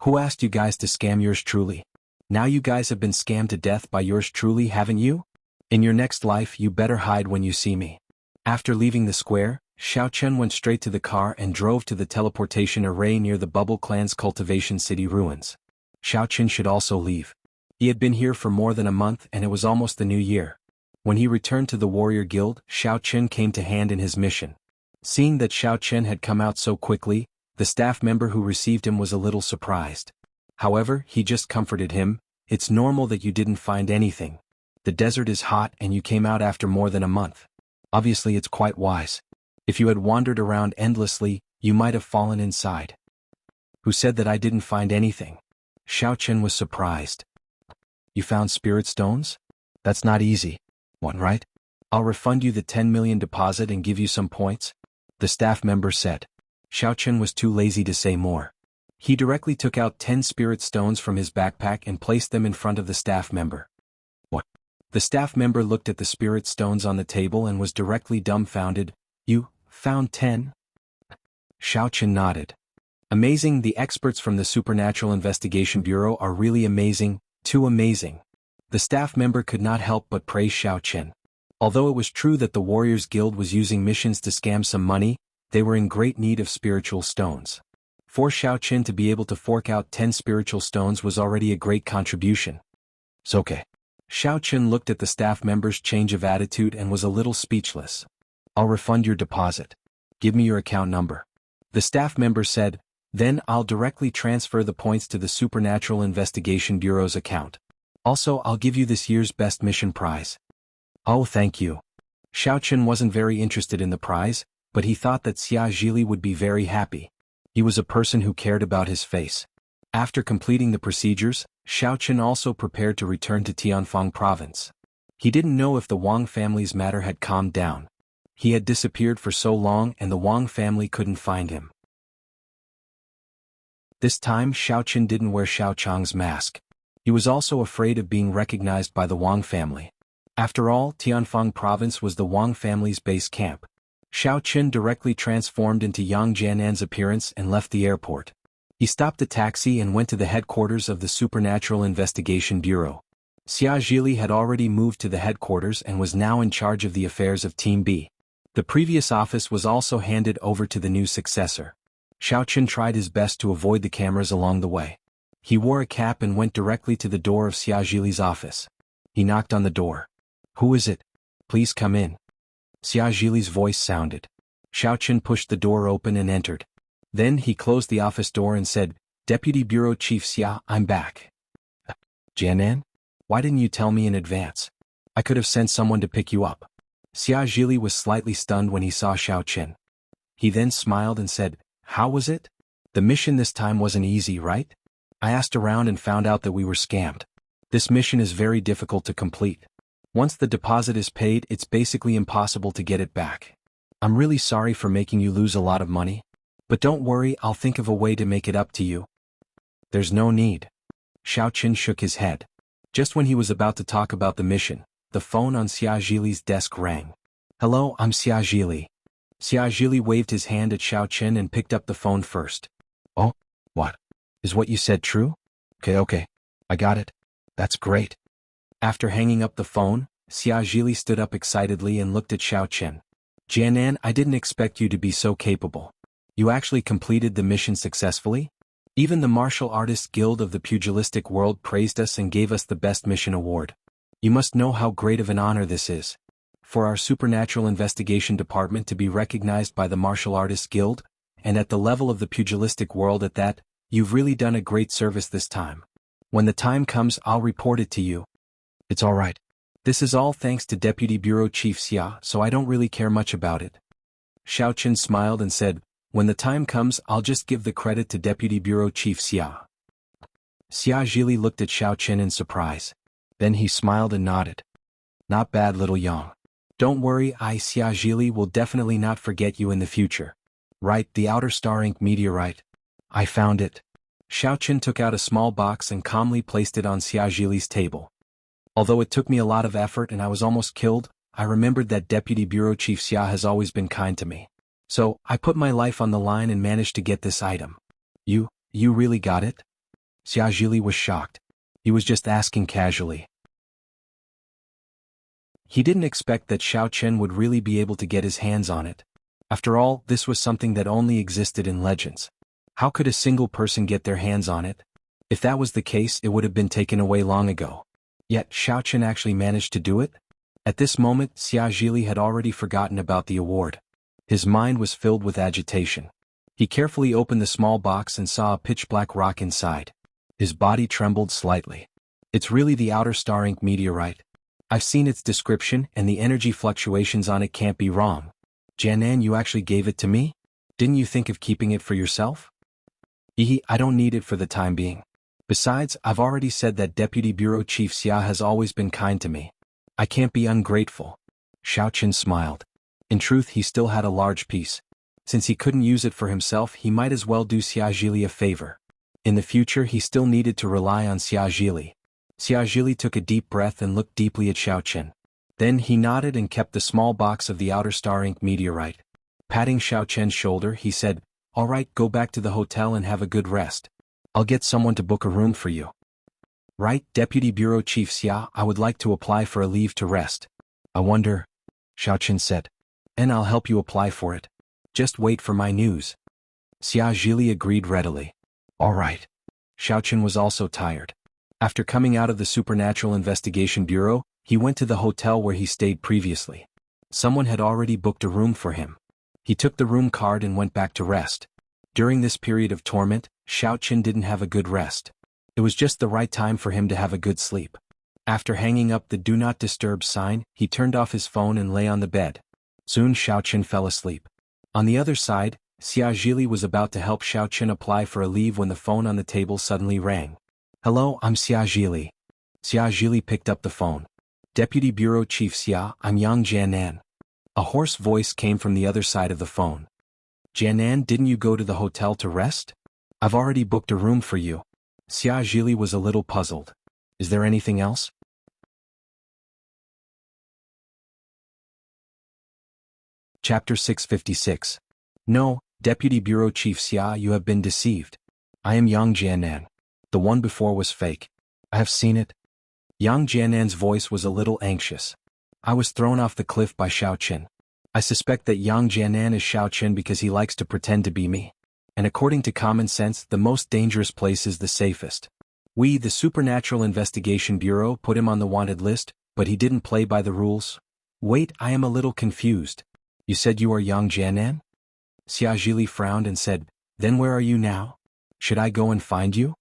"Who asked you guys to scam yours truly? Now you guys have been scammed to death by yours truly, haven't you? In your next life you better hide when you see me." After leaving the square, Xiaochen went straight to the car and drove to the teleportation array near the Bubble Clan's cultivation city ruins. Xiaochen should also leave. He had been here for more than a month and it was almost the new year. When he returned to the warrior guild, Xiaochen came to hand in his mission. Seeing that Xiaochen had come out so quickly, the staff member who received him was a little surprised. However, he just comforted him, "It's normal that you didn't find anything. The desert is hot and you came out after more than a month. Obviously it's quite wise. If you had wandered around endlessly, you might have fallen inside." "Who said that I didn't find anything?" Xiaochen was surprised. "You found spirit stones? That's not easy. One, right? I'll refund you the 10 million deposit and give you some points," the staff member said. Xiaochen was too lazy to say more. He directly took out 10 spirit stones from his backpack and placed them in front of the staff member. "What?" The staff member looked at the spirit stones on the table and was directly dumbfounded. "You found 10? Xiaochen nodded. "Amazing, the experts from the Supernatural Investigation Bureau are really amazing, too amazing." The staff member could not help but praise Xiaochen. Although it was true that the Warriors Guild was using missions to scam some money, they were in great need of spiritual stones. For Xiaochen to be able to fork out 10 spiritual stones was already a great contribution. "It's okay." Xiaochen looked at the staff member's change of attitude and was a little speechless. "I'll refund your deposit. Give me your account number." The staff member said, "Then I'll directly transfer the points to the Supernatural Investigation Bureau's account. Also, I'll give you this year's best mission prize." "Oh, thank you." Xiaochen wasn't very interested in the prize, but he thought that Xia Zhili would be very happy. He was a person who cared about his face. After completing the procedures, Xiaochen also prepared to return to Tianfang province. He didn't know if the Wang family's matter had calmed down. He had disappeared for so long and the Wang family couldn't find him. This time Xiaochen didn't wear Xiaochang's mask. He was also afraid of being recognized by the Wang family. After all, Tianfang province was the Wang family's base camp. Xiaochen directly transformed into Yang Jianan's appearance and left the airport. He stopped a taxi and went to the headquarters of the Supernatural Investigation Bureau. Xia Zhili had already moved to the headquarters and was now in charge of the affairs of Team B. The previous office was also handed over to the new successor. Xiaochen tried his best to avoid the cameras along the way. He wore a cap and went directly to the door of Xia Zhili's office. He knocked on the door. "Who is it? Please come in." Xia Zhili's voice sounded. Xiaochen pushed the door open and entered. Then he closed the office door and said, "Deputy Bureau Chief Xia, I'm back." "Jianan? Why didn't you tell me in advance? I could have sent someone to pick you up." Xia Zhili was slightly stunned when he saw Xiaochen. He then smiled and said, "How was it? The mission this time wasn't easy, right? I asked around and found out that we were scammed. This mission is very difficult to complete. Once the deposit is paid, it's basically impossible to get it back. I'm really sorry for making you lose a lot of money. But don't worry, I'll think of a way to make it up to you." There's no need. Xiao Qin shook his head. Just when he was about to talk about the mission, the phone on Xia Zhili's desk rang. Hello, I'm Xia Zhili. Xia Zhili waved his hand at Xiao Qin and picked up the phone first. Oh, what? Is what you said true? Okay. I got it. That's great. After hanging up the phone, Xia Zhili stood up excitedly and looked at Xiao Qin. Jianan, I didn't expect you to be so capable. You actually completed the mission successfully? Even the Martial Artists Guild of the pugilistic world praised us and gave us the Best Mission Award. You must know how great of an honor this is. For our Supernatural Investigation Department to be recognized by the Martial Artists Guild, and at the level of the pugilistic world at that, you've really done a great service this time. When the time comes, I'll report it to you. It's all right. This is all thanks to Deputy Bureau Chief Xia, so I don't really care much about it. Xiao Qin smiled and said, when the time comes, I'll just give the credit to Deputy Bureau Chief Xia. Xia Zhili looked at Xiao Qin in surprise. Then he smiled and nodded. Not bad, little Yang. Don't worry, Xia Zhili will definitely not forget you in the future. Right, the outer star ink meteorite. I found it. Xiao Qin took out a small box and calmly placed it on Xia Zhili's table. Although it took me a lot of effort and I was almost killed, I remembered that Deputy Bureau Chief Xia has always been kind to me. So, I put my life on the line and managed to get this item. You really got it? Xia Zhili was shocked. He was just asking casually. He didn't expect that Xiao Qin would really be able to get his hands on it. After all, this was something that only existed in legends. How could a single person get their hands on it? If that was the case, it would have been taken away long ago. Yet, Xiao Qin actually managed to do it? At this moment, Xia Zhili had already forgotten about the award. His mind was filled with agitation. He carefully opened the small box and saw a pitch-black rock inside. His body trembled slightly. It's really the outer star ink meteorite. I've seen its description and the energy fluctuations on it can't be wrong. Jianan, you actually gave it to me? Didn't you think of keeping it for yourself? I don't need it for the time being. Besides, I've already said that Deputy Bureau Chief Xia has always been kind to me. I can't be ungrateful. Xiao Qin smiled. In truth, he still had a large piece. Since he couldn't use it for himself, he might as well do Xia Zhili a favor. In the future, he still needed to rely on Xia Zhili. Xia Zhili took a deep breath and looked deeply at Xiao Qin. Then he nodded and kept the small box of the outer star ink meteorite. Patting Xiao Qin's shoulder, he said, "All right, go back to the hotel and have a good rest. I'll get someone to book a room for you." Right, Deputy Bureau Chief Xia, I would like to apply for a leave to rest. I wonder, Xiao Qin said. And I'll help you apply for it. Just wait for my news. Xia Zhili agreed readily. All right. Xiao Qin was also tired. After coming out of the Supernatural Investigation Bureau, he went to the hotel where he stayed previously. Someone had already booked a room for him. He took the room card and went back to rest. During this period of torment, Xiao Qin didn't have a good rest. It was just the right time for him to have a good sleep. After hanging up the Do Not Disturb sign, he turned off his phone and lay on the bed. Soon Xiao Qin fell asleep. On the other side, Xia Zhili was about to help Xiao Qin apply for a leave when the phone on the table suddenly rang. Hello, I'm Xia Zhili. Xia Zhili picked up the phone. Deputy Bureau Chief Xia, I'm Yang Jianan. A hoarse voice came from the other side of the phone. Jianan, didn't you go to the hotel to rest? I've already booked a room for you. Xia Zhili was a little puzzled. Is there anything else? Chapter 656. No, Deputy Bureau Chief Xia, you have been deceived. I am Yang Jianan. The one before was fake. I have seen it. Yang Jianan's voice was a little anxious. I was thrown off the cliff by Xiao Qin. I suspect that Yang Jianan is Xiao Qin because he likes to pretend to be me. And according to common sense, the most dangerous place is the safest. We, the Supernatural Investigation Bureau, put him on the wanted list, but he didn't play by the rules. Wait, I am a little confused. You said you are Yang Jianan? Xia Zhili frowned and said, then where are you now? Should I go and find you?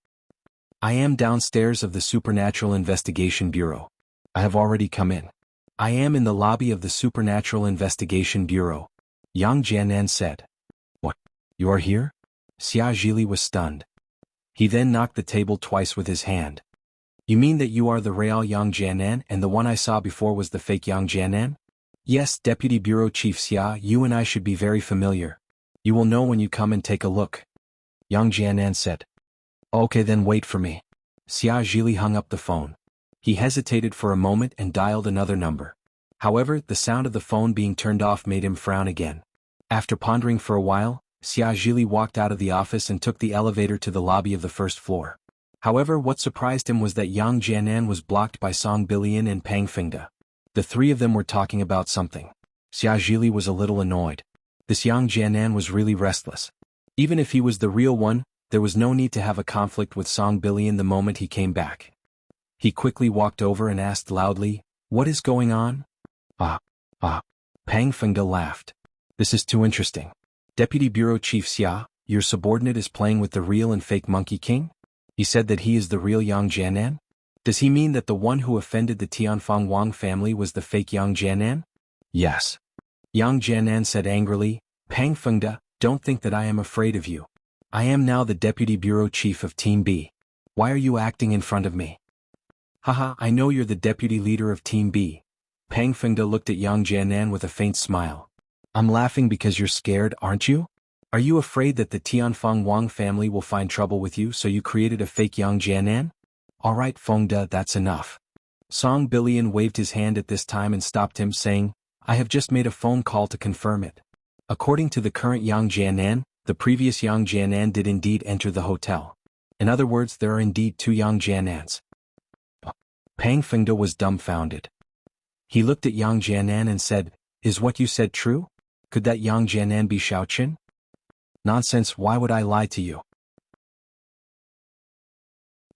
I am downstairs of the Supernatural Investigation Bureau. I have already come in. I am in the lobby of the Supernatural Investigation Bureau. Yang Jianan said. What? You are here? Xia Zhili was stunned. He then knocked the table twice with his hand. You mean that you are the real Yang Jianan and the one I saw before was the fake Yang Jianan? Yes, Deputy Bureau Chief Xia, you and I should be very familiar. You will know when you come and take a look. Yang Jianan said. Okay, then wait for me. Xia Zhili hung up the phone. He hesitated for a moment and dialed another number. However, the sound of the phone being turned off made him frown again. After pondering for a while, Xia Zhili walked out of the office and took the elevator to the lobby of the first floor. However, what surprised him was that Yang Jianan was blocked by Song Bilian and Pang Fengde. The three of them were talking about something. Xia Zhili was a little annoyed. This Yang Jianan was really restless. Even if he was the real one, there was no need to have a conflict with Song Bilian the moment he came back. He quickly walked over and asked loudly, "What is going on?" Pang Fengde laughed. "This is too interesting. Deputy Bureau Chief Xia, your subordinate is playing with the real and fake Monkey King? He said that he is the real Yang Jianan? Does he mean that the one who offended the Tianfang Wang family was the fake Yang Jianan?" "Yes." Yang Jianan said angrily, "Pang Fengde, don't think that I am afraid of you. I am now the Deputy Bureau Chief of Team B. Why are you acting in front of me?" "Haha, I know you're the Deputy Leader of Team B." Pang Fengde looked at Yang Jianan with a faint smile. "I'm laughing because you're scared, aren't you? Are you afraid that the Tianfang Wang family will find trouble with you so you created a fake Yang Jianan? Alright Fengde, that's enough." Song Bilian waved his hand at this time and stopped him saying, "I have just made a phone call to confirm it. According to the current Yang Jianan, the previous Yang Jianan did indeed enter the hotel. In other words, there are indeed two Yang Jianans." Pang Fengde was dumbfounded. He looked at Yang Jianan and said, "Is what you said true? Could that Yang Jianan be Xiaoqin?" "Nonsense, why would I lie to you?"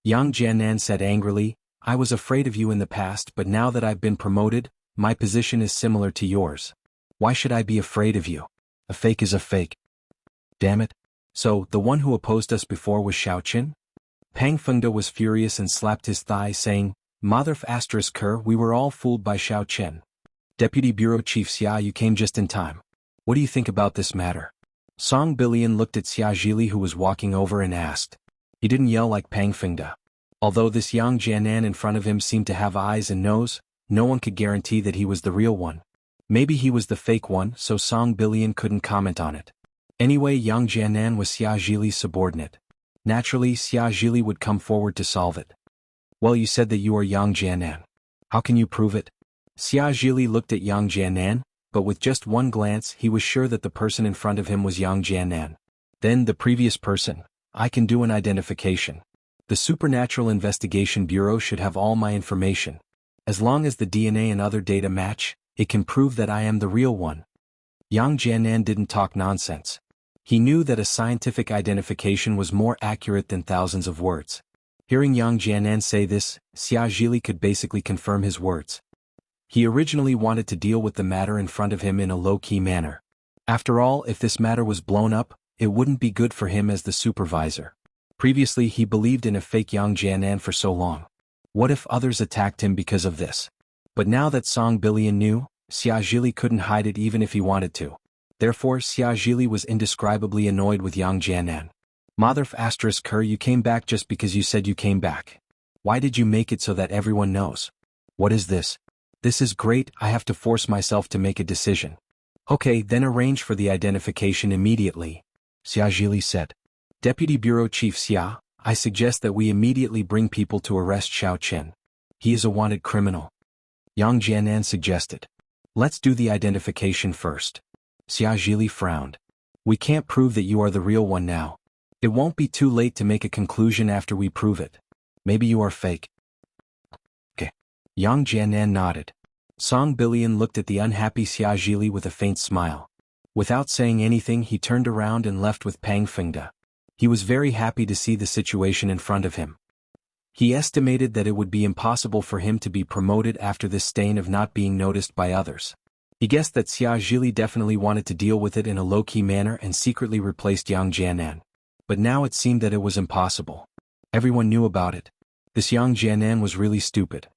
Yang Jianan said angrily, "I was afraid of you in the past, but now that I've been promoted, my position is similar to yours. Why should I be afraid of you? A fake is a fake. Damn it. So, the one who opposed us before was Xiaoqin?" Pang Fengde was furious and slapped his thigh saying, "Motherf asterisk her, we were all fooled by Xiaoqin. Deputy Bureau Chief Xia, you came just in time. What do you think about this matter?" Song Bilian looked at Xia Zhili who was walking over and asked. He didn't yell like Pang Fengde. Although this Yang Jianan in front of him seemed to have eyes and nose, no one could guarantee that he was the real one. Maybe he was the fake one, so Song Bilian couldn't comment on it. Anyway, Yang Jianan was Xia Zhili's subordinate. Naturally, Xia Zhili would come forward to solve it. "Well, you said that you are Yang Jianan. How can you prove it?" Xia Zhili looked at Yang Jianan, but with just one glance he was sure that the person in front of him was Yang Jianan. Then the previous person, "I can do an identification. The Supernatural Investigation Bureau should have all my information. As long as the DNA and other data match, it can prove that I am the real one." Yang Jianan didn't talk nonsense. He knew that a scientific identification was more accurate than thousands of words. Hearing Yang Jianan say this, Xia Zhili could basically confirm his words. He originally wanted to deal with the matter in front of him in a low-key manner. After all, if this matter was blown up, it wouldn't be good for him as the supervisor. Previously he believed in a fake Yang Jianan for so long. What if others attacked him because of this? But now that Song Bilian knew, Xia Zhili couldn't hide it even if he wanted to. Therefore Xia Zhili was indescribably annoyed with Yang Jianan. "Motherf asterisk her, you came back just because you said you came back. Why did you make it so that everyone knows? What is this? This is great, I have to force myself to make a decision." "Okay, then arrange for the identification immediately," Xia Zhili said. "Deputy Bureau Chief Xia, I suggest that we immediately bring people to arrest Xiaoqin. He is a wanted criminal." Yang Jianan suggested. "Let's do the identification first." Xia Zhili frowned. "We can't prove that you are the real one now. It won't be too late to make a conclusion after we prove it. Maybe you are fake." Okay. Yang Jianan nodded. Song Bilian looked at the unhappy Xia Zhili with a faint smile. Without saying anything he turned around and left with Pang Fengde. He was very happy to see the situation in front of him. He estimated that it would be impossible for him to be promoted after this stain of not being noticed by others. He guessed that Xia Zhili definitely wanted to deal with it in a low-key manner and secretly replaced Yang Jianan. But now it seemed that it was impossible. Everyone knew about it. This Yang Jianan was really stupid.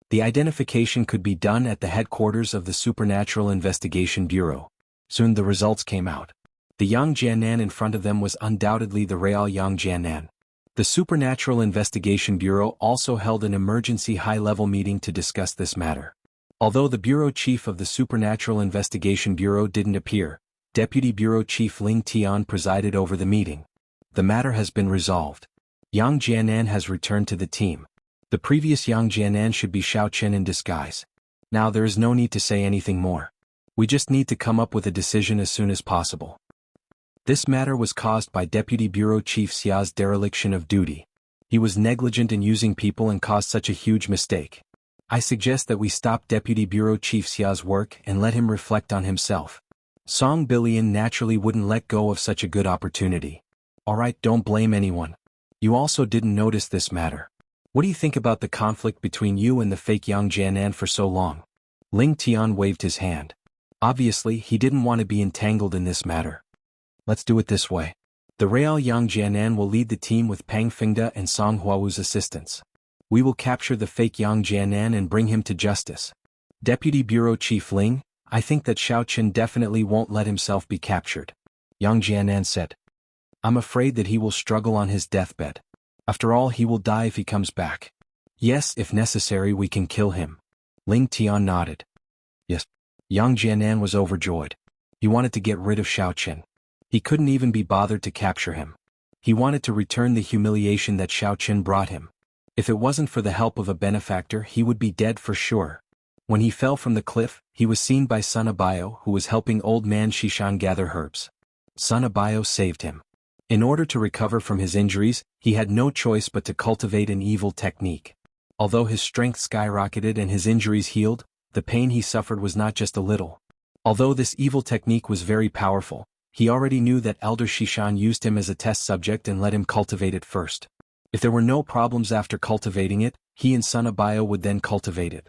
The identification could be done at the headquarters of the Supernatural Investigation Bureau. Soon the results came out. The Yang Jianan in front of them was undoubtedly the real Yang Jianan. The Supernatural Investigation Bureau also held an emergency high-level meeting to discuss this matter. Although the bureau chief of the Supernatural Investigation Bureau didn't appear, Deputy Bureau Chief Ling Tian presided over the meeting. The matter has been resolved. Yang Jianan has returned to the team. The previous Yang Jianan should be Xiao Chen in disguise. Now there is no need to say anything more. We just need to come up with a decision as soon as possible. This matter was caused by Deputy Bureau Chief Xia's dereliction of duty. He was negligent in using people and caused such a huge mistake. I suggest that we stop Deputy Bureau Chief Xia's work and let him reflect on himself. Song Billion naturally wouldn't let go of such a good opportunity. Alright, don't blame anyone. You also didn't notice this matter. What do you think about the conflict between you and the fake Yang Jianan for so long? Ling Tian waved his hand. Obviously, he didn't want to be entangled in this matter. Let's do it this way. The real Yang Jianan will lead the team with Pang Fingda and Song Huawu's assistance. We will capture the fake Yang Jianan and bring him to justice. Deputy Bureau Chief Ling, I think that Xiao Chen definitely won't let himself be captured. Yang Jianan said. I'm afraid that he will struggle on his deathbed. After all, he will die if he comes back. Yes, if necessary we can kill him. Ling Tian nodded. Yes. Yang Jianan was overjoyed. He wanted to get rid of Xiao Chen. He couldn't even be bothered to capture him. He wanted to return the humiliation that Xiao Chen brought him. If it wasn't for the help of a benefactor, he would be dead for sure. When he fell from the cliff, he was seen by Sun Abayo, who was helping old man Shishan gather herbs. Sun Abayo saved him. In order to recover from his injuries, he had no choice but to cultivate an evil technique. Although his strength skyrocketed and his injuries healed, the pain he suffered was not just a little. Although this evil technique was very powerful, he already knew that Elder Shishan used him as a test subject and let him cultivate it first. If there were no problems after cultivating it, he and Sun Abayo would then cultivate it.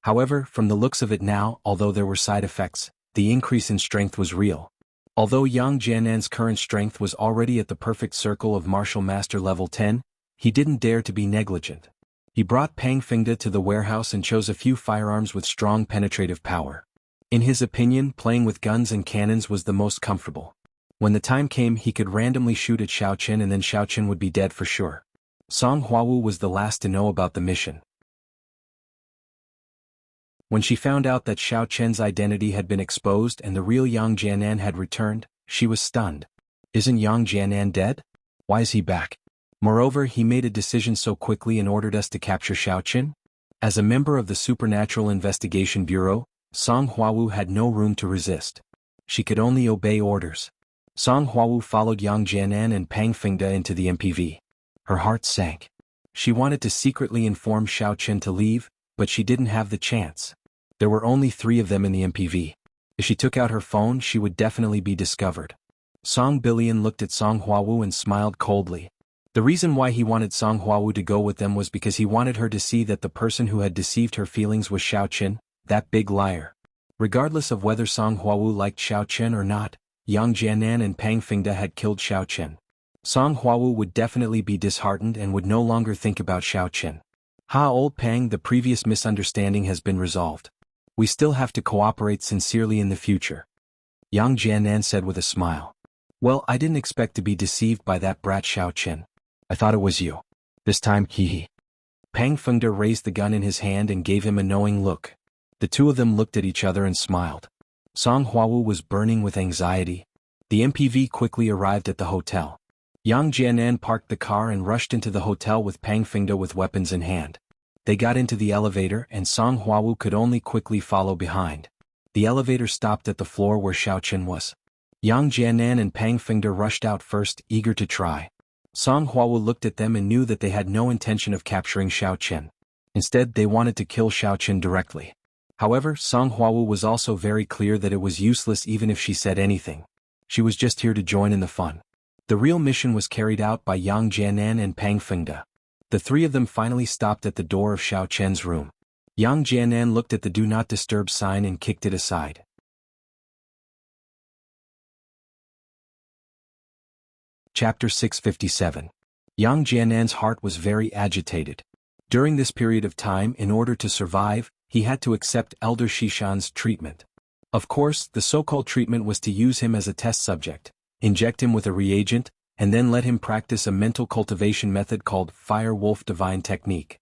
However, from the looks of it now, although there were side effects, the increase in strength was real. Although Yang Jianan's current strength was already at the perfect circle of Martial Master level 10, he didn't dare to be negligent. He brought Pang Fingda to the warehouse and chose a few firearms with strong penetrative power. In his opinion, playing with guns and cannons was the most comfortable. When the time came, he could randomly shoot at Xiao Chen and then Xiao Chen would be dead for sure. Song Huawu was the last to know about the mission. When she found out that Xiao Chen's identity had been exposed and the real Yang Jianan had returned, she was stunned. Isn't Yang Jianan dead? Why is he back? Moreover, he made a decision so quickly and ordered us to capture Xiao Chen? As a member of the Supernatural Investigation Bureau, Song Huawu had no room to resist. She could only obey orders. Song Huawu followed Yang Jianan and Pang Fingda into the MPV. Her heart sank. She wanted to secretly inform Xiao Chen to leave, but she didn't have the chance. There were only 3 of them in the MPV. If she took out her phone, she would definitely be discovered. Song Billion looked at Song Huawu and smiled coldly. The reason why he wanted Song Huawu to go with them was because he wanted her to see that the person who had deceived her feelings was Xiao Chen, that big liar. Regardless of whether Song Huawu liked Xiao Chen or not, Yang Jianan and Pang Fingda had killed Xiao Chen. Song Huawu would definitely be disheartened and would no longer think about Xiao Chen. Old Pang, the previous misunderstanding has been resolved. We still have to cooperate sincerely in the future. Yang Jianan said with a smile. Well, I didn't expect to be deceived by that brat Xiao Chen. I thought it was you. This time, hee. Pang Fengda raised the gun in his hand and gave him a knowing look. The two of them looked at each other and smiled. Song Huawu was burning with anxiety. The MPV quickly arrived at the hotel. Yang Jianan parked the car and rushed into the hotel with Pang Fingda with weapons in hand. They got into the elevator and Song Huawu could only quickly follow behind. The elevator stopped at the floor where Xiao Chen was. Yang Jianan and Pang Fingda rushed out first, eager to try. Song Huawu looked at them and knew that they had no intention of capturing Xiao Chen. Instead, they wanted to kill Xiao Chen directly. However, Song Huawu was also very clear that it was useless even if she said anything. She was just here to join in the fun. The real mission was carried out by Yang Jianan and Pang Fingda. The 3 of them finally stopped at the door of Xiao Chen's room. Yang Jianan looked at the Do Not Disturb sign and kicked it aside. Chapter 657. Yang Jianan's heart was very agitated. During this period of time, in order to survive, he had to accept Elder Shishan's treatment. Of course, the so-called treatment was to use him as a test subject, inject him with a reagent, and then let him practice a mental cultivation method called Fire Wolf Divine Technique.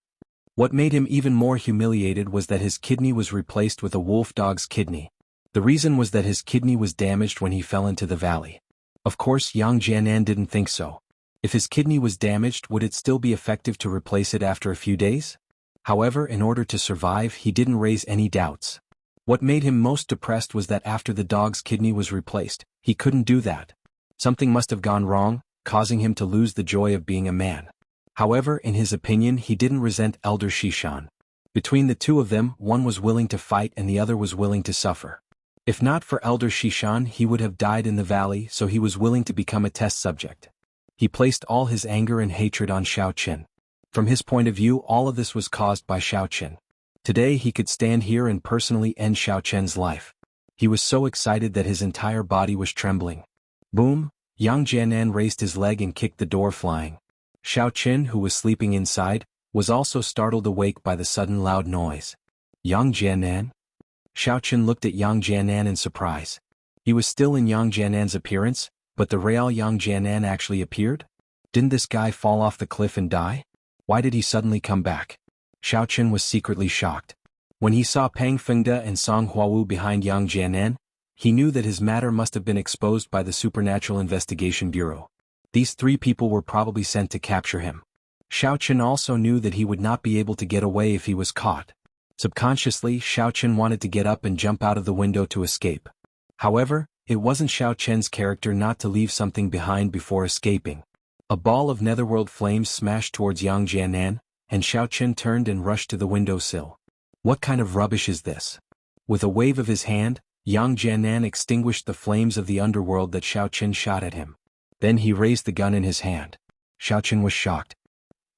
What made him even more humiliated was that his kidney was replaced with a wolf dog's kidney. The reason was that his kidney was damaged when he fell into the valley. Of course, Yang Jianan didn't think so. If his kidney was damaged, would it still be effective to replace it after a few days? However, in order to survive, he didn't raise any doubts. What made him most depressed was that after the dog's kidney was replaced, he couldn't do that. Something must have gone wrong, causing him to lose the joy of being a man. However, in his opinion, he didn't resent Elder Shishan. Between the two of them, one was willing to fight and the other was willing to suffer. If not for Elder Shishan, he would have died in the valley, so he was willing to become a test subject. He placed all his anger and hatred on Xiaoqin. From his point of view, all of this was caused by Xiaoqin. Today he could stand here and personally end Xiaoqin's life. He was so excited that his entire body was trembling. Boom! Yang Jianan raised his leg and kicked the door flying. Xiaoqin, who was sleeping inside, was also startled awake by the sudden loud noise. Yang Jianan? Xiaoqin looked at Yang Jianan in surprise. He was still in Yang Jianan's appearance, but the real Yang Jianan actually appeared? Didn't this guy fall off the cliff and die? Why did he suddenly come back? Xiaoqin was secretly shocked. When he saw Pang Fengde and Song Huawu behind Yang Jianan, he knew that his matter must have been exposed by the Supernatural Investigation Bureau. These three people were probably sent to capture him. Xiaoqin also knew that he would not be able to get away if he was caught. Subconsciously, Xiaoqin wanted to get up and jump out of the window to escape. However, it wasn't Xiaoqin's character not to leave something behind before escaping. A ball of netherworld flames smashed towards Yang Jianan, and Xiaoqin turned and rushed to the windowsill. What kind of rubbish is this? With a wave of his hand, Yang Jianan extinguished the flames of the underworld that Xiaoqin shot at him. Then he raised the gun in his hand. Xiaoqin was shocked.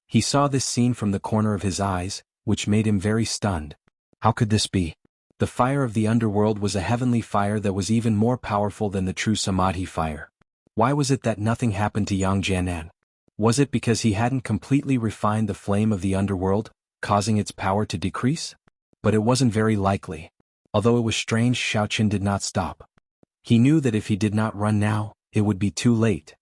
He saw this scene from the corner of his eyes, which made him very stunned. How could this be? The fire of the underworld was a heavenly fire that was even more powerful than the true Samadhi fire. Why was it that nothing happened to Yang Jianan? Was it because he hadn't completely refined the flame of the underworld, causing its power to decrease? But it wasn't very likely. Although it was strange, Xiaoqin did not stop. He knew that if he did not run now, it would be too late.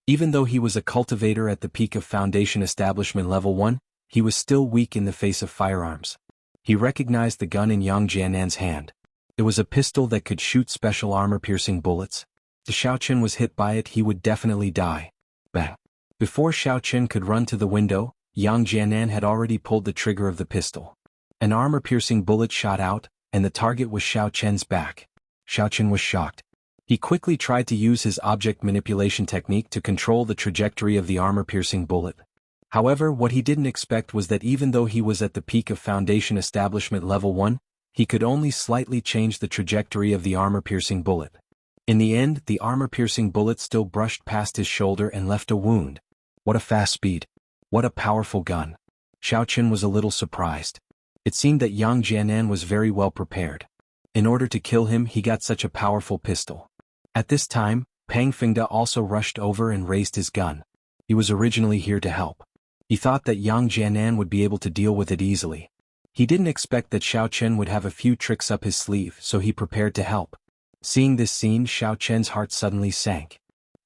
Even though he was a cultivator at the peak of Foundation Establishment Level 1, he was still weak in the face of firearms. He recognized the gun in Yang Jianan's hand. It was a pistol that could shoot special armor-piercing bullets. If Xiaoqin was hit by it, he would definitely die. Bang! Before Xiaoqin could run to the window, Yang Jianan had already pulled the trigger of the pistol. An armor-piercing bullet shot out, and the target was Xiaoqin's back. Xiaoqin was shocked. He quickly tried to use his object manipulation technique to control the trajectory of the armor-piercing bullet. However, what he didn't expect was that even though he was at the peak of Foundation Establishment Level 1, he could only slightly change the trajectory of the armor-piercing bullet. In the end, the armor-piercing bullet still brushed past his shoulder and left a wound. What a fast speed. What a powerful gun. Xiaoqin was a little surprised. It seemed that Yang Jianan was very well prepared. In order to kill him, he got such a powerful pistol. At this time, Pang Fengde also rushed over and raised his gun. He was originally here to help. He thought that Yang Jianan would be able to deal with it easily. He didn't expect that Xiaoqin would have a few tricks up his sleeve, so he prepared to help. Seeing this scene, Xiaoqin's heart suddenly sank.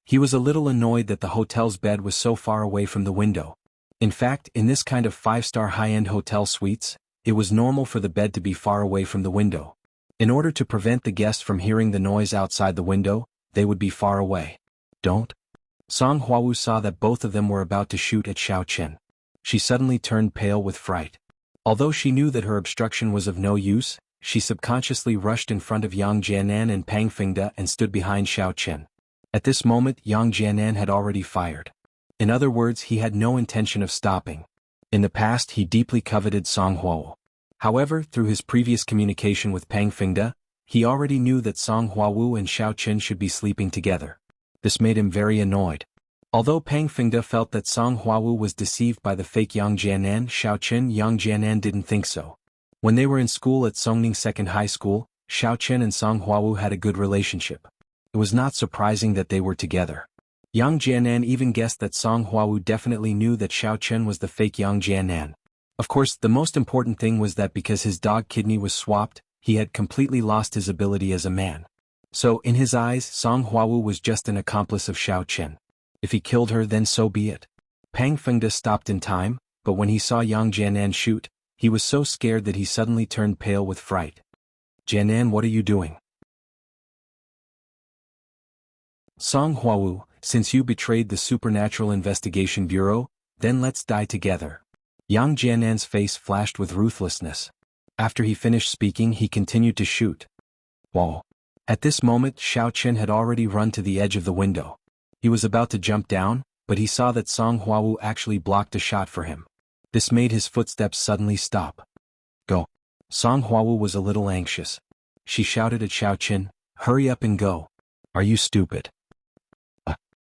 He was a little annoyed that the hotel's bed was so far away from the window. In fact, in this kind of 5-star high-end hotel suites, it was normal for the bed to be far away from the window. In order to prevent the guests from hearing the noise outside the window, they would be far away. Don't. Song Huawu saw that both of them were about to shoot at Xiaoqin. She suddenly turned pale with fright. Although she knew that her obstruction was of no use, she subconsciously rushed in front of Yang Jianan and Pang Fengde and stood behind Xiaoqin. At this moment, Yang Jianan had already fired. In other words, he had no intention of stopping. In the past, he deeply coveted Song Huawu. However, through his previous communication with Pang Fengde, he already knew that Song Huawu and Xiaoqin should be sleeping together. This made him very annoyed. Although Pang Fengde felt that Song Huawu was deceived by the fake Yang Jianan, Yang Jianan didn't think so. When they were in school at Songning Second High School, Xiaoqin and Song Huawu had a good relationship. It was not surprising that they were together. Yang Jianan even guessed that Song Huawu definitely knew that Xiaoqin was the fake Yang Jianan. Of course, the most important thing was that because his dog kidney was swapped, he had completely lost his ability as a man. So, in his eyes, Song Huawu was just an accomplice of Xiaoqin. If he killed her, then so be it. Pang Fengde stopped in time, but when he saw Yang Jianan shoot, he was so scared that he suddenly turned pale with fright. Jianan, what are you doing? Song Huawu, since you betrayed the Supernatural Investigation Bureau, then let's die together. Yang Jianan's face flashed with ruthlessness. After he finished speaking, he continued to shoot. Whoa. At this moment, Xiao Chen had already run to the edge of the window. He was about to jump down, but he saw that Song Huawu actually blocked a shot for him. This made his footsteps suddenly stop. Go. Song Huawu was a little anxious. She shouted at Xiao Chen, hurry up and go. Are you stupid?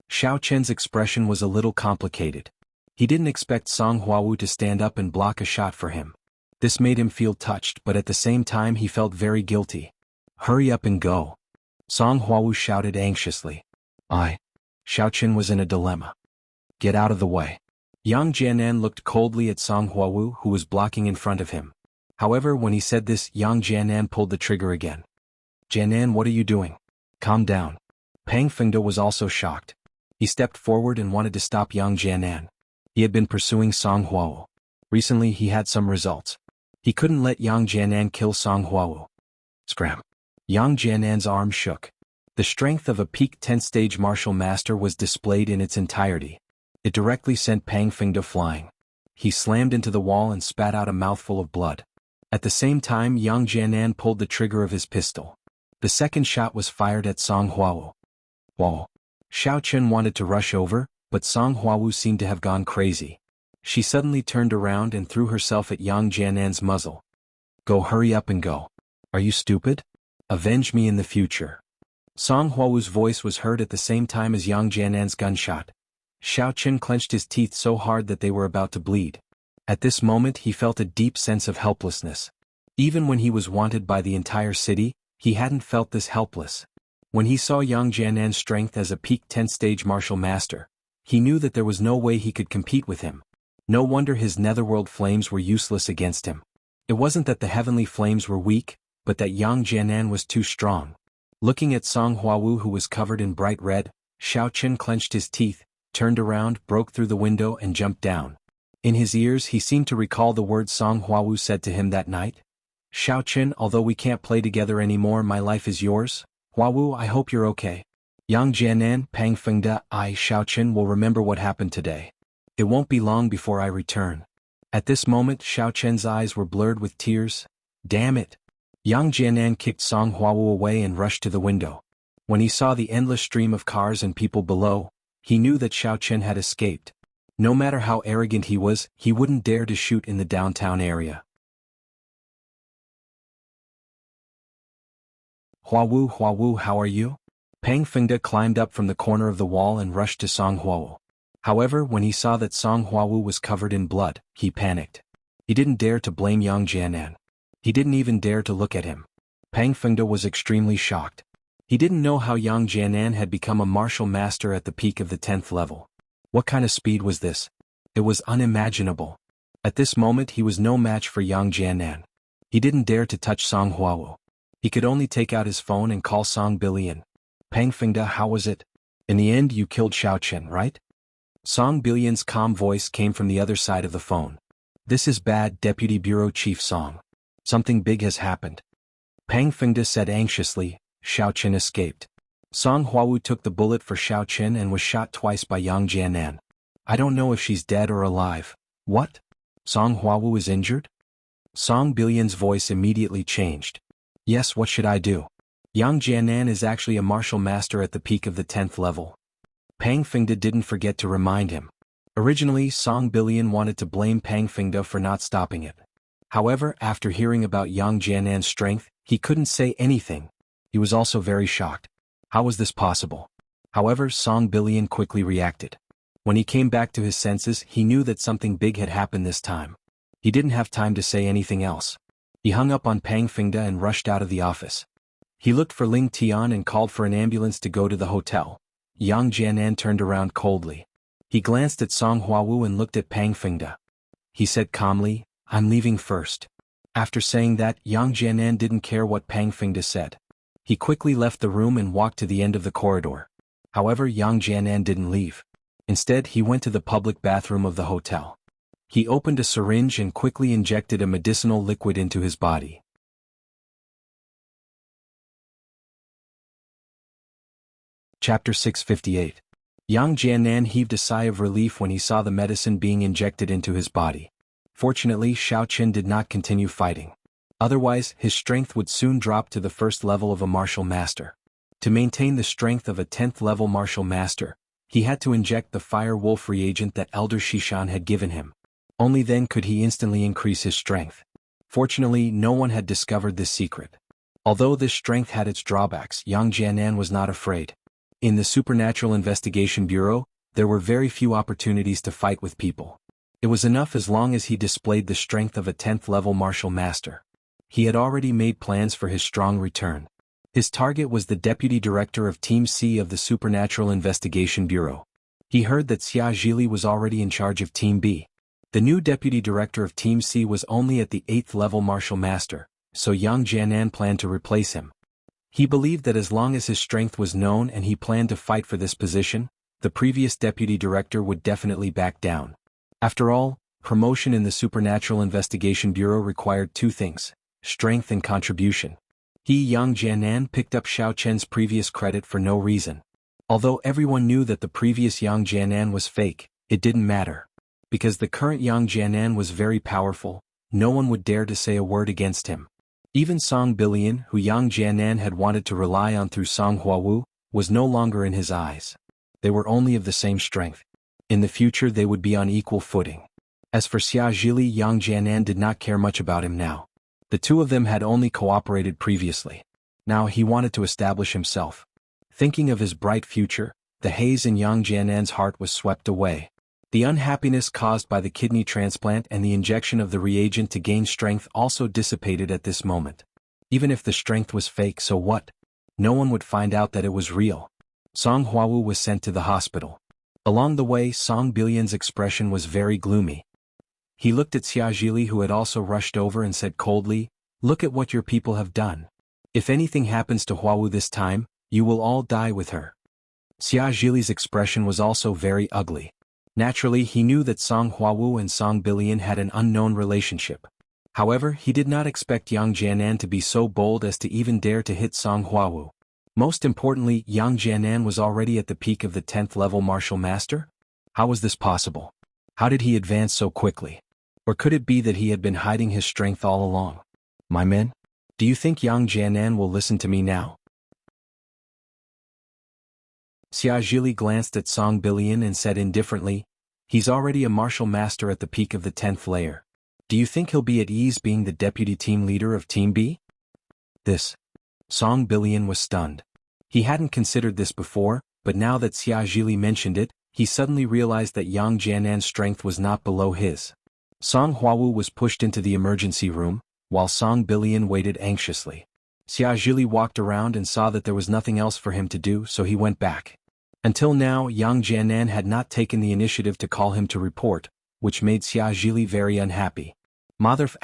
Xiao Chen's expression was a little complicated. He didn't expect Song Huawu to stand up and block a shot for him. This made him feel touched, but at the same time he felt very guilty. Hurry up and go. Song Huawu shouted anxiously. Xiao Chen was in a dilemma. Get out of the way. Yang Jianan looked coldly at Song Huawu, who was blocking in front of him. However, when he said this, Yang Jianan pulled the trigger again. Jianan, what are you doing? Calm down. Pang Fengde was also shocked. He stepped forward and wanted to stop Yang Jianan. He had been pursuing Song Huawu. Recently he had some results. He couldn't let Yang Jianan kill Song Huawu. Scram. Yang Jianan's arm shook. The strength of a peak 10th-stage martial master was displayed in its entirety. It directly sent Pang Fengde flying. He slammed into the wall and spat out a mouthful of blood. At the same time, Yang Jianan pulled the trigger of his pistol. The second shot was fired at Song Huawu. Whoa. Xiao Chen wanted to rush over, but Song Huawu seemed to have gone crazy. She suddenly turned around and threw herself at Yang Jianan's muzzle. Go, hurry up and go. Are you stupid? Avenge me in the future. Song Huawu's voice was heard at the same time as Yang Jianan's gunshot. Xiao Chen clenched his teeth so hard that they were about to bleed. At this moment he felt a deep sense of helplessness. Even when he was wanted by the entire city, he hadn't felt this helpless. When he saw Yang Jianan's strength as a peak 10th-stage martial master, he knew that there was no way he could compete with him. No wonder his netherworld flames were useless against him. It wasn't that the heavenly flames were weak, but that Yang Jianan was too strong. Looking at Song Huawu, who was covered in bright red, Xiao Chen clenched his teeth, turned around, broke through the window and jumped down. In his ears he seemed to recall the words Song Huawu said to him that night. Xiao Chen, although we can't play together anymore, my life is yours. Huawu, I hope you're okay. Yang Jianan, Pang Fengde, Xiao Chen will remember what happened today. It won't be long before I return. At this moment Xiao Chen's eyes were blurred with tears. Damn it. Yang Jianan kicked Song Huawu away and rushed to the window. When he saw the endless stream of cars and people below, he knew that Xiao Chen had escaped. No matter how arrogant he was, he wouldn't dare to shoot in the downtown area. Huawu, how are you? Pang Fengde climbed up from the corner of the wall and rushed to Song Huawu. However, when he saw that Song Huawu was covered in blood, he panicked. He didn't dare to blame Yang Jianan. He didn't even dare to look at him. Pang Fengde was extremely shocked. He didn't know how Yang Jianan had become a martial master at the peak of the 10th level. What kind of speed was this? It was unimaginable. At this moment he was no match for Yang Jianan. He didn't dare to touch Song Huawu. He could only take out his phone and call Song Bilian. Pang Fengde, how was it? In the end you killed Xiao Chen, right? Song Bilian's calm voice came from the other side of the phone. This is bad, Deputy Bureau Chief Song. Something big has happened. Pang Fengde said anxiously. Xiao Chen escaped. Song Huawu took the bullet for Xiao Chen and was shot twice by Yang Jianan. I don't know if she's dead or alive. What? Song Huawu is injured? Song Bilian's voice immediately changed. Yes, what should I do? Yang Jianan is actually a martial master at the peak of the 10th level. Pang Fengde didn't forget to remind him. Originally, Song Bilian wanted to blame Pang Fengde for not stopping it. However, after hearing about Yang Jianan's strength, he couldn't say anything. He was also very shocked. How was this possible? However, Song Bilian quickly reacted. When he came back to his senses, he knew that something big had happened this time. He didn't have time to say anything else. He hung up on Pang Fengde and rushed out of the office. He looked for Ling Tian and called for an ambulance to go to the hotel. Yang Jianan turned around coldly. He glanced at Song Huawu and looked at Pang Fengde. He said calmly, I'm leaving first. After saying that, Yang Jianan didn't care what Pang Fengde said. He quickly left the room and walked to the end of the corridor. However, Yang Jianan didn't leave. Instead, he went to the public bathroom of the hotel. He opened a syringe and quickly injected a medicinal liquid into his body. Chapter 658. Yang Jianan heaved a sigh of relief when he saw the medicine being injected into his body. Fortunately, Xiao Qin did not continue fighting. Otherwise, his strength would soon drop to the first level of a martial master. To maintain the strength of a 10th level martial master, he had to inject the fire wolf reagent that Elder Shishan had given him. Only then could he instantly increase his strength. Fortunately, no one had discovered this secret. Although this strength had its drawbacks, Yang Jianan was not afraid. In the Supernatural Investigation Bureau, there were very few opportunities to fight with people. It was enough as long as he displayed the strength of a 10th level martial master. He had already made plans for his strong return. His target was the deputy director of Team C of the Supernatural Investigation Bureau. He heard that Xia Zhili was already in charge of Team B. The new deputy director of Team C was only at the 8th level martial master, so Yang Jianan planned to replace him. He believed that as long as his strength was known and he planned to fight for this position, the previous deputy director would definitely back down. After all, promotion in the Supernatural Investigation Bureau required two things: strength and contribution. Yang Jianan picked up Xiao Chen's previous credit for no reason. Although everyone knew that the previous Yang Jianan was fake, it didn't matter. Because the current Yang Jianan was very powerful, no one would dare to say a word against him. Even Song Bilian, who Yang Jianan had wanted to rely on through Song Huawu, was no longer in his eyes. They were only of the same strength. In the future they would be on equal footing. As for Xia Zhili, Yang Jianan did not care much about him now. The two of them had only cooperated previously. Now he wanted to establish himself. Thinking of his bright future, the haze in Yang Jianan's heart was swept away. The unhappiness caused by the kidney transplant and the injection of the reagent to gain strength also dissipated at this moment. Even if the strength was fake, so what? No one would find out that it was real. Song Huawu was sent to the hospital. Along the way, Song Bilian's expression was very gloomy. He looked at Xia Zhili, who had also rushed over, and said coldly, "Look at what your people have done. If anything happens to Huawu this time, you will all die with her." Xia Zhili's expression was also very ugly. Naturally, he knew that Song Huawu and Song Bilian had an unknown relationship. However, he did not expect Yang Jianan to be so bold as to even dare to hit Song Huawu. Most importantly, Yang Jianan was already at the peak of the 10th level martial master? How was this possible? How did he advance so quickly? Or could it be that he had been hiding his strength all along? My men? Do you think Yang Jianan will listen to me now? Xia Zhili glanced at Song Bilian and said indifferently, "He's already a martial master at the peak of the 10th layer. Do you think he'll be at ease being the deputy team leader of Team B?" This. Song Bilian was stunned. He hadn't considered this before, but now that Xia Zhili mentioned it, he suddenly realized that Yang Jianan's strength was not below his. Song Huawu was pushed into the emergency room, while Song Bilian waited anxiously. Xia Zhili walked around and saw that there was nothing else for him to do, so he went back. Until now, Yang Jianan had not taken the initiative to call him to report, which made Xia Zhili very unhappy. Motherf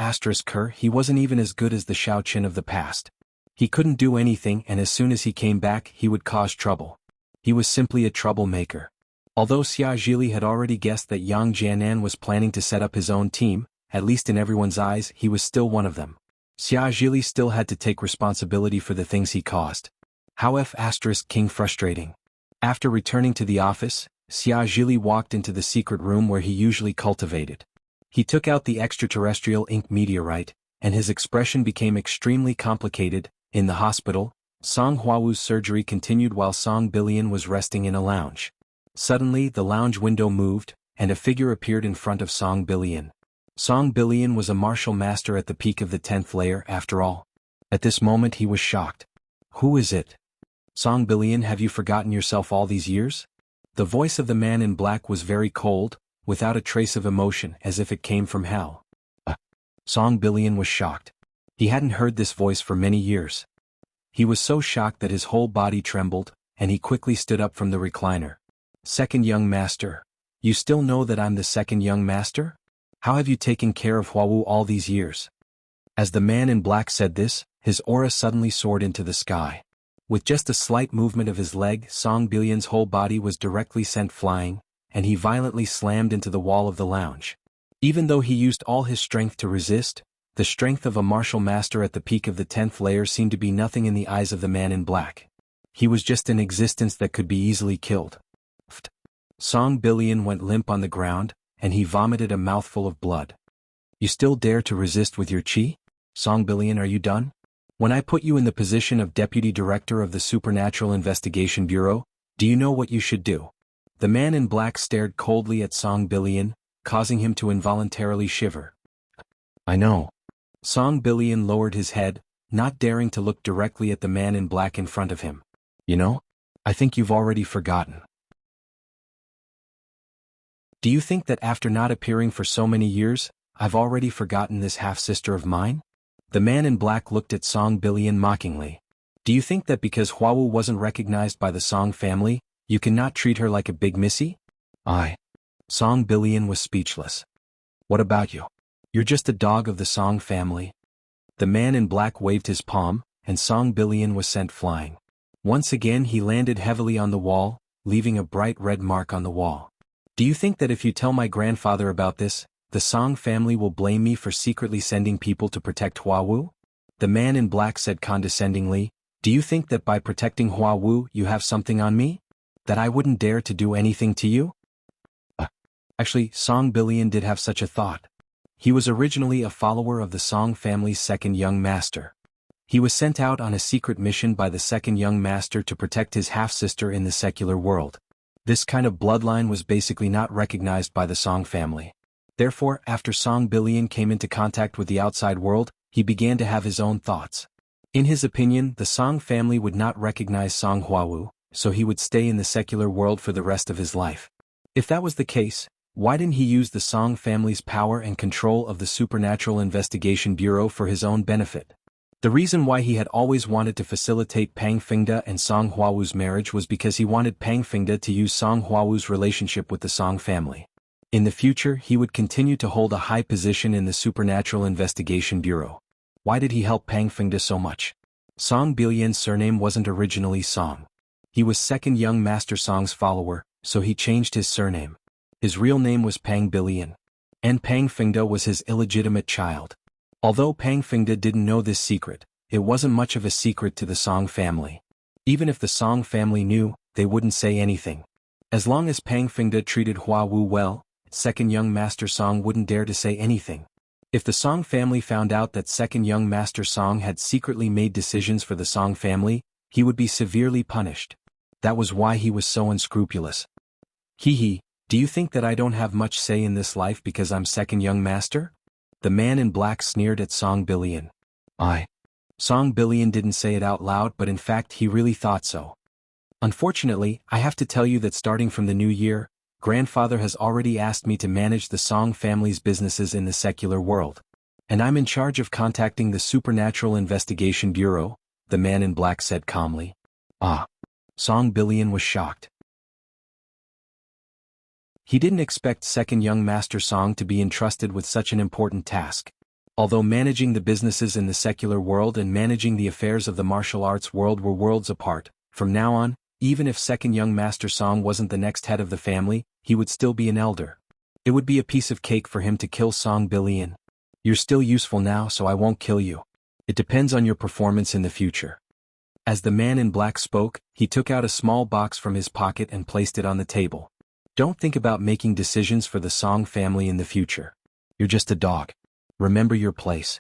**Ker, he wasn't even as good as the Xiao Qin of the past. He couldn't do anything, and as soon as he came back, he would cause trouble. He was simply a troublemaker. Although Xia Zhili had already guessed that Yang Jianan was planning to set up his own team, at least in everyone's eyes, he was still one of them. Xia Zhili still had to take responsibility for the things he caused. How **King frustrating. After returning to the office, Xia Zhili walked into the secret room where he usually cultivated. He took out the extraterrestrial ink meteorite, and his expression became extremely complicated. In the hospital, Song Huawu's surgery continued while Song Bilian was resting in a lounge. Suddenly, the lounge window moved, and a figure appeared in front of Song Bilian. Song Bilian was a martial master at the peak of the 10th layer, after all. At this moment he was shocked. "Who is it? Song Bilian, have you forgotten yourself all these years?" The voice of the man in black was very cold, without a trace of emotion, as if it came from hell. Song Bilian was shocked. He hadn't heard this voice for many years. He was so shocked that his whole body trembled, and he quickly stood up from the recliner. "Second young master. You still know that I'm the second young master? How have you taken care of Huawu all these years?" As the man in black said this, his aura suddenly soared into the sky. With just a slight movement of his leg, Song Bilian's whole body was directly sent flying, and he violently slammed into the wall of the lounge. Even though he used all his strength to resist, the strength of a martial master at the peak of the 10th layer seemed to be nothing in the eyes of the man in black. He was just an existence that could be easily killed. Song Billion went limp on the ground, and he vomited a mouthful of blood. You still dare to resist with your chi? Song Billion, are you done? When I put you in the position of Deputy Director of the Supernatural Investigation Bureau, do you know what you should do? The man in black stared coldly at Song Billion, causing him to involuntarily shiver. I know. Song Billion lowered his head, not daring to look directly at the man in black in front of him. You know? I think you've already forgotten. Do you think that after not appearing for so many years, I've already forgotten this half-sister of mine? The man in black looked at Song Billion mockingly. Do you think that because Huawu wasn't recognized by the Song family, you cannot treat her like a big missy? Song Billion was speechless. What about you? You're just a dog of the Song family. The man in black waved his palm, and Song Billion was sent flying. Once again he landed heavily on the wall, leaving a bright red mark on the wall. Do you think that if you tell my grandfather about this, the Song family will blame me for secretly sending people to protect Huawu? The man in black said condescendingly, do you think that by protecting Huawu you have something on me? That I wouldn't dare to do anything to you? Actually, Song Billion did have such a thought. He was originally a follower of the Song family's second young master. He was sent out on a secret mission by the second young master to protect his half-sister in the secular world. This kind of bloodline was basically not recognized by the Song family. Therefore, after Song Billion came into contact with the outside world, he began to have his own thoughts. In his opinion, the Song family would not recognize Song Huawu, so he would stay in the secular world for the rest of his life. If that was the case, why didn't he use the Song family's power and control of the Supernatural Investigation Bureau for his own benefit? The reason why he had always wanted to facilitate Pang Fingda and Song Huawu's marriage was because he wanted Pang Fingda to use Song Huawu's relationship with the Song family. In the future he would continue to hold a high position in the Supernatural Investigation Bureau. Why did he help Pang Fingda so much? Song Billion's surname wasn't originally Song. He was second young Master Song's follower, so he changed his surname. His real name was Pang Billion. And Pang Fingda was his illegitimate child. Although Pang Fingda didn't know this secret, it wasn't much of a secret to the Song family. Even if the Song family knew, they wouldn't say anything. As long as Pang Fingda treated Huawu well, second young Master Song wouldn't dare to say anything. If the Song family found out that second young Master Song had secretly made decisions for the Song family, he would be severely punished. That was why he was so unscrupulous. Do you think that I don't have much say in this life because I'm second young master? The man in black sneered at Song Billion. Song Billion didn't say it out loud, but in fact he really thought so. Unfortunately, I have to tell you that starting from the new year, Grandfather has already asked me to manage the Song family's businesses in the secular world. And I'm in charge of contacting the Supernatural Investigation Bureau, the man in black said calmly. Song Billion was shocked. He didn't expect second young Master Song to be entrusted with such an important task. Although managing the businesses in the secular world and managing the affairs of the martial arts world were worlds apart, from now on, even if second young Master Song wasn't the next head of the family, he would still be an elder. It would be a piece of cake for him to kill Song Billion. You're still useful now, so I won't kill you. It depends on your performance in the future. As the man in black spoke, he took out a small box from his pocket and placed it on the table. Don't think about making decisions for the Song family in the future. You're just a dog. Remember your place.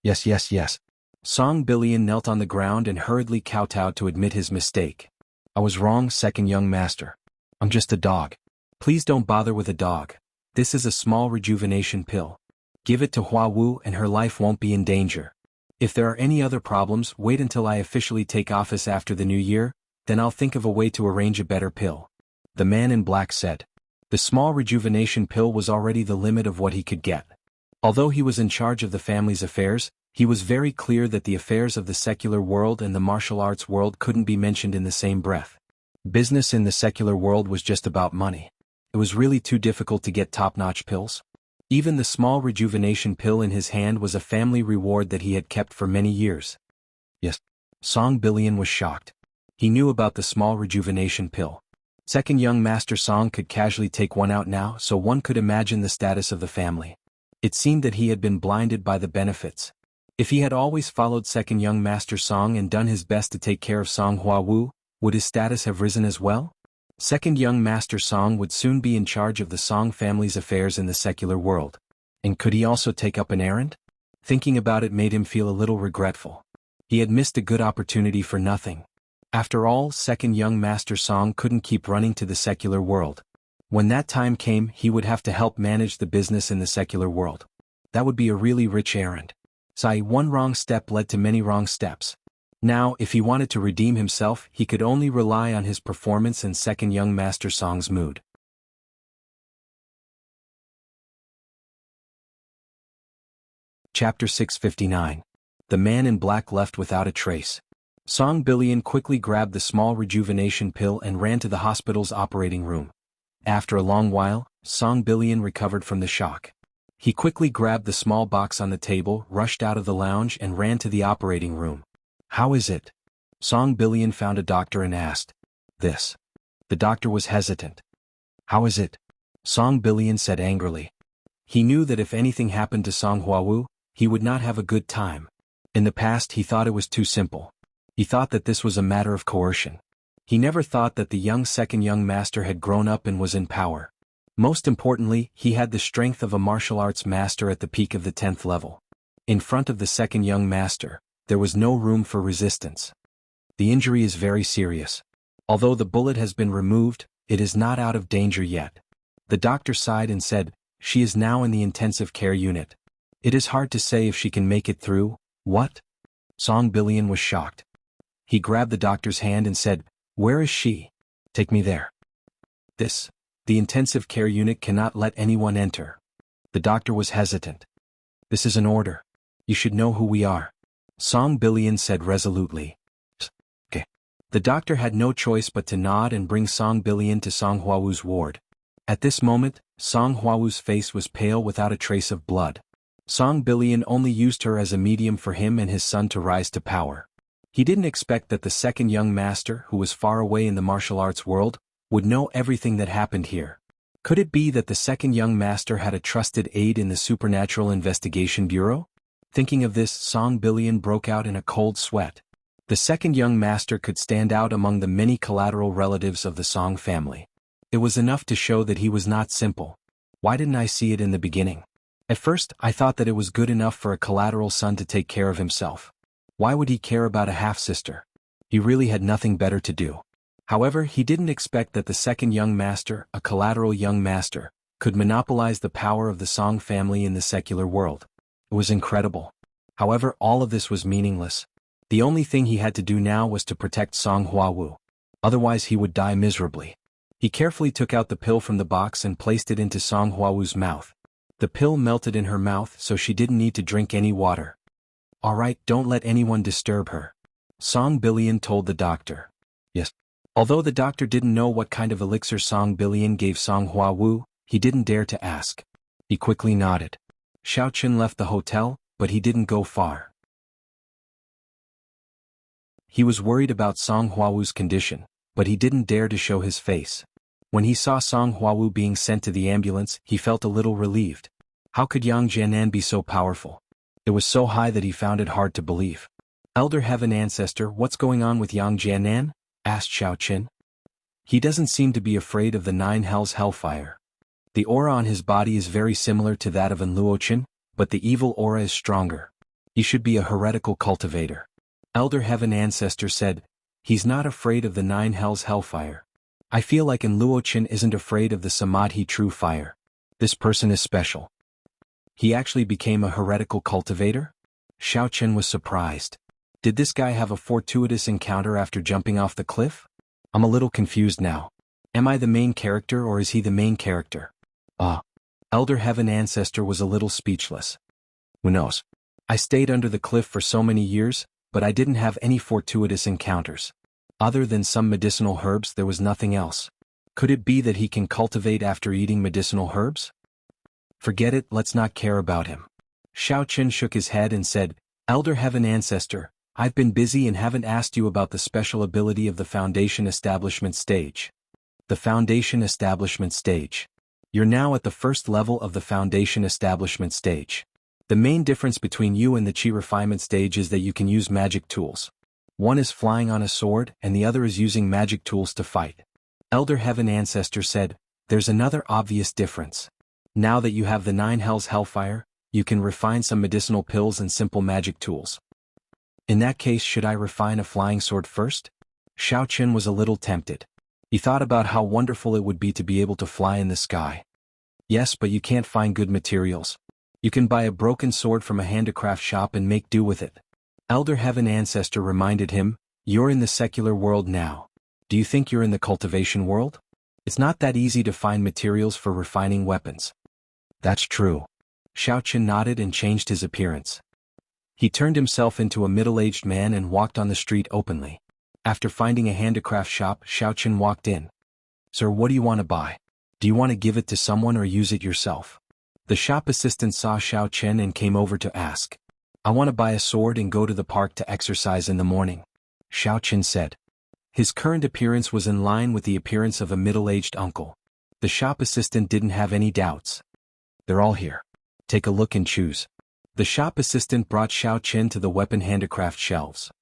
Yes. Song Billion knelt on the ground and hurriedly kowtowed to admit his mistake. I was wrong, second young master. I'm just a dog. Please don't bother with a dog. This is a small rejuvenation pill. Give it to Huawu and her life won't be in danger. If there are any other problems, wait until I officially take office after the new year, then I'll think of a way to arrange a better pill. The man in black said. The small rejuvenation pill was already the limit of what he could get. Although he was in charge of the family's affairs, he was very clear that the affairs of the secular world and the martial arts world couldn't be mentioned in the same breath. Business in the secular world was just about money. It was really too difficult to get top-notch pills. Even the small rejuvenation pill in his hand was a family reward that he had kept for many years. Yes. Song Billion was shocked. He knew about the small rejuvenation pill. Second young Master Song could casually take one out now, so one could imagine the status of the family. It seemed that he had been blinded by the benefits. If he had always followed second young master Song and done his best to take care of Song Huawu, would his status have risen as well? Second young master Song would soon be in charge of the Song family's affairs in the secular world. And could he also take up an errand? Thinking about it made him feel a little regretful. He had missed a good opportunity for nothing. After all, second young master Song couldn't keep running to the secular world. When that time came, he would have to help manage the business in the secular world. That would be a really rich errand. One wrong step led to many wrong steps. Now, if he wanted to redeem himself, he could only rely on his performance and second young master Song's mood. Chapter 659. The Man in Black Left Without a Trace. Song Billion quickly grabbed the small rejuvenation pill and ran to the hospital's operating room. After a long while, Song Billion recovered from the shock. He quickly grabbed the small box on the table, rushed out of the lounge and ran to the operating room. "How is it?" Song Billion found a doctor and asked. "This." The doctor was hesitant. "How is it?" Song Billion said angrily. He knew that if anything happened to Song Huawu, he would not have a good time. In the past he thought it was too simple. He thought that this was a matter of coercion. He never thought that the second young master had grown up and was in power. Most importantly, he had the strength of a martial arts master at the peak of the 10th level. In front of the second young master, there was no room for resistance. The injury is very serious. Although the bullet has been removed, it is not out of danger yet. The doctor sighed and said, "She is now in the intensive care unit. It is hard to say if she can make it through." "What?" Song Billion was shocked. He grabbed the doctor's hand and said, "Where is she? Take me there." The intensive care unit cannot let anyone enter. The doctor was hesitant. "This is an order. You should know who we are," Song Billion said resolutely. "Okay." The doctor had no choice but to nod and bring Song Billion to Song Huawu's ward. At this moment, Song Huawu's face was pale without a trace of blood. Song Billion only used her as a medium for him and his son to rise to power. He didn't expect that the second young master, who was far away in the martial arts world, would know everything that happened here. Could it be that the second young master had a trusted aide in the Supernatural Investigation Bureau? Thinking of this, Song Billion broke out in a cold sweat. The second young master could stand out among the many collateral relatives of the Song family. It was enough to show that he was not simple. Why didn't I see it in the beginning? At first, I thought that it was good enough for a collateral son to take care of himself. Why would he care about a half-sister? He really had nothing better to do. However, he didn't expect that the second young master, a collateral young master, could monopolize the power of the Song family in the secular world. It was incredible. However, all of this was meaningless. The only thing he had to do now was to protect Song Huawu. Otherwise he would die miserably. He carefully took out the pill from the box and placed it into Song Huawu's mouth. The pill melted in her mouth so she didn't need to drink any water. "All right, don't let anyone disturb her," Song Billion told the doctor. Yes. Although the doctor didn't know what kind of elixir Song Billion gave Song Huawu, he didn't dare to ask. He quickly nodded. Xiao Qin left the hotel, but he didn't go far. He was worried about Song Huawu's condition, but he didn't dare to show his face. When he saw Song Huawu being sent to the ambulance, he felt a little relieved. How could Yang Jianan be so powerful? It was so high that he found it hard to believe. "Elder Heaven Ancestor, what's going on with Yang Jianan?" asked Xiao Qin. "He doesn't seem to be afraid of the 9 hells hellfire. The aura on his body is very similar to that of an Luochen, but the evil aura is stronger. He should be a heretical cultivator." Elder Heaven Ancestor said, "He's not afraid of the 9 hells hellfire. I feel like an Luochen isn't afraid of the Samadhi true fire. This person is special. He actually became a heretical cultivator?" Xiao Qin was surprised. Did this guy have a fortuitous encounter after jumping off the cliff? I'm a little confused now. Am I the main character or is he the main character? Elder Heaven Ancestor was a little speechless. Who knows? I stayed under the cliff for so many years, but I didn't have any fortuitous encounters. Other than some medicinal herbs, there was nothing else. Could it be that he can cultivate after eating medicinal herbs? Forget it, let's not care about him. Xiao Qin shook his head and said, "Elder Heaven Ancestor, I've been busy and haven't asked you about the special ability of the Foundation Establishment Stage." The Foundation Establishment Stage. You're now at the first level of the Foundation Establishment Stage. The main difference between you and the Qi refinement stage is that you can use magic tools. One is flying on a sword and the other is using magic tools to fight. Elder Heaven Ancestor said, there's another obvious difference. Now that you have the 9 hells hellfire, you can refine some medicinal pills and simple magic tools. In that case, should I refine a flying sword first? Xiao Qin was a little tempted. He thought about how wonderful it would be to be able to fly in the sky. Yes, but you can't find good materials. You can buy a broken sword from a handicraft shop and make do with it. Elder Heaven Ancestor reminded him, you're in the secular world now. Do you think you're in the cultivation world? It's not that easy to find materials for refining weapons. That's true. Xiao Qin nodded and changed his appearance. He turned himself into a middle-aged man and walked on the street openly. After finding a handicraft shop, Xiao Qin walked in. Sir, what do you want to buy? Do you want to give it to someone or use it yourself? The shop assistant saw Xiao Qin and came over to ask. I want to buy a sword and go to the park to exercise in the morning, Xiao Qin said. His current appearance was in line with the appearance of a middle-aged uncle. The shop assistant didn't have any doubts. They're all here. Take a look and choose. The shop assistant brought Xiao Qin to the weapon handicraft shelves.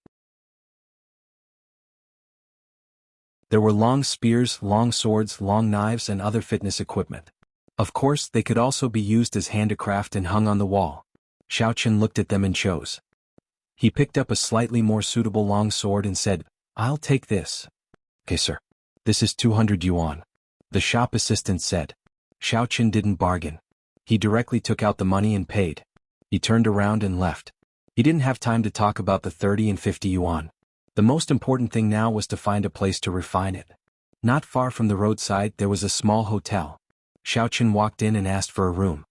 There were long spears, long swords, long knives and other fitness equipment. Of course, they could also be used as handicraft and hung on the wall. Xiao Qin looked at them and chose. He picked up a slightly more suitable long sword and said, I'll take this. Okay, sir. This is 200 yuan. The shop assistant said. Xiao Qin didn't bargain. He directly took out the money and paid. He turned around and left. He didn't have time to talk about the 30 and 50 yuan. The most important thing now was to find a place to refine it. Not far from the roadside there was a small hotel. Xiao Qin walked in and asked for a room.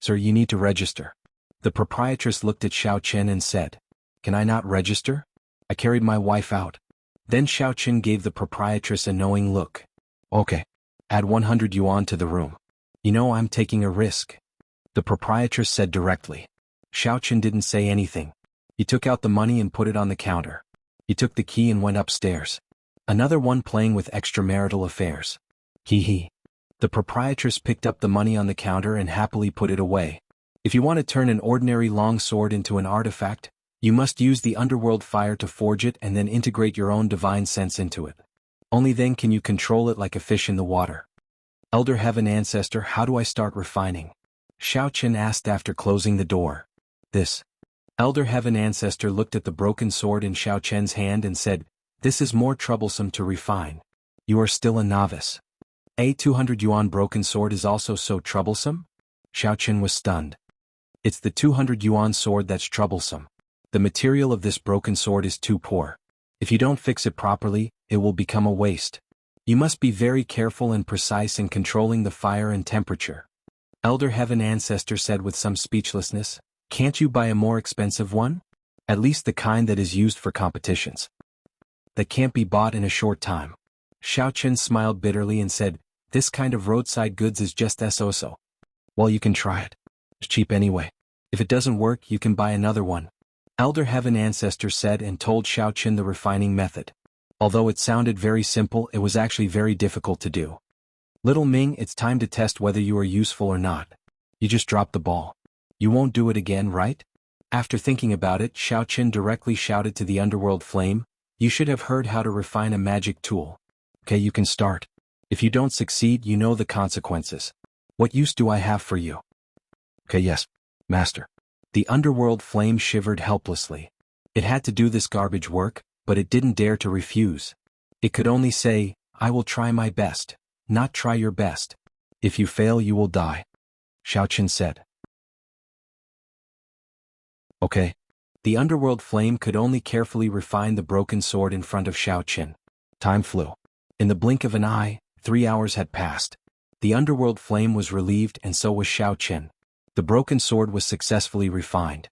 Sir, you need to register. The proprietress looked at Xiao Qin and said, Can I not register? I carried my wife out. Then Xiao Qin gave the proprietress a knowing look. Okay. Add 100 yuan to the room. You know I'm taking a risk. The proprietress said directly. Xiao Qin didn't say anything. He took out the money and put it on the counter. He took the key and went upstairs. Another one playing with extramarital affairs. Hee. The proprietress picked up the money on the counter and happily put it away. If you want to turn an ordinary long sword into an artifact, you must use the underworld fire to forge it and then integrate your own divine sense into it. Only then can you control it like a fish in the water. Elder Heaven Ancestor, how do I start refining? Xiao Qin asked after closing the door. This. Elder Heaven Ancestor looked at the broken sword in Xiao Qin's hand and said, This is more troublesome to refine. You are still a novice. A 200 yuan broken sword is also so troublesome? Xiao Qin was stunned. It's the 200 yuan sword that's troublesome. The material of this broken sword is too poor. If you don't fix it properly, it will become a waste. You must be very careful and precise in controlling the fire and temperature. Elder Heaven Ancestor said with some speechlessness, Can't you buy a more expensive one? At least the kind that is used for competitions. That can't be bought in a short time. Xiao Qin smiled bitterly and said, This kind of roadside goods is just so. Well, you can try it. It's cheap anyway. If it doesn't work, you can buy another one. Elder Heaven Ancestor said and told Xiao Qin the refining method. Although it sounded very simple, it was actually very difficult to do. Little Ming, it's time to test whether you are useful or not. You just dropped the ball. You won't do it again, right? After thinking about it, Xiao Qin directly shouted to the underworld flame, You should have heard how to refine a magic tool. Okay, you can start. If you don't succeed, you know the consequences. What use do I have for you? Okay, yes, master. The underworld flame shivered helplessly. It had to do this garbage work, but it didn't dare to refuse. It could only say, I will try my best, not try your best. If you fail, you will die. Xiao Qin said. Okay. The underworld flame could only carefully refine the broken sword in front of Xiao Qin. Time flew. In the blink of an eye, 3 hours had passed. The underworld flame was relieved and so was Xiao Qin. The broken sword was successfully refined.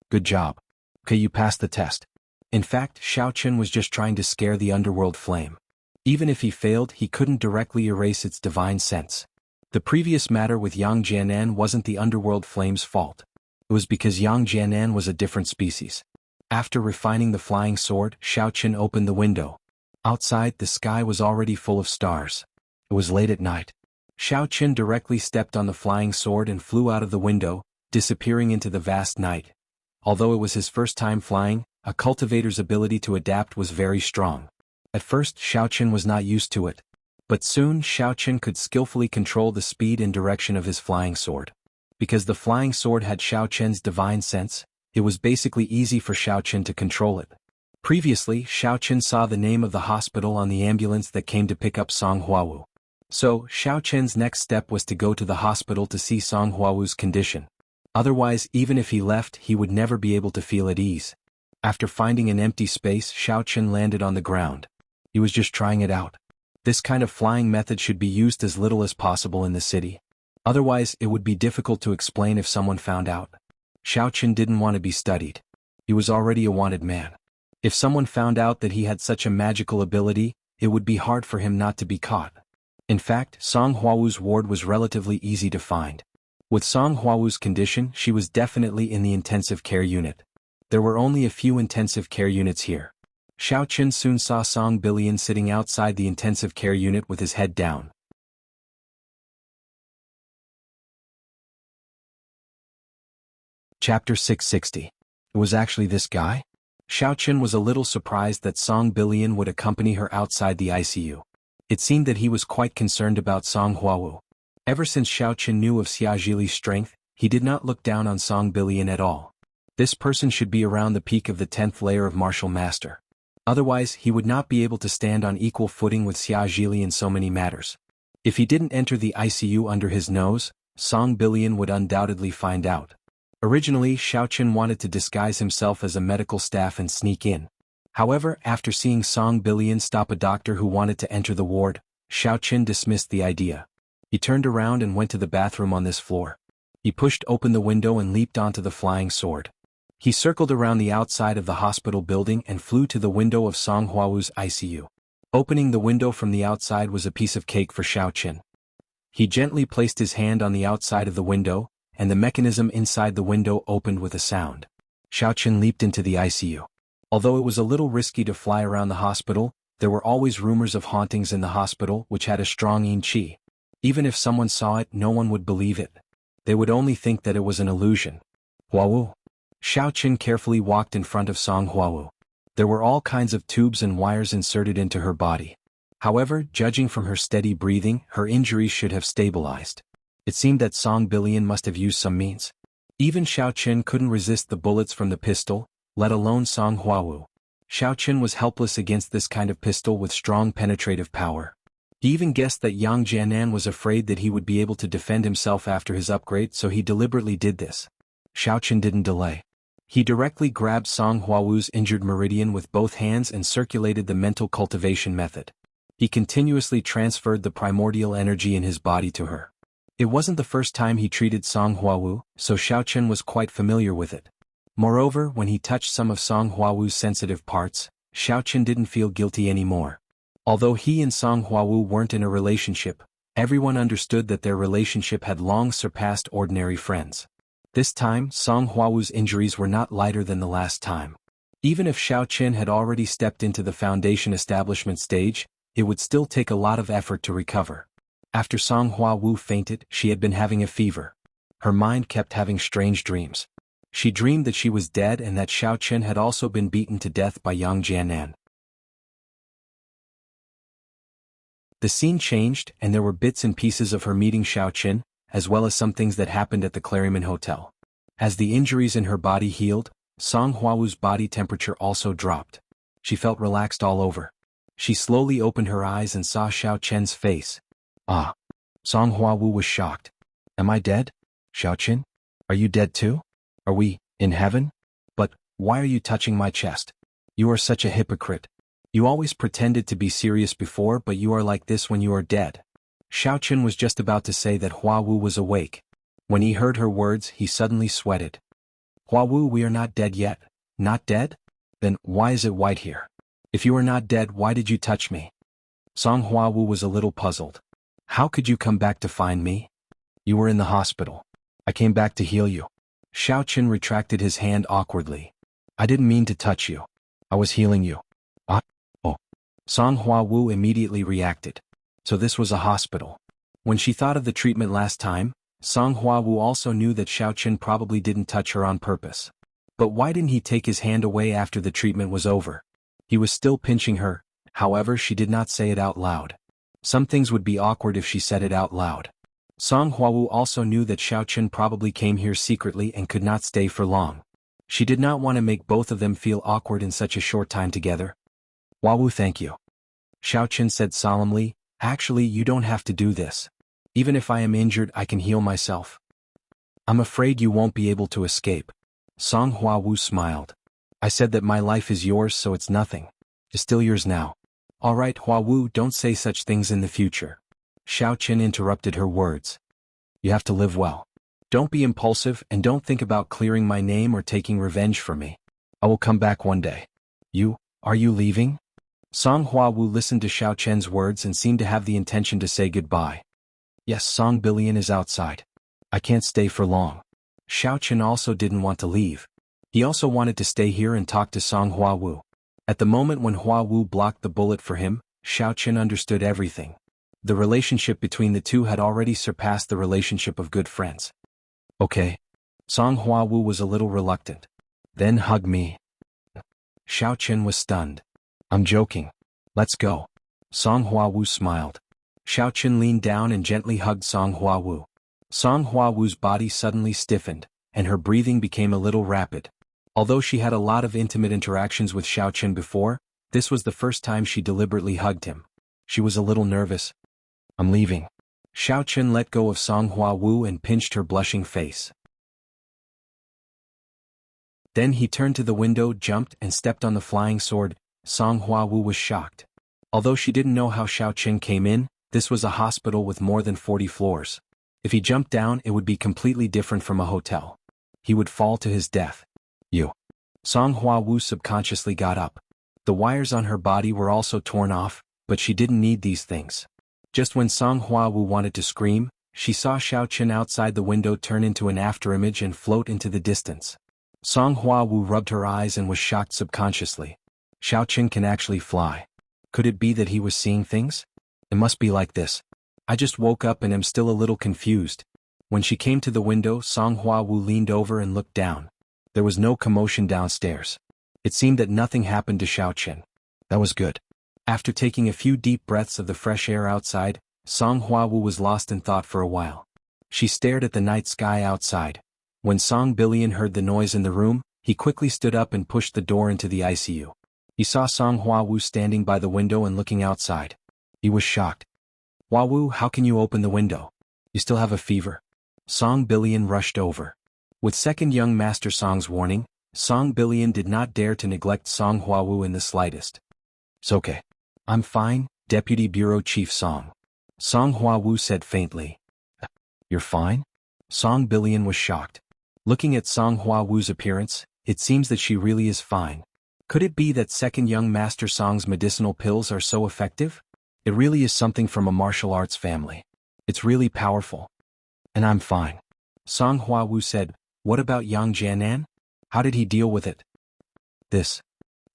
Good job. Okay, you passed the test. In fact, Xiao Qin was just trying to scare the underworld flame. Even if he failed, he couldn't directly erase its divine sense. The previous matter with Yang Jianan wasn't the underworld flame's fault. It was because Yang Jianan was a different species. After refining the flying sword, Xiao Qin opened the window. Outside, the sky was already full of stars. It was late at night. Xiao Qin directly stepped on the flying sword and flew out of the window, disappearing into the vast night. Although it was his first time flying, a cultivator's ability to adapt was very strong. At first, Xiaoqin was not used to it. But soon Xiaoqin could skillfully control the speed and direction of his flying sword. Because the flying sword had Xiaoqin's divine sense, it was basically easy for Xiaoqin to control it. Previously, Xiaoqin saw the name of the hospital on the ambulance that came to pick up Song Huawu. So, Xiaoqin's next step was to go to the hospital to see Song Huawu's condition. Otherwise, even if he left, he would never be able to feel at ease. After finding an empty space, Xiaoqin landed on the ground. He was just trying it out. This kind of flying method should be used as little as possible in the city. Otherwise, it would be difficult to explain if someone found out. Xiaoqin didn't want to be studied. He was already a wanted man. If someone found out that he had such a magical ability, it would be hard for him not to be caught. In fact, Song Huawu's ward was relatively easy to find. With Song Huawu's condition, she was definitely in the intensive care unit. There were only a few intensive care units here. Xiaoqin soon saw Song Bilian sitting outside the intensive care unit with his head down. Chapter 660. It was actually this guy? Xiaoqin was a little surprised that Song Bilian would accompany her outside the ICU. It seemed that he was quite concerned about Song Huawu. Ever since Xiaoqin knew of Xiajili's strength, he did not look down on Song Bilian at all. This person should be around the peak of the 10th layer of martial master. Otherwise, he would not be able to stand on equal footing with Xiajili in so many matters. If he didn't enter the ICU under his nose, Song Bilian would undoubtedly find out. Originally, Xiaoqin wanted to disguise himself as a medical staff and sneak in. However, after seeing Song Bilian stop a doctor who wanted to enter the ward, Xiaoqin dismissed the idea. He turned around and went to the bathroom on this floor. He pushed open the window and leaped onto the flying sword. He circled around the outside of the hospital building and flew to the window of Song Huawu's ICU. Opening the window from the outside was a piece of cake for Xiaoqin. He gently placed his hand on the outside of the window, and the mechanism inside the window opened with a sound. Xiaoqin leaped into the ICU. Although it was a little risky to fly around the hospital, there were always rumors of hauntings in the hospital which had a strong yin qi. Even if someone saw it, no one would believe it. They would only think that it was an illusion. Huawu. Xiaoqin carefully walked in front of Song Huawu. There were all kinds of tubes and wires inserted into her body. However, judging from her steady breathing, her injuries should have stabilized. It seemed that Song Bilian must have used some means. Even Xiaoqin couldn't resist the bullets from the pistol, let alone Song Huawu. Xiaoqin was helpless against this kind of pistol with strong penetrative power. He even guessed that Yang Jianan was afraid that he would be able to defend himself after his upgrade, so he deliberately did this. Xiaoqin didn't delay. He directly grabbed Song Huawu's injured meridian with both hands and circulated the mental cultivation method. He continuously transferred the primordial energy in his body to her. It wasn't the first time he treated Song Huawu, so Xiaoqin was quite familiar with it. Moreover, when he touched some of Song Huawu's sensitive parts, Xiaoqin didn't feel guilty anymore. Although he and Song Huawu weren't in a relationship, everyone understood that their relationship had long surpassed ordinary friends. This time, Song Huawu's injuries were not lighter than the last time. Even if Xiaoqin had already stepped into the foundation establishment stage, it would still take a lot of effort to recover. After Song Huawu fainted, she had been having a fever. Her mind kept having strange dreams. She dreamed that she was dead and that Xiaoqin had also been beaten to death by Yang Jianan. The scene changed, and there were bits and pieces of her meeting Xiaoqin, as well as some things that happened at the Claryman Hotel. As the injuries in her body healed, Song Huawu's body temperature also dropped. She felt relaxed all over. She slowly opened her eyes and saw Xiaoqin's face. Ah. Song Huawu was shocked. Am I dead? Xiaoqin? Are you dead too? Are we in heaven? But why are you touching my chest? You are such a hypocrite. You always pretended to be serious before, but you are like this when you are dead. Xiaoqin was just about to say that Huawu was awake. When he heard her words, he suddenly sweated. Huawu, we are not dead yet. Not dead? Then why is it white here? If you are not dead, why did you touch me? Song Huawu was a little puzzled. How could you come back to find me? You were in the hospital. I came back to heal you. Xiaoqin retracted his hand awkwardly. I didn't mean to touch you. I was healing you. Ah? Oh. Song Huawu immediately reacted. So this was a hospital. When she thought of the treatment last time, Song Huawu also knew that Xiao Chen probably didn't touch her on purpose. But why didn't he take his hand away after the treatment was over? He was still pinching her, however she did not say it out loud. Some things would be awkward if she said it out loud. Song Huawu also knew that Xiao Chen probably came here secretly and could not stay for long. She did not want to make both of them feel awkward in such a short time together. Huawu, thank you. Xiao Chen said solemnly, actually you don't have to do this. Even if I am injured I can heal myself. I'm afraid you won't be able to escape. Song Huawu smiled. I said that my life is yours so it's nothing. It's still yours now. Alright Huawu, don't say such things in the future. Xiao Chen interrupted her words. You have to live well. Don't be impulsive and don't think about clearing my name or taking revenge for me. I will come back one day. Are you leaving? Song Huawu listened to Xiao Chen's words and seemed to have the intention to say goodbye. Yes, Song Billion is outside. I can't stay for long. Xiao Chen also didn't want to leave. He also wanted to stay here and talk to Song Huawu. At the moment when Huawu blocked the bullet for him, Xiao Chen understood everything. The relationship between the two had already surpassed the relationship of good friends. Okay. Song Huawu was a little reluctant. Then hug me. Xiao Chen was stunned. I'm joking. Let's go. Song Huawu smiled. Xiao Chen leaned down and gently hugged Song Huawu. Song Huawu's body suddenly stiffened, and her breathing became a little rapid. Although she had a lot of intimate interactions with Xiao Chen before, this was the first time she deliberately hugged him. She was a little nervous. I'm leaving. Xiao Chen let go of Song Huawu and pinched her blushing face. Then he turned to the window, jumped, and stepped on the flying sword. Song Huawu was shocked. Although she didn't know how Xiao Chen came in, this was a hospital with more than 40 floors. If he jumped down, it would be completely different from a hotel. He would fall to his death. Song Huawu subconsciously got up. The wires on her body were also torn off, but she didn't need these things. Just when Song Huawu wanted to scream, she saw Xiao Chen outside the window turn into an afterimage and float into the distance. Song Huawu rubbed her eyes and was shocked subconsciously. Xiao Chen can actually fly. Could it be that he was seeing things? It must be like this. I just woke up and am still a little confused. When she came to the window, Song Huawu leaned over and looked down. There was no commotion downstairs. It seemed that nothing happened to Xiao Chen. That was good. After taking a few deep breaths of the fresh air outside, Song Huawu was lost in thought for a while. She stared at the night sky outside. When Song Billion heard the noise in the room, he quickly stood up and pushed the door into the ICU. He saw Song Huawu standing by the window and looking outside. He was shocked. Huawu, how can you open the window? You still have a fever? Song Billion rushed over. With second young Master Song's warning, Song Billion did not dare to neglect Song Huawu in the slightest. It's okay. I'm fine, Deputy Bureau Chief Song. Song Huawu said faintly. You're fine? Song Billion was shocked. Looking at Song Huawu's appearance, it seems that she really is fine. Could it be that second young Master Song's medicinal pills are so effective? It really is something from a martial arts family. It's really powerful. And I'm fine. Song Huawu said, what about Yang Jianan? How did he deal with it? This.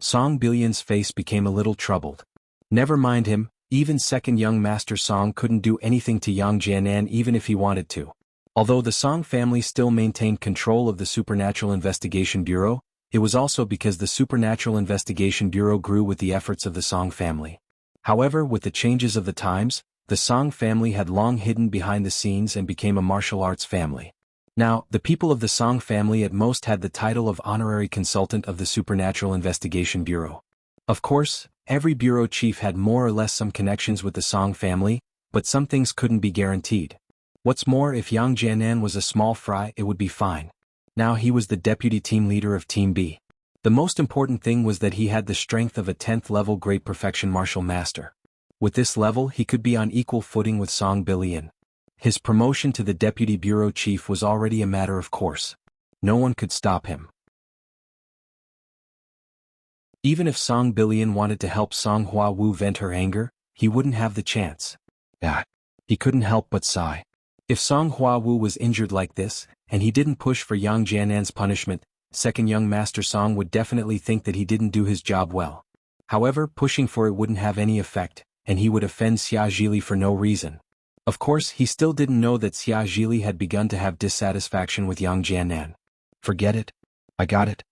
Song Billion's face became a little troubled. Never mind him, even second young Master Song couldn't do anything to Yang Jianan even if he wanted to. Although the Song family still maintained control of the Supernatural Investigation Bureau, it was also because the Supernatural Investigation Bureau grew with the efforts of the Song family. However, with the changes of the times, the Song family had long hidden behind the scenes and became a martial arts family. Now, the people of the Song family at most had the title of honorary consultant of the Supernatural Investigation Bureau. Of course, every bureau chief had more or less some connections with the Song family, but some things couldn't be guaranteed. What's more, if Yang Jianan was a small fry, it would be fine. Now he was the deputy team leader of Team B. The most important thing was that he had the strength of a 10th level Great Perfection Martial Master. With this level, he could be on equal footing with Song Billion. His promotion to the deputy bureau chief was already a matter of course. No one could stop him. Even if Song Billion wanted to help Song Huawu vent her anger, he wouldn't have the chance. He couldn't help but sigh. If Song Huawu was injured like this, and he didn't push for Yang Jianan's punishment, second young Master Song would definitely think that he didn't do his job well. However, pushing for it wouldn't have any effect, and he would offend Xia Zhili for no reason. Of course, he still didn't know that Xia Zhili had begun to have dissatisfaction with Yang Jianan. Forget it. I got it.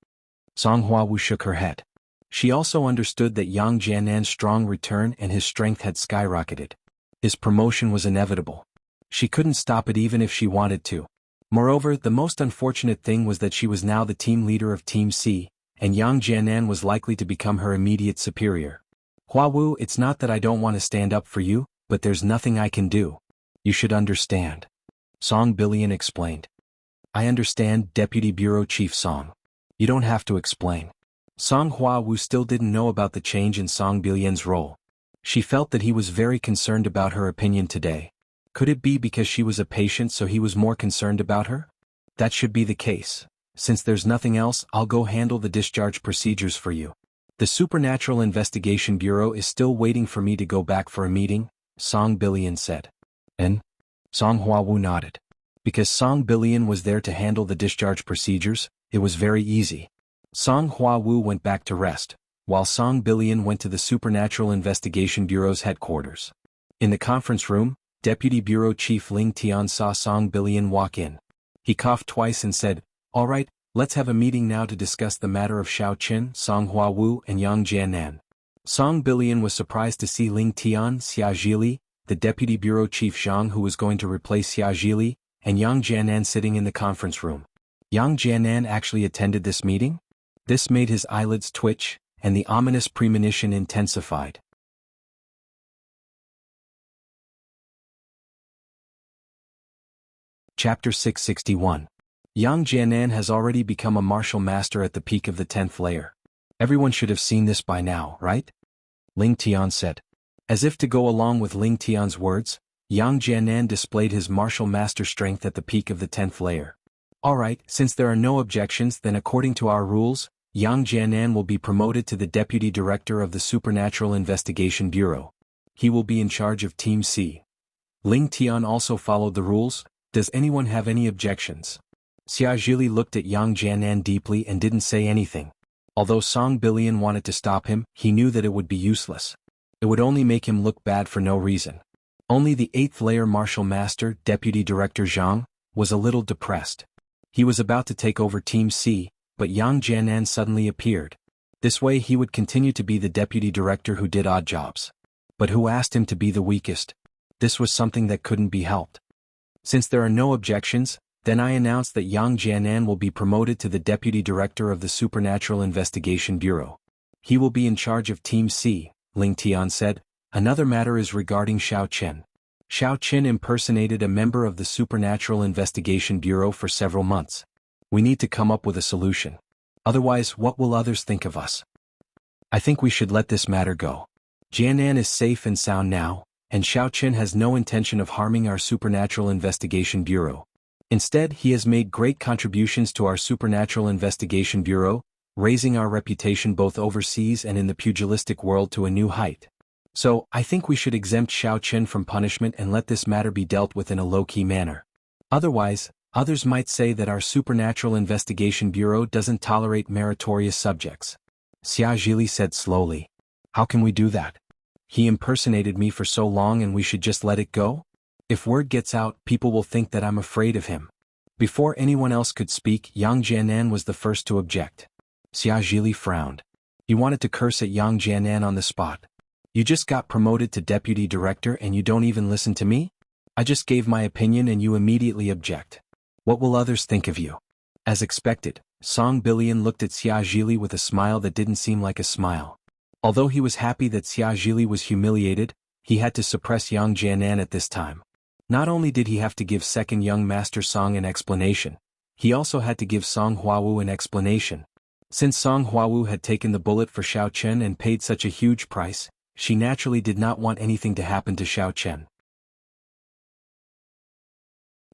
Song Huawu shook her head. She also understood that Yang Jianan's strong return and his strength had skyrocketed. His promotion was inevitable. She couldn't stop it even if she wanted to. Moreover, the most unfortunate thing was that she was now the team leader of Team C, and Yang Jianan was likely to become her immediate superior. Huawu, it's not that I don't want to stand up for you, but there's nothing I can do. You should understand. Song Bilian explained. I understand, Deputy Bureau Chief Song. You don't have to explain. Song Huawu still didn't know about the change in Song Bilian's role. She felt that he was very concerned about her opinion today. Could it be because she was a patient so he was more concerned about her? That should be the case. Since there's nothing else, I'll go handle the discharge procedures for you. The Supernatural Investigation Bureau is still waiting for me to go back for a meeting, Song Bilian said. And? Song Huawu nodded. Because Song Bilian was there to handle the discharge procedures, it was very easy. Song Huawu went back to rest, while Song Bilian went to the Supernatural Investigation Bureau's headquarters. In the conference room, Deputy Bureau Chief Ling Tian saw Song Bilian walk in. He coughed twice and said, All right, let's have a meeting now to discuss the matter of Xiao Qin, Song Huawu and Yang Jianan. Song Bilian was surprised to see Ling Tian, Xia Zhili, the Deputy Bureau Chief Zhang who was going to replace Xia Zhili, and Yang Jianan sitting in the conference room. Yang Jianan actually attended this meeting? This made his eyelids twitch, and the ominous premonition intensified. Chapter 661. Yang Jianan has already become a martial master at the peak of the 10th layer. Everyone should have seen this by now, right? Ling Tian said. As if to go along with Ling Tian's words, Yang Jianan displayed his martial master strength at the peak of the 10th layer. Alright, since there are no objections, then according to our rules, Yang Jianan will be promoted to the Deputy Director of the Supernatural Investigation Bureau. He will be in charge of Team C. Ling Tian also followed the rules. Does anyone have any objections? Xia Zhili looked at Yang Jianan deeply and didn't say anything. Although Song Bilian wanted to stop him, he knew that it would be useless. It would only make him look bad for no reason. Only the 8th layer Martial Master, Deputy Director Zhang, was a little depressed. He was about to take over Team C, but Yang Jianan suddenly appeared. This way he would continue to be the Deputy Director who did odd jobs. But who asked him to be the weakest? This was something that couldn't be helped. Since there are no objections, then I announce that Yang Jianan will be promoted to the Deputy Director of the Supernatural Investigation Bureau. He will be in charge of Team C, Ling Tian said. Another matter is regarding Xiao Qin. Xiao Qin impersonated a member of the Supernatural Investigation Bureau for several months. We need to come up with a solution. Otherwise, what will others think of us? I think we should let this matter go. Jianan is safe and sound now, and Xiao Qin has no intention of harming our Supernatural Investigation Bureau. Instead, he has made great contributions to our Supernatural Investigation Bureau, raising our reputation both overseas and in the pugilistic world to a new height. So, I think we should exempt Xiao Qin from punishment and let this matter be dealt with in a low-key manner. Otherwise, others might say that our Supernatural Investigation Bureau doesn't tolerate meritorious subjects. Xia Zhili said slowly. How can we do that? He impersonated me for so long and we should just let it go? If word gets out, people will think that I'm afraid of him. Before anyone else could speak, Yang Jianan was the first to object. Xia Zhili frowned. He wanted to curse at Yang Jianan on the spot. You just got promoted to Deputy Director and you don't even listen to me? I just gave my opinion and you immediately object. What will others think of you? As expected, Song Bilian looked at Xia Zhili with a smile that didn't seem like a smile. Although he was happy that Xia Zhili was humiliated, he had to suppress Yang Jianan at this time. Not only did he have to give second young Master Song an explanation, he also had to give Song Huawu an explanation. Since Song Huawu had taken the bullet for Xiao Qin and paid such a huge price, she naturally did not want anything to happen to Xiao Qin.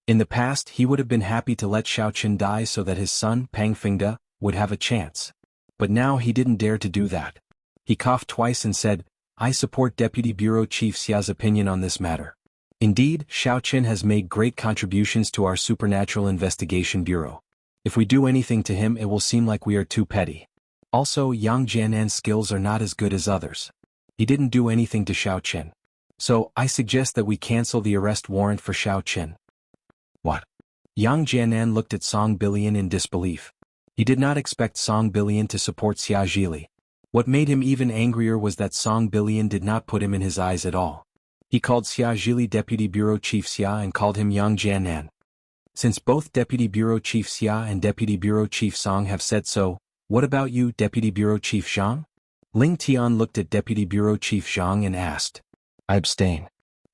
In the past, he would have been happy to let Xiao Qin die so that his son, Pang Fengde, would have a chance. But now he didn't dare to do that. He coughed twice and said, I support Deputy Bureau Chief Xia's opinion on this matter. Indeed, Xiao Qin has made great contributions to our Supernatural Investigation Bureau. If we do anything to him, it will seem like we are too petty. Also, Yang Jianan's skills are not as good as others. He didn't do anything to Xiao Qin. So, I suggest that we cancel the arrest warrant for Xiao Chen. What? Yang Jianan looked at Song Bilian in disbelief. He did not expect Song Bilian to support Xia Zhili. What made him even angrier was that Song Bilian did not put him in his eyes at all. He called Xia Zhili Deputy Bureau Chief Xia and called him Yang Jianan. Since both Deputy Bureau Chief Xia and Deputy Bureau Chief Song have said so, what about you, Deputy Bureau Chief Zhang? Ling Tian looked at Deputy Bureau Chief Zhang and asked. I abstain.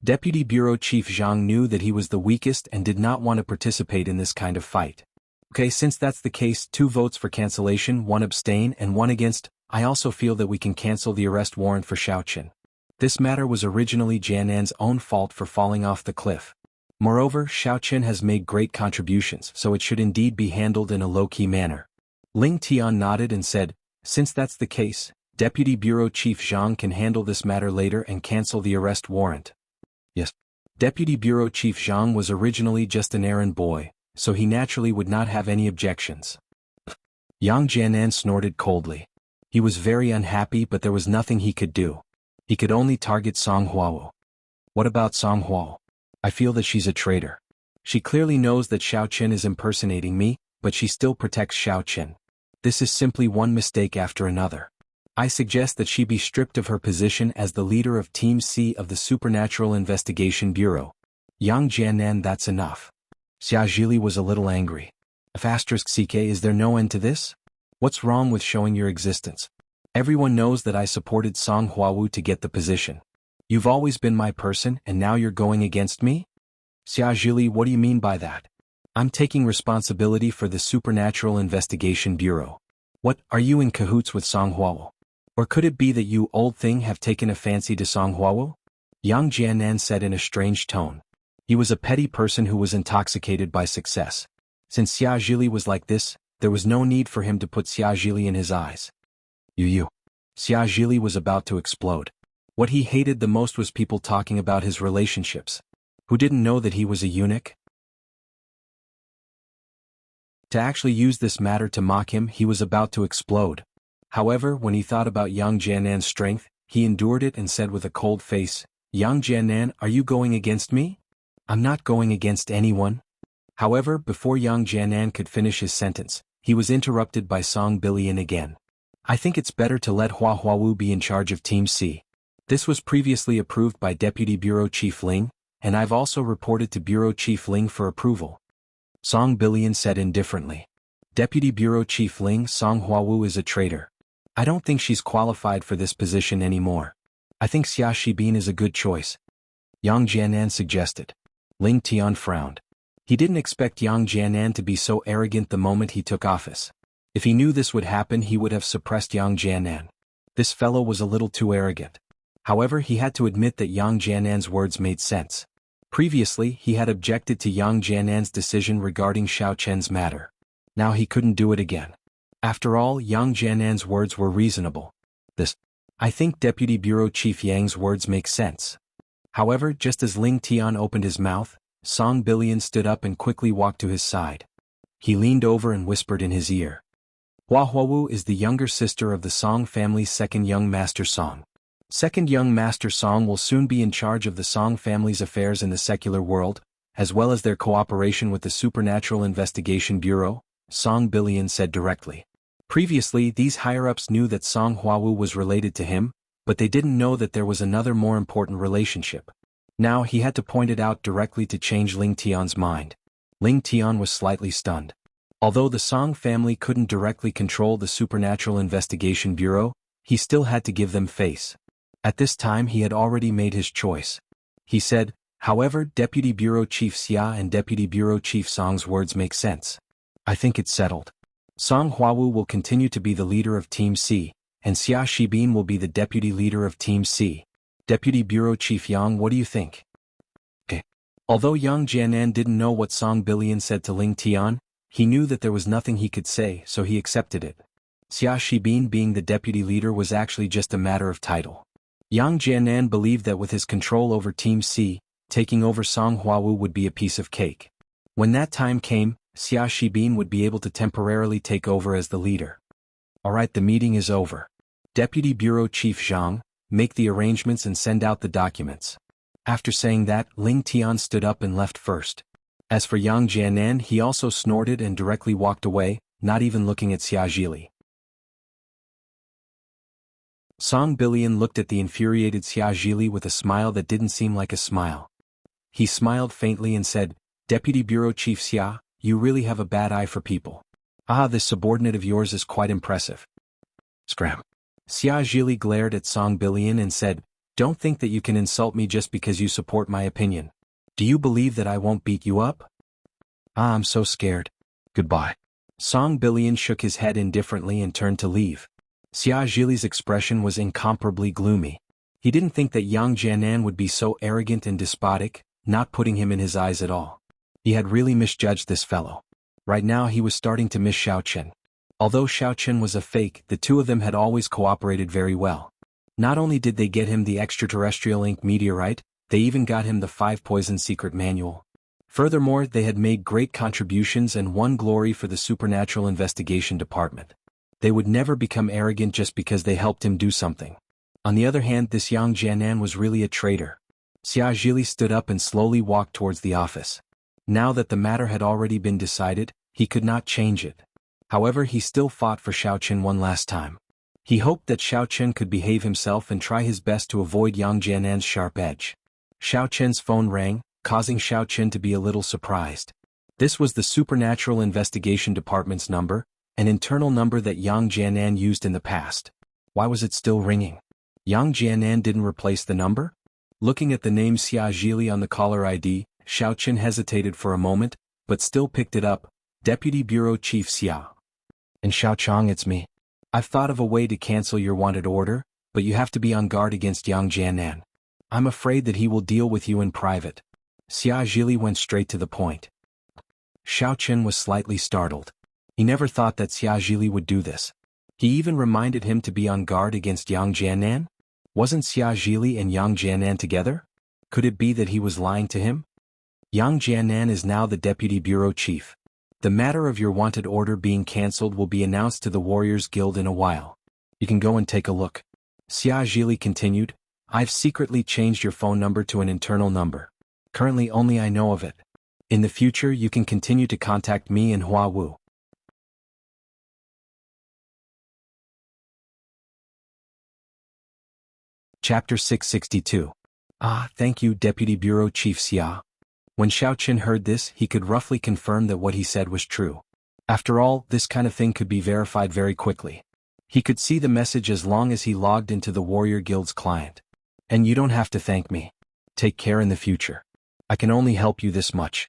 Deputy Bureau Chief Zhang knew that he was the weakest and did not want to participate in this kind of fight. Okay, since that's the case, 2 votes for cancellation, 1 abstain and 1 against. I also feel that we can cancel the arrest warrant for Xiao Chen. This matter was originally Jianan's own fault for falling off the cliff. Moreover, Xiao Chen has made great contributions, so it should indeed be handled in a low-key manner. Ling Tian nodded and said, since that's the case, Deputy Bureau Chief Zhang can handle this matter later and cancel the arrest warrant. Yes. Deputy Bureau Chief Zhang was originally just an errand boy, so he naturally would not have any objections. Yang Jianan snorted coldly. He was very unhappy, but there was nothing he could do. He could only target Song Huawu. What about Song Huawu? I feel that she's a traitor. She clearly knows that Xiao Chen is impersonating me, but she still protects Xiao Chen. This is simply one mistake after another. I suggest that she be stripped of her position as the leader of Team C of the Supernatural Investigation Bureau. Yang Jianan, that's enough. Xia Zhili was a little angry. *CK, is there no end to this? What's wrong with showing your existence? Everyone knows that I supported Song Huawu to get the position. You've always been my person and now you're going against me? Xia Zhili, what do you mean by that? I'm taking responsibility for the Supernatural Investigation Bureau. What, are you in cahoots with Song Huawu? Or could it be that you, old thing, have taken a fancy to Song Huawu? Yang Jianan said in a strange tone. He was a petty person who was intoxicated by success. Since Xia Zhili was like this, there was no need for him to put Xia Zhili in his eyes. You. Xia Zhili was about to explode. What he hated the most was people talking about his relationships. Who didn't know that he was a eunuch? To actually use this matter to mock him, he was about to explode. However, when he thought about Yang Jianan's strength, he endured it and said with a cold face, Yang Jianan, are you going against me? I'm not going against anyone. However, before Yang Jianan could finish his sentence, he was interrupted by Song Bilian again. I think it's better to let Hua Huawu be in charge of Team C. This was previously approved by Deputy Bureau Chief Ling, and I've also reported to Bureau Chief Ling for approval. Song Bilian said indifferently. Deputy Bureau Chief Ling, Song Huawu is a traitor. I don't think she's qualified for this position anymore. I think Xia Shibin is a good choice. Yang Jianan suggested. Ling Tian frowned. He didn't expect Yang Jianan to be so arrogant the moment he took office. If he knew this would happen, he would have suppressed Yang Jianan. This fellow was a little too arrogant. However, he had to admit that Yang Jianan's words made sense. Previously, he had objected to Yang Jianan's decision regarding Xiao Chen's matter. Now he couldn't do it again. After all, Yang Jianan's words were reasonable. I think Deputy Bureau Chief Yang's words make sense. However, just as Ling Tian opened his mouth, Song Bilian stood up and quickly walked to his side. He leaned over and whispered in his ear. Hua Huawu is the younger sister of the Song family's second young master Song. Second young master Song will soon be in charge of the Song family's affairs in the secular world, as well as their cooperation with the Supernatural Investigation Bureau, Song Bilian said directly. Previously, these higher-ups knew that Song Huawu was related to him, but they didn't know that there was another more important relationship. Now he had to point it out directly to change Ling Tian's mind. Ling Tian was slightly stunned. Although the Song family couldn't directly control the Supernatural Investigation Bureau, he still had to give them face. At this time he had already made his choice. He said, however, Deputy Bureau Chief Xia and Deputy Bureau Chief Song's words make sense. I think it's settled. Song Huawu will continue to be the leader of Team C, and Xia Shibin will be the deputy leader of Team C. Deputy Bureau Chief Yang, what do you think? Okay. Although Yang Jianan didn't know what Song Bilian said to Ling Tian, he knew that there was nothing he could say, so he accepted it. Xia Shibin being the deputy leader was actually just a matter of title. Yang Jianan believed that with his control over Team C, taking over Song Huawu would be a piece of cake. When that time came, Xia Shibin would be able to temporarily take over as the leader. Alright, the meeting is over. Deputy Bureau Chief Zhang, make the arrangements and send out the documents. After saying that, Ling Tian stood up and left first. As for Yang Jianan, he also snorted and directly walked away, not even looking at Xia Zhili. Song Bilian looked at the infuriated Xia Zhili with a smile that didn't seem like a smile. He smiled faintly and said, "Deputy Bureau Chief Xia, you really have a bad eye for people. Ah, this subordinate of yours is quite impressive." Scram. Xia Zhili glared at Song Bilian and said, "Don't think that you can insult me just because you support my opinion. Do you believe that I won't beat you up?" "Ah, I'm so scared. Goodbye." Song Bilian shook his head indifferently and turned to leave. Xia Zhili's expression was incomparably gloomy. He didn't think that Yang Jianan would be so arrogant and despotic, not putting him in his eyes at all. He had really misjudged this fellow. Right now he was starting to miss Xiaochen. Although Xiaochen was a fake, the two of them had always cooperated very well. Not only did they get him the extraterrestrial ink meteorite, they even got him the 5 poison secret manual. Furthermore, they had made great contributions and won glory for the Supernatural Investigation Department. They would never become arrogant just because they helped him do something. On the other hand, this Yang Jianan was really a traitor. Xia Zhili stood up and slowly walked towards the office. Now that the matter had already been decided, he could not change it. However, he still fought for Xiaochen one last time. He hoped that Xiaochen could behave himself and try his best to avoid Yang Jianan's sharp edge. Xiaochen's phone rang, causing Xiaochen to be a little surprised. This was the Supernatural Investigation Department's number, an internal number that Yang Jianan used in the past. Why was it still ringing? Yang Jianan didn't replace the number? Looking at the name Xia Zhili on the caller ID, Xiaochen hesitated for a moment, but still picked it up. "Deputy Bureau Chief Xia." "And Xiaochang, it's me. I've thought of a way to cancel your wanted order, but you have to be on guard against Yang Jianan. I'm afraid that he will deal with you in private." Xia Zhili went straight to the point. Xiaochen was slightly startled. He never thought that Xia Zhili would do this. He even reminded him to be on guard against Yang Jianan? Wasn't Xia Zhili and Yang Jianan together? Could it be that he was lying to him? "Yang Jianan is now the Deputy Bureau Chief. The matter of your wanted order being cancelled will be announced to the Warriors Guild in a while. You can go and take a look." Xia Zhili continued, "I've secretly changed your phone number to an internal number. Currently only I know of it. In the future you can continue to contact me and Hua Wu." Chapter 662. "Ah, thank you, Deputy Bureau Chief Xia." When Xiaochen heard this, he could roughly confirm that what he said was true. After all, this kind of thing could be verified very quickly. He could see the message as long as he logged into the Warrior Guild's client. "And you don't have to thank me. Take care in the future. I can only help you this much."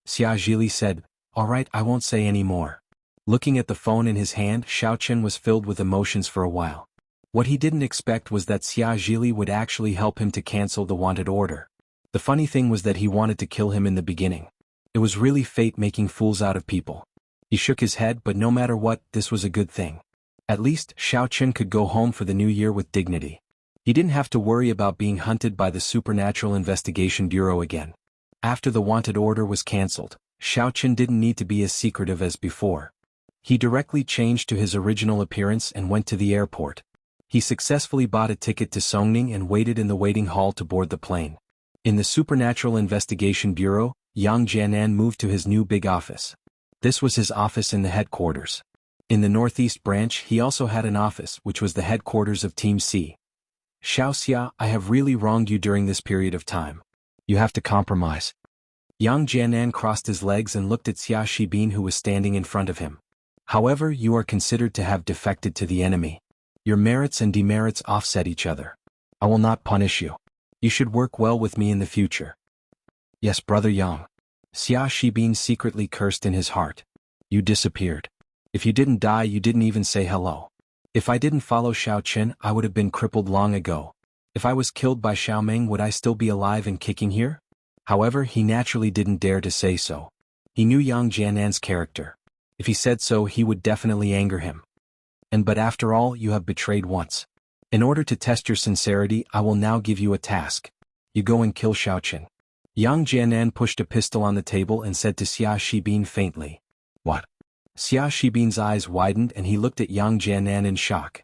Xia Zhili said, "All right, I won't say any more." Looking at the phone in his hand, Xiaochen was filled with emotions for a while. What he didn't expect was that Xia Zhili would actually help him to cancel the wanted order. The funny thing was that he wanted to kill him in the beginning. It was really fate making fools out of people. He shook his head, but no matter what, this was a good thing. At least, Xiaochen could go home for the new year with dignity. He didn't have to worry about being hunted by the Supernatural Investigation Bureau again. After the wanted order was cancelled, Xiaochen didn't need to be as secretive as before. He directly changed to his original appearance and went to the airport. He successfully bought a ticket to Songning and waited in the waiting hall to board the plane. In the Supernatural Investigation Bureau, Yang Jianan moved to his new big office. This was his office in the headquarters. In the Northeast branch, he also had an office, which was the headquarters of Team C. "Xiao Xia, I have really wronged you during this period of time. You have to compromise." Yang Jianan crossed his legs and looked at Xia Shibin, who was standing in front of him. "However, you are considered to have defected to the enemy. Your merits and demerits offset each other. I will not punish you. You should work well with me in the future." "Yes, Brother Yang." Xia Shibin secretly cursed in his heart. "You disappeared. If you didn't die, you didn't even say hello. If I didn't follow Xiaochen, I would have been crippled long ago. If I was killed by Xiaomeng, would I still be alive and kicking here?" However, he naturally didn't dare to say so. He knew Yang Jianan's character. If he said so, he would definitely anger him. But after all, you have betrayed once. In order to test your sincerity, I will now give you a task. You go and kill Xiaochen." Yang Jianan pushed a pistol on the table and said to Xia Shibin faintly, "What?" Xia Shibin's eyes widened and he looked at Yang Jianan in shock.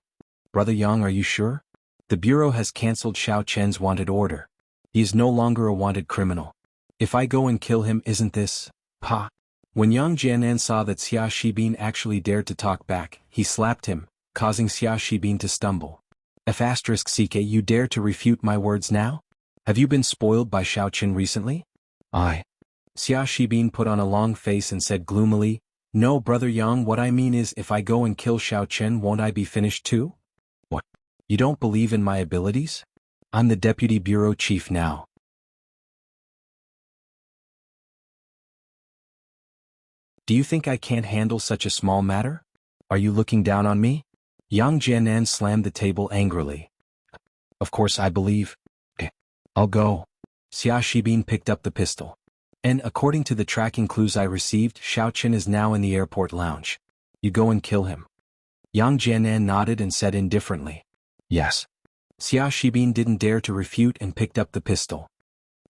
"Brother Yang, are you sure? The Bureau has cancelled Xiaochen's wanted order. He is no longer a wanted criminal. If I go and kill him, isn't this, pa? When Yang Jianan saw that Xia Shibin actually dared to talk back, he slapped him, causing Xia Shibin to stumble. F***ck, you dare to refute my words now? Have you been spoiled by Xiaoqin recently? Xia Shibin put on a long face and said gloomily, no brother Yang, what I mean is if I go and kill Xiaoqin, won't I be finished too? What? You don't believe in my abilities? I'm the deputy bureau chief now. Do you think I can't handle such a small matter? Are you looking down on me? Yang Jianan slammed the table angrily. Of course I believe. I'll go. Xia Shibin picked up the pistol. And according to the tracking clues I received, Xiaoqin is now in the airport lounge. You go and kill him. Yang Jianan nodded and said indifferently. Yes. Xia Shibin didn't dare to refute and picked up the pistol.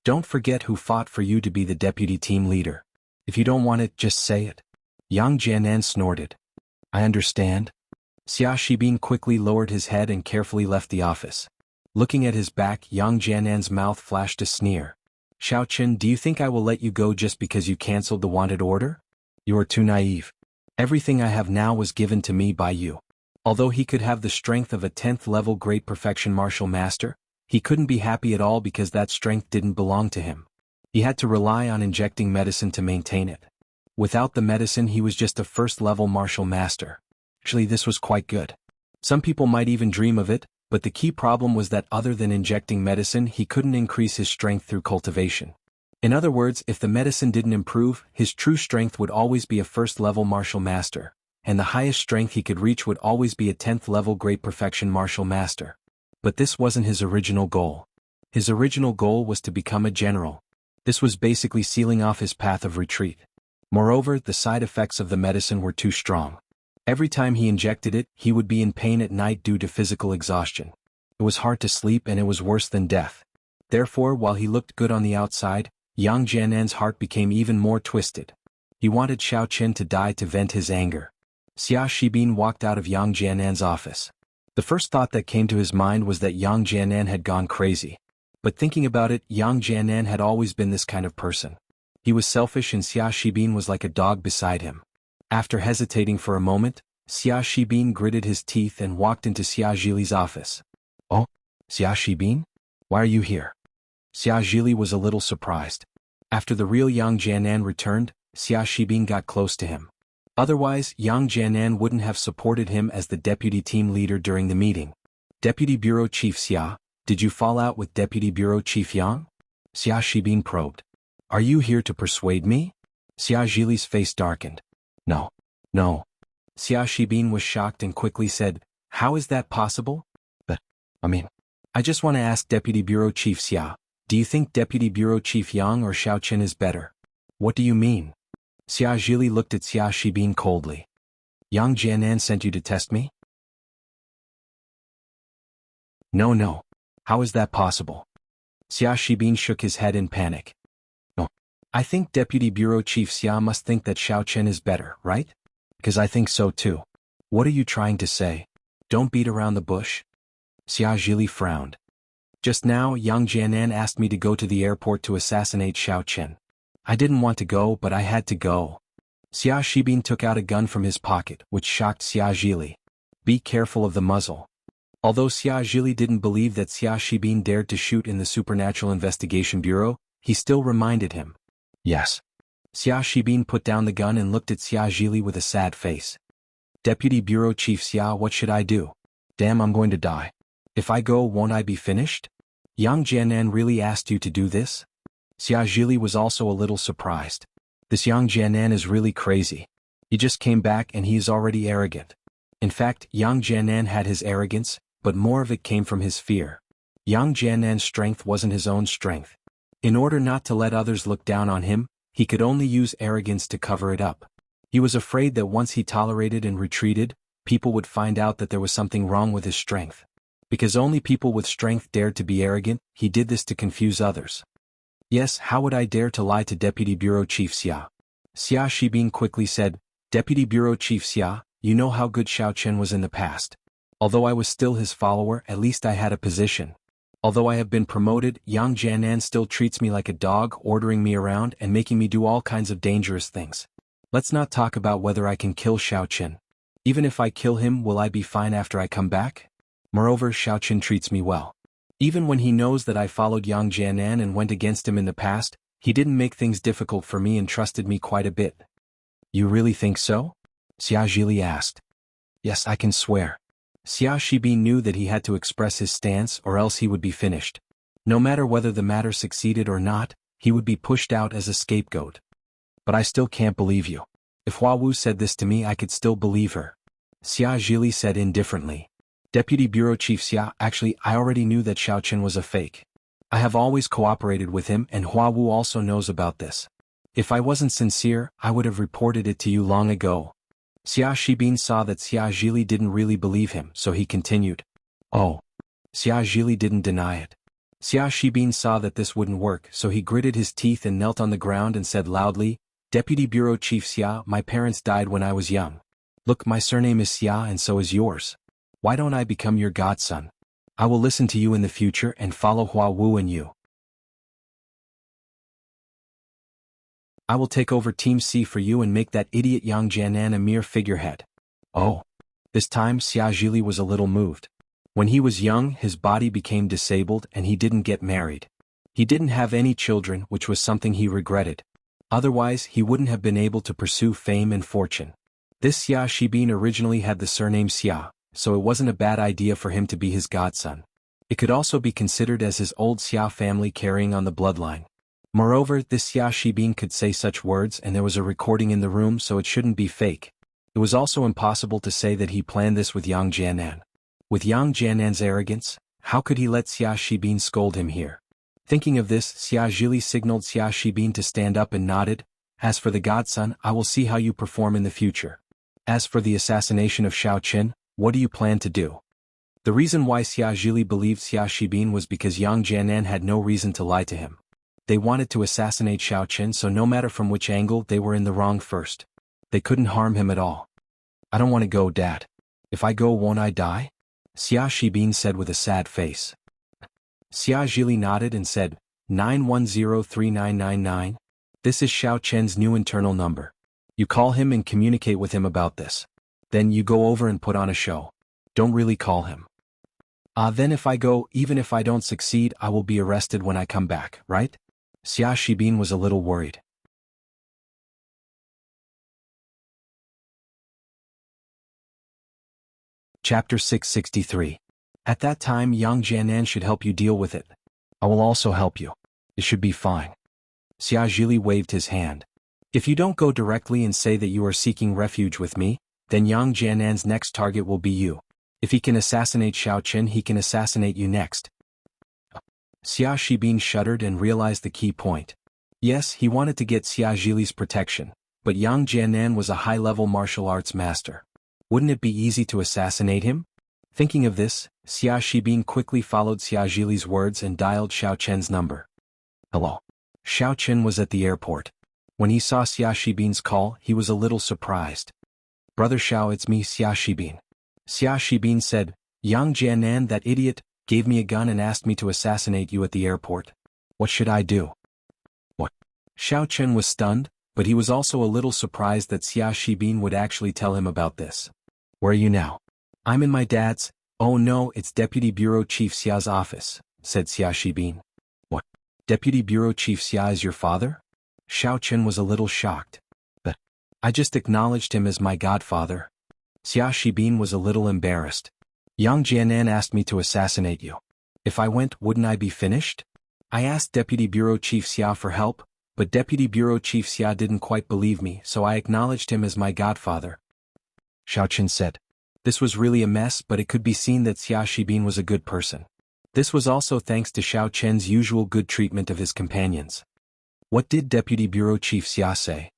Don't forget who fought for you to be the deputy team leader. If you don't want it, just say it. Yang Jianan snorted. I understand. Xia Shibin quickly lowered his head and carefully left the office. Looking at his back, Yang Jianan's mouth flashed a sneer. Xiaoqin, do you think I will let you go just because you cancelled the wanted order? You are too naive. Everything I have now was given to me by you. Although he could have the strength of a 10th level great perfection martial master, he couldn't be happy at all because that strength didn't belong to him. He had to rely on injecting medicine to maintain it. Without the medicine, he was just a first-level martial master. Actually, this was quite good. Some people might even dream of it, but the key problem was that other than injecting medicine, he couldn't increase his strength through cultivation. In other words, if the medicine didn't improve, his true strength would always be a first-level martial master, and the highest strength he could reach would always be a 10th level great perfection martial master. But this wasn't his original goal. His original goal was to become a general. This was basically sealing off his path of retreat. Moreover, the side effects of the medicine were too strong. Every time he injected it, he would be in pain at night due to physical exhaustion. It was hard to sleep and it was worse than death. Therefore, while he looked good on the outside, Yang Jianan's heart became even more twisted. He wanted Xiaoqin to die to vent his anger. Xia Shibin walked out of Yang Jianan's office. The first thought that came to his mind was that Yang Jianan had gone crazy. But thinking about it, Yang Jianan had always been this kind of person. He was selfish and Xia Shibin was like a dog beside him. After hesitating for a moment, Xia Shibin gritted his teeth and walked into Xia Zhili's office. Oh, Xia Shibin? Why are you here? Xia Zhili was a little surprised. After the real Yang Jianan returned, Xia Shibin got close to him. Otherwise, Yang Jianan wouldn't have supported him as the deputy team leader during the meeting. Deputy Bureau Chief Xia, did you fall out with Deputy Bureau Chief Yang? Xia Shibin probed. Are you here to persuade me? Xia Zhili's face darkened. No. Xia Shibin was shocked and quickly said, how is that possible? I just want to ask Deputy Bureau Chief Xia, do you think Deputy Bureau Chief Yang or Xiaoqin is better? What do you mean? Xia Zhili looked at Xia Shibin coldly. Yang Jianan sent you to test me? No. How is that possible? Xia Shibin shook his head in panic. No. I think Deputy Bureau Chief Xia must think that Xiaoqin is better, right? Because I think so too. What are you trying to say? Don't beat around the bush. Xia Zhili frowned. Just now, Yang Jianan asked me to go to the airport to assassinate Xiaoqin. I didn't want to go, but I had to go. Xia Shibin took out a gun from his pocket, which shocked Xia Zhili. Be careful of the muzzle. Although Xia Zhili didn't believe that Xia Shibin dared to shoot in the Supernatural Investigation Bureau, he still reminded him. Yes. Xia Shibin put down the gun and looked at Xia Zhili with a sad face. Deputy Bureau Chief Xia, what should I do? Damn, I'm going to die. If I go, won't I be finished? Yang Jianan really asked you to do this? Xia Zhili was also a little surprised. This Yang Jianan is really crazy. He just came back and he is already arrogant. In fact, Yang Jianan had his arrogance, but more of it came from his fear. Yang Jianan's strength wasn't his own strength. In order not to let others look down on him, he could only use arrogance to cover it up. He was afraid that once he tolerated and retreated, people would find out that there was something wrong with his strength. Because only people with strength dared to be arrogant, he did this to confuse others. Yes, how would I dare to lie to Deputy Bureau Chief Xia? Xia Shibin quickly said, Deputy Bureau Chief Xia, you know how good Xiaoqin was in the past. Although I was still his follower, at least I had a position. Although I have been promoted, Yang Jianan still treats me like a dog, ordering me around and making me do all kinds of dangerous things. Let's not talk about whether I can kill Xiaoqin. Even if I kill him, will I be fine after I come back? Moreover, Xiaoqin treats me well. Even when he knows that I followed Yang Jianan and went against him in the past, he didn't make things difficult for me and trusted me quite a bit. You really think so? Xia Zhili asked. Yes, I can swear. Xia Shibin knew that he had to express his stance or else he would be finished. No matter whether the matter succeeded or not, he would be pushed out as a scapegoat. But I still can't believe you. If Hua Wu said this to me, I could still believe her. Xia Zhili said indifferently. Deputy Bureau Chief Xia, actually I already knew that Xiaoqin was a fake. I have always cooperated with him and Hua Wu also knows about this. If I wasn't sincere, I would have reported it to you long ago. Xia Shibin saw that Xia Zhili didn't really believe him, so he continued. Oh. Xia Zhili didn't deny it. Xia Shibin saw that this wouldn't work, so he gritted his teeth and knelt on the ground and said loudly, Deputy Bureau Chief Xia, my parents died when I was young. Look, my surname is Xia and so is yours. Why don't I become your godson? I will listen to you in the future and follow Hua Wu and you. I will take over Team C for you and make that idiot Yang Jianan a mere figurehead. Oh. This time Xia Zhili was a little moved. When he was young, his body became disabled and he didn't get married. He didn't have any children, which was something he regretted. Otherwise, he wouldn't have been able to pursue fame and fortune. This Xia Shibin originally had the surname Xia, so it wasn't a bad idea for him to be his godson. It could also be considered as his old Xia family carrying on the bloodline. Moreover, this Xia Shibin could say such words and there was a recording in the room, so it shouldn't be fake. It was also impossible to say that he planned this with Yang Jianan. With Yang Jianan's arrogance, how could he let Xia Shibin scold him here? Thinking of this, Xia Zhili signaled Xia Shibin to stand up and nodded. As for the godson, I will see how you perform in the future. As for the assassination of Xiaoqin, what do you plan to do? The reason why Xia Zhili believed Xia Shibin was because Yang Jianan had no reason to lie to him. They wanted to assassinate Xiaoqin, so no matter from which angle, they were in the wrong first. They couldn't harm him at all. I don't want to go, Dad. If I go, won't I die? Xia Shibin said with a sad face. Xia Zhili nodded and said, 9103999. This is Xiaoqin's new internal number. You call him and communicate with him about this. Then you go over and put on a show. Don't really call him. Then if I go, even if I don't succeed, I will be arrested when I come back, right? Xia Shibin was a little worried. Chapter 663. At that time, Yang Jianan should help you deal with it. I will also help you. It should be fine. Xia Zhili waved his hand. If you don't go directly and say that you are seeking refuge with me, then Yang Jianan's next target will be you. If he can assassinate Xiaoqin, he can assassinate you next. Xia Shibin shuddered and realized the key point. Yes, he wanted to get Xia Zhili's protection, but Yang Jianan was a high-level martial arts master. Wouldn't it be easy to assassinate him? Thinking of this, Xia Shibin quickly followed Xia Zhili's words and dialed Xiaoqin's number. Hello. Xiaoqin was at the airport. When he saw Xia Shibin's call, he was a little surprised. Brother Xiao, it's me, Xia Shibin. Xia Shibin said, Yang Jianan, that idiot, gave me a gun and asked me to assassinate you at the airport. What should I do? What? Xiaoqin was stunned, but he was also a little surprised that Xia Shibin would actually tell him about this. Where are you now? I'm in my dad's. Oh no, it's Deputy Bureau Chief Xia's office, said Xia Shibin. What? Deputy Bureau Chief Xia is your father? Xiaoqin was a little shocked. But I just acknowledged him as my godfather. Xia Shibin was a little embarrassed. Yang Jianan asked me to assassinate you. If I went, wouldn't I be finished? I asked Deputy Bureau Chief Xia for help, but Deputy Bureau Chief Xia didn't quite believe me, so I acknowledged him as my godfather. Xiaoqin said. This was really a mess, but it could be seen that Xia Shibin was a good person. This was also thanks to Xiaoqin's usual good treatment of his companions. What did Deputy Bureau Chief Xia say?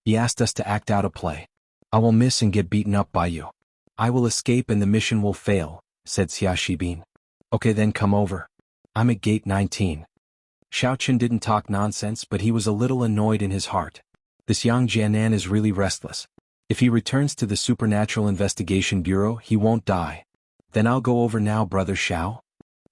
He asked us to act out a play. I will miss and get beaten up by you. I will escape and the mission will fail, said Xia Shibin. Okay, then come over. I'm at gate 19. Xiaoqin didn't talk nonsense, but he was a little annoyed in his heart. This Yang Jianan is really restless. If he returns to the Supernatural Investigation Bureau, he won't die. Then I'll go over now, Brother Xiao.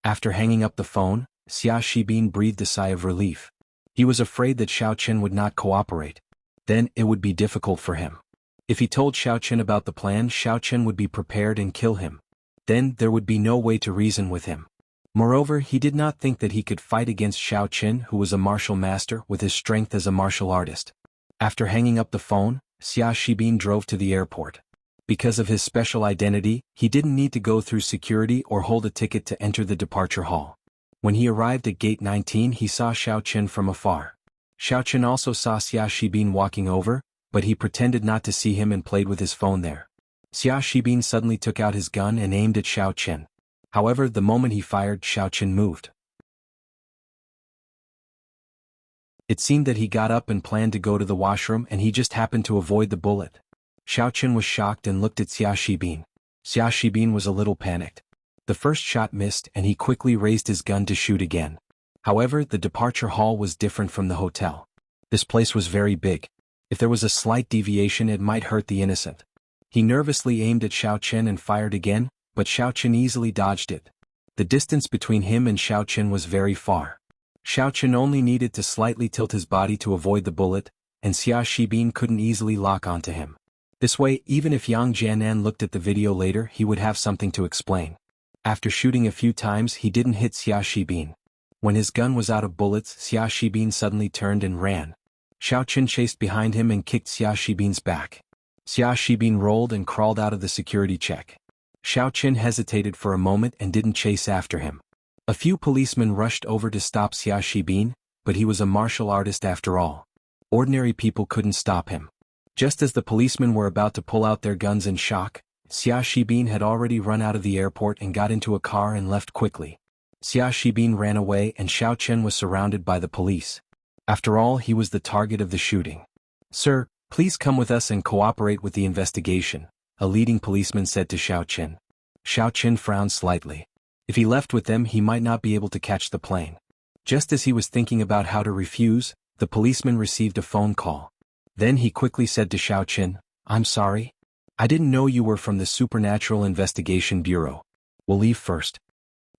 After hanging up the phone, Xia Shibin breathed a sigh of relief. He was afraid that Xiaoqin would not cooperate. Then it would be difficult for him. If he told Xiaoqin about the plan, Xiaoqin would be prepared and kill him. Then there would be no way to reason with him. Moreover, he did not think that he could fight against Xiaoqin, who was a martial master with his strength as a martial artist. After hanging up the phone, Xia Shibin drove to the airport. Because of his special identity, he didn't need to go through security or hold a ticket to enter the departure hall. When he arrived at gate 19, he saw Xiaoqin from afar. Xiaoqin also saw Xia Shibin walking over, but he pretended not to see him and played with his phone there. Xia Shibin suddenly took out his gun and aimed at Xiaoqin. However, the moment he fired, Xiaoqin moved. It seemed that he got up and planned to go to the washroom, and he just happened to avoid the bullet. Xiaoqin was shocked and looked at Xia Shibin. Xia Shibin was a little panicked. The first shot missed and he quickly raised his gun to shoot again. However, the departure hall was different from the hotel. This place was very big. If there was a slight deviation, it might hurt the innocent. He nervously aimed at Xiaoqin and fired again, but Xiaoqin easily dodged it. The distance between him and Xiaoqin was very far. Xiaoqin only needed to slightly tilt his body to avoid the bullet, and Xia Shibin couldn't easily lock onto him. This way, even if Yang Jianan looked at the video later, he would have something to explain. After shooting a few times, he didn't hit Xia Shibin. When his gun was out of bullets, Xia Shibin suddenly turned and ran. Xiaoqin chased behind him and kicked Xia Shibin's back. Xia Shibin rolled and crawled out of the security check. Xiaoqin hesitated for a moment and didn't chase after him. A few policemen rushed over to stop Xia Shibin, but he was a martial artist after all. Ordinary people couldn't stop him. Just as the policemen were about to pull out their guns in shock, Xia Shibin had already run out of the airport and got into a car and left quickly. Xia Shibin ran away and Xiaoqin was surrounded by the police. After all, he was the target of the shooting. "Sir, please come with us and cooperate with the investigation," a leading policeman said to Xiaoqin. Xiaoqin frowned slightly. If he left with them, he might not be able to catch the plane. Just as he was thinking about how to refuse, the policeman received a phone call. Then he quickly said to Xiaoqin, "I'm sorry. I didn't know you were from the Supernatural Investigation Bureau. We'll leave first."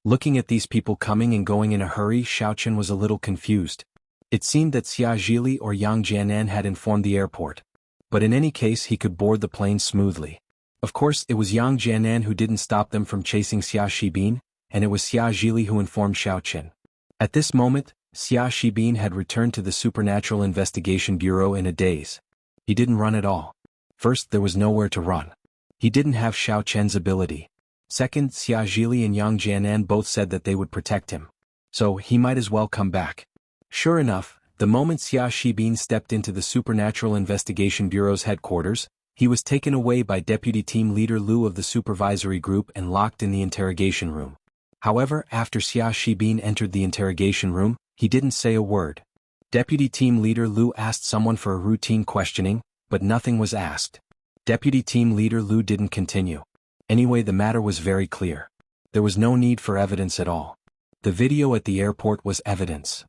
Looking at these people coming and going in a hurry, Xiaoqin was a little confused. It seemed that Xia Zhili or Yang Jianan had informed the airport. But in any case, he could board the plane smoothly. Of course, it was Yang Jianan who didn't stop them from chasing Xia Shibin, and it was Xia Zhili who informed Xiaoqin. At this moment, Xia Shibin had returned to the Supernatural Investigation Bureau in a daze. He didn't run at all. First, there was nowhere to run. He didn't have Xiaoqin's ability. Second, Xia Zhili and Yang Jianan both said that they would protect him. So, he might as well come back. Sure enough, the moment Xia Shibin stepped into the Supernatural Investigation Bureau's headquarters, he was taken away by Deputy Team Leader Lu of the Supervisory Group and locked in the interrogation room. However, after Xia Shibin entered the interrogation room, he didn't say a word. Deputy Team Leader Lu asked someone for a routine questioning, but nothing was asked. Deputy Team Leader Lu didn't continue. Anyway, the matter was very clear. There was no need for evidence at all. The video at the airport was evidence.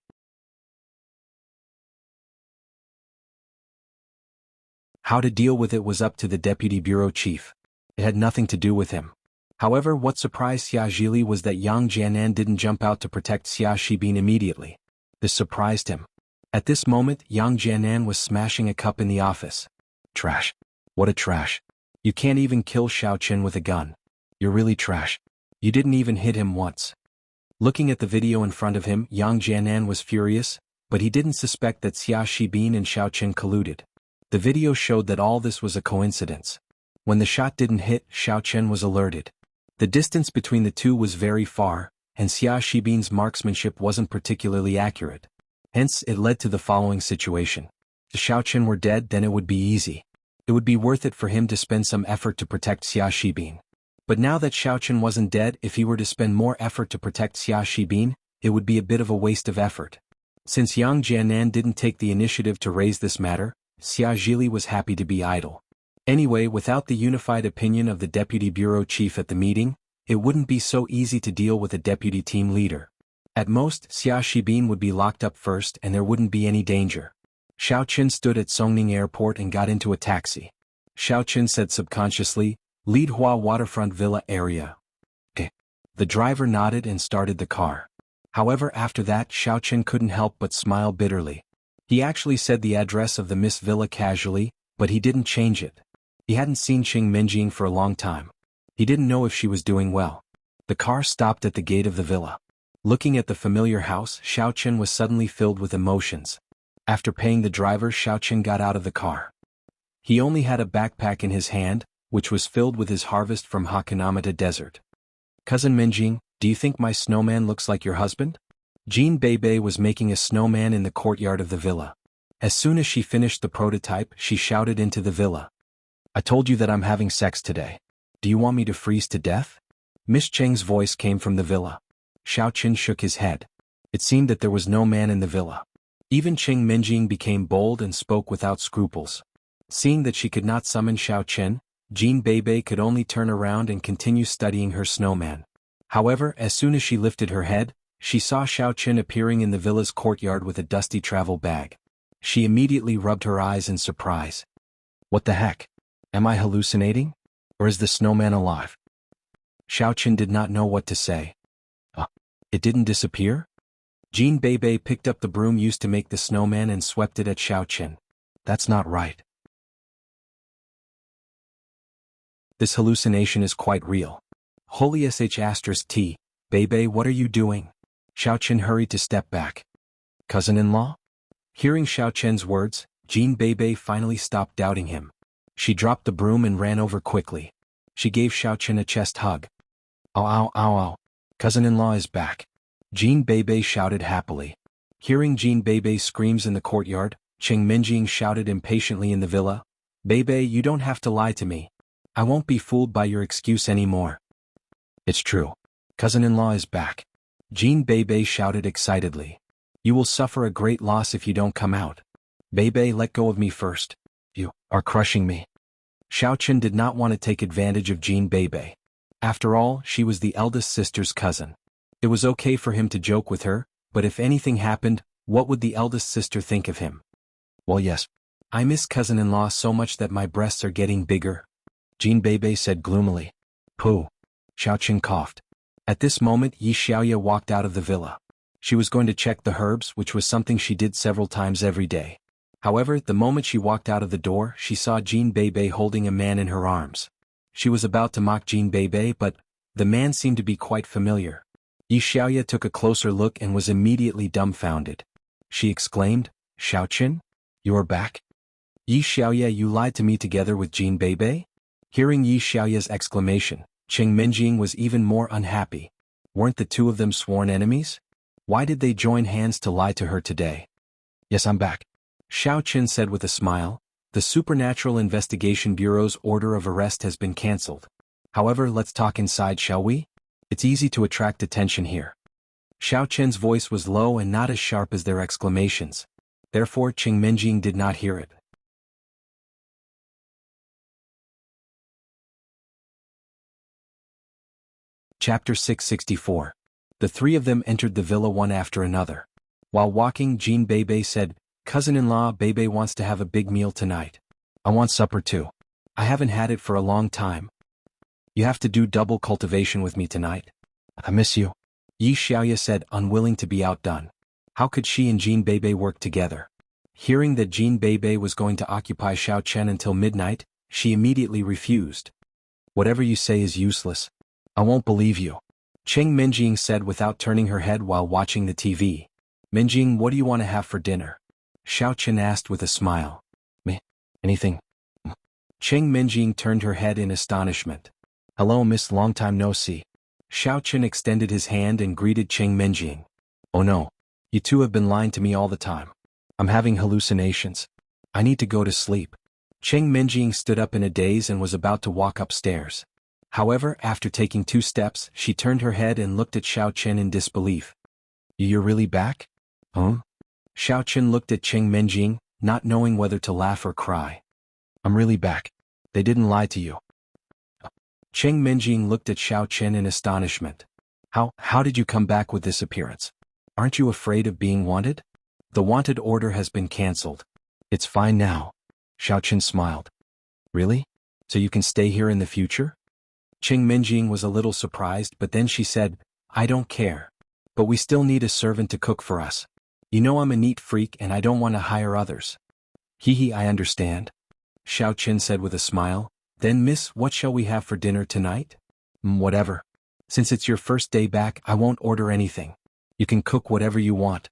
How to deal with it was up to the Deputy Bureau Chief. It had nothing to do with him. However, what surprised Xia Zhili was that Yang Jianan didn't jump out to protect Xia Shibin immediately. This surprised him. At this moment, Yang Jianan was smashing a cup in the office. "Trash. What a trash. You can't even kill Xiaoqin with a gun. You're really trash. You didn't even hit him once." Looking at the video in front of him, Yang Jianan was furious, but he didn't suspect that Xia Shibin and Xiaoqin colluded. The video showed that all this was a coincidence. When the shot didn't hit, Xiaoqin was alerted. The distance between the two was very far, and Xia Shibin's marksmanship wasn't particularly accurate. Hence, it led to the following situation. If Xiaoqin were dead, then it would be easy. It would be worth it for him to spend some effort to protect Xia Shibin. But now that Xiaoqin wasn't dead, if he were to spend more effort to protect Xia Shibin, it would be a bit of a waste of effort. Since Yang Jianan didn't take the initiative to raise this matter, Xia Zhili was happy to be idle. Anyway, without the unified opinion of the Deputy Bureau Chief at the meeting, it wouldn't be so easy to deal with a deputy team leader. At most, Xia Shibin would be locked up first and there wouldn't be any danger. Xiaoqin stood at Songning Airport and got into a taxi. Xiaoqin said subconsciously, "Lead Hua Waterfront Villa area." Okay. The driver nodded and started the car. However, after that, Xiaochen couldn't help but smile bitterly. He actually said the address of the Miss Villa casually, but he didn't change it. He hadn't seen Qing Minjing for a long time. He didn't know if she was doing well. The car stopped at the gate of the villa. Looking at the familiar house, Xiaochen was suddenly filled with emotions. After paying the driver, Xiaochen got out of the car. He only had a backpack in his hand, which was filled with his harvest from Hakanamata Desert. "Cousin Minjing, do you think my snowman looks like your husband?" Jean Bebe was making a snowman in the courtyard of the villa. As soon as she finished the prototype, she shouted into the villa. "I told you that I'm having sex today. Do you want me to freeze to death?" Miss Cheng's voice came from the villa. Xiaochen shook his head. It seemed that there was no man in the villa. Even Qing Minjing became bold and spoke without scruples. Seeing that she could not summon Xiaochen, Jean Bebe could only turn around and continue studying her snowman. However, as soon as she lifted her head, she saw Xiaochen appearing in the villa's courtyard with a dusty travel bag. She immediately rubbed her eyes in surprise. "What the heck? Am I hallucinating? Or is the snowman alive?" Xiaochen did not know what to say. It didn't disappear? Jean Bebe picked up the broom used to make the snowman and swept it at Xiaochen. "That's not right. This hallucination is quite real." Holy sh*t, Bebe, what are you doing? Xiaochen hurried to step back. "Cousin-in-law?" Hearing Xiaochen's words, Jean Bebe finally stopped doubting him. She dropped the broom and ran over quickly. She gave Xiaochen a chest hug. "Ow ow ow ow. Cousin-in-law is back." Jean Bebe shouted happily. Hearing Jean Bebe's screams in the courtyard, Qing Minjing shouted impatiently in the villa. "Bebe, you don't have to lie to me. I won't be fooled by your excuse anymore." "It's true. Cousin-in-law is back." Jean Bebe shouted excitedly. "You will suffer a great loss if you don't come out. Bebe, let go of me first. You are crushing me." Xiaochen did not want to take advantage of Jean Bebe. After all, she was the eldest sister's cousin. It was okay for him to joke with her, but if anything happened, what would the eldest sister think of him? "Well, yes. I miss cousin-in-law so much that my breasts are getting bigger," Jean Bebe said gloomily. "Pooh." Xiaochen coughed. At this moment, Yi Xiaoya walked out of the villa. She was going to check the herbs, which was something she did several times every day. However, the moment she walked out of the door, she saw Jean Bebe holding a man in her arms. She was about to mock Jean Bebe, but the man seemed to be quite familiar. Yi Xiaoya took a closer look and was immediately dumbfounded. She exclaimed, "Xiaochen? You're back? Yi Xiaoya, you lied to me together with Jean Bebe?" Hearing Yi Xiaoya's exclamation, Qing Minjing was even more unhappy. Weren't the two of them sworn enemies? Why did they join hands to lie to her today? "Yes, I'm back," Xiaochen said with a smile. "The Supernatural Investigation Bureau's order of arrest has been cancelled. However, let's talk inside, shall we? It's easy to attract attention here." Xiaochen's voice was low and not as sharp as their exclamations. Therefore, Qing Minjing did not hear it. Chapter 664. The three of them entered the villa one after another. While walking, Jean Bebe said, "Cousin-in-law, Bebe wants to have a big meal tonight. I want supper too. I haven't had it for a long time. You have to do double cultivation with me tonight. I miss you," Yi Xiaoya said, unwilling to be outdone. How could she and Jean Bebe work together? Hearing that Jean Bebe was going to occupy Xiaochen until midnight, she immediately refused. "Whatever you say is useless. I won't believe you," Qing Minjing said without turning her head while watching the TV. "Minjing, what do you want to have for dinner?" Xiaochen asked with a smile. "Me? Anything?" Qing Minjing turned her head in astonishment. "Hello, miss, long time no see." Xiaochen extended his hand and greeted Qing Minjing. "Oh no. You two have been lying to me all the time. I'm having hallucinations. I need to go to sleep." Qing Minjing stood up in a daze and was about to walk upstairs. However, after taking 2 steps, she turned her head and looked at Xiaochen in disbelief. "You're really back? Huh?" Xiaochen looked at Qing Minjing, not knowing whether to laugh or cry. "I'm really back. They didn't lie to you." Qing Minjing looked at Xiaochen in astonishment. How did you come back with this appearance? Aren't you afraid of being wanted?" "The wanted order has been cancelled. It's fine now." Xiaochen smiled. "Really? So you can stay here in the future?" Qing Minjing was a little surprised, but then she said, I don't care. But we still need a servant to cook for us. You know I'm a neat freak and I don't want to hire others. Hee, I understand. Xiao Qin said with a smile. Then miss, what shall we have for dinner tonight? Whatever. Since it's your first day back, I won't order anything. You can cook whatever you want.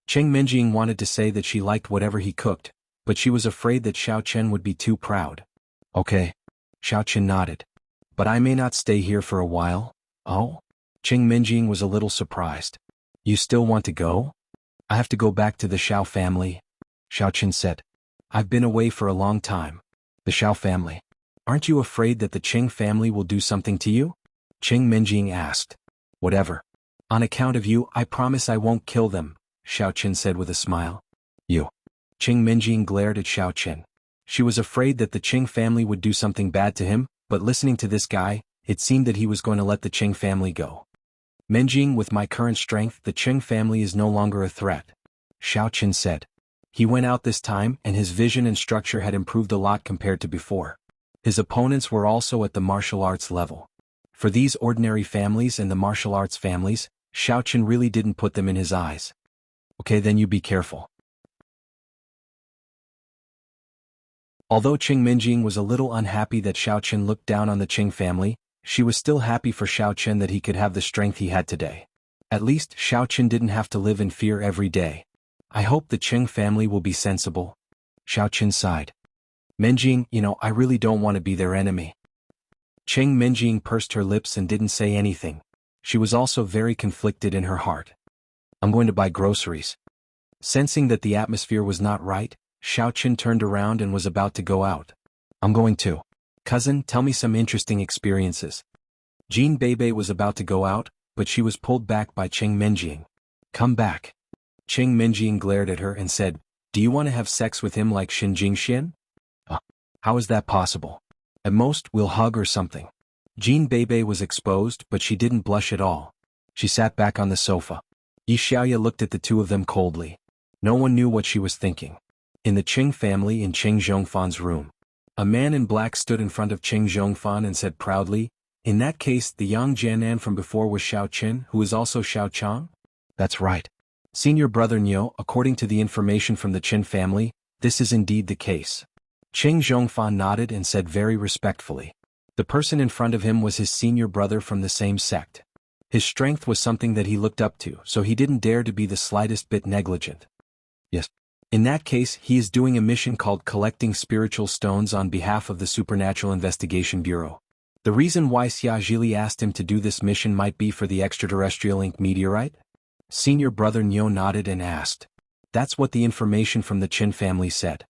Qing Minjing wanted to say that she liked whatever he cooked, but she was afraid that Xiao Chen would be too proud. Okay. Xiao Chen nodded. But I may not stay here for a while. Oh? Qing Minjing was a little surprised. You still want to go? I have to go back to the Xiao family. Xiao Chen said. I've been away for a long time. The Xiao family. Aren't you afraid that the Qing family will do something to you? Qing Minjing asked. Whatever. On account of you, I promise I won't kill them, Xiao Chen said with a smile. You. Qing Minjing glared at Xiao Chen. She was afraid that the Qing family would do something bad to him, but listening to this guy, it seemed that he was going to let the Qing family go. Minjing, with my current strength, the Qing family is no longer a threat, Xiao Chen said. He went out this time and his vision and structure had improved a lot compared to before. His opponents were also at the martial arts level. For these ordinary families and the martial arts families, Xiao Chen really didn't put them in his eyes. Okay, then you be careful. Although Qing Minjing was a little unhappy that Xiao Chen looked down on the Qing family, she was still happy for Xiao Chen that he could have the strength he had today. At least Xiao Chen didn't have to live in fear every day. I hope the Qing family will be sensible. Xiao Chen sighed. Minjing, I really don't want to be their enemy. Qing Minjing pursed her lips and didn't say anything. She was also very conflicted in her heart. I'm going to buy groceries. Sensing that the atmosphere was not right, Xiao Chen turned around and was about to go out. I'm going too. Cousin, tell me some interesting experiences. Jean Bebe was about to go out, but she was pulled back by Qing Minjing. Come back. Qing Minjing glared at her and said, Do you want to have sex with him like Xin Jingxian? How is that possible? At most, we'll hug or something. Jean Bebe was exposed, but she didn't blush at all. She sat back on the sofa. Yi Xiaoya looked at the two of them coldly. No one knew what she was thinking. In the Qing family in Qing Zhongfan's room, a man in black stood in front of Qing Zhongfan and said proudly, In that case, the Yang Jianan from before was Xiao Qin, who is also Xiao Chang? That's right. Senior brother Niu, according to the information from the Qin family, this is indeed the case. Qing Zhongfan nodded and said very respectfully. The person in front of him was his senior brother from the same sect. His strength was something that he looked up to, so he didn't dare to be the slightest bit negligent. Yes. In that case, he is doing a mission called collecting spiritual stones on behalf of the Supernatural Investigation Bureau. The reason why Xia Zhili asked him to do this mission might be for the extraterrestrial ink meteorite? Senior brother Niu nodded and asked. That's what the information from the Qin family said.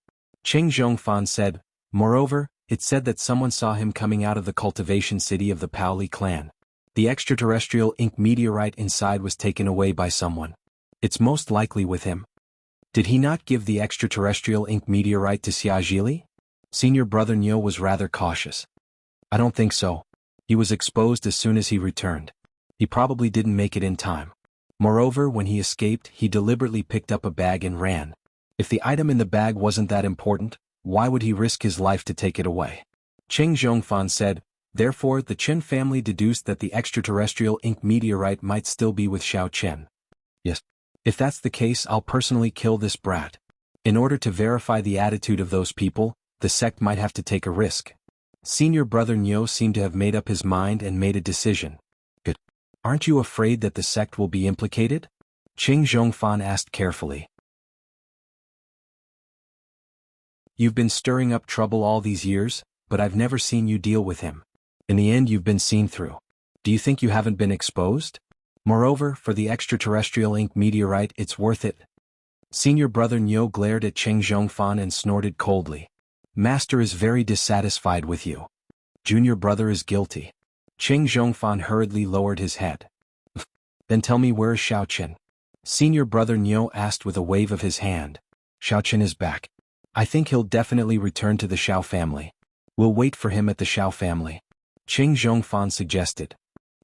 Qing Zhongfan said, Moreover, it said that someone saw him coming out of the cultivation city of the Paoli clan. The extraterrestrial ink meteorite inside was taken away by someone. It's most likely with him. Did he not give the extraterrestrial ink meteorite to Xia Zhili? Senior brother Niu was rather cautious. I don't think so. He was exposed as soon as he returned. He probably didn't make it in time. Moreover, when he escaped, he deliberately picked up a bag and ran. If the item in the bag wasn't that important, why would he risk his life to take it away? Qing Zhongfan said, Therefore the Qin family deduced that the extraterrestrial ink meteorite might still be with Xiao Chen. Yes. If that's the case, I'll personally kill this brat. In order to verify the attitude of those people, the sect might have to take a risk. Senior brother Niu seemed to have made up his mind and made a decision. Good. Aren't you afraid that the sect will be implicated? Qing Zhongfan asked carefully. You've been stirring up trouble all these years, but I've never seen you deal with him. In the end, you've been seen through. Do you think you haven't been exposed? Moreover, for the extraterrestrial ink meteorite, it's worth it. Senior brother Niu glared at Qing Zhongfan and snorted coldly. Master is very dissatisfied with you. Junior brother is guilty. Qing Zhongfan hurriedly lowered his head. Then tell me, where is Xiao Chen? Senior brother Niu asked with a wave of his hand. Xiao Chen is back. I think he'll definitely return to the Xiao family. We'll wait for him at the Xiao family. Qing Zhongfan suggested.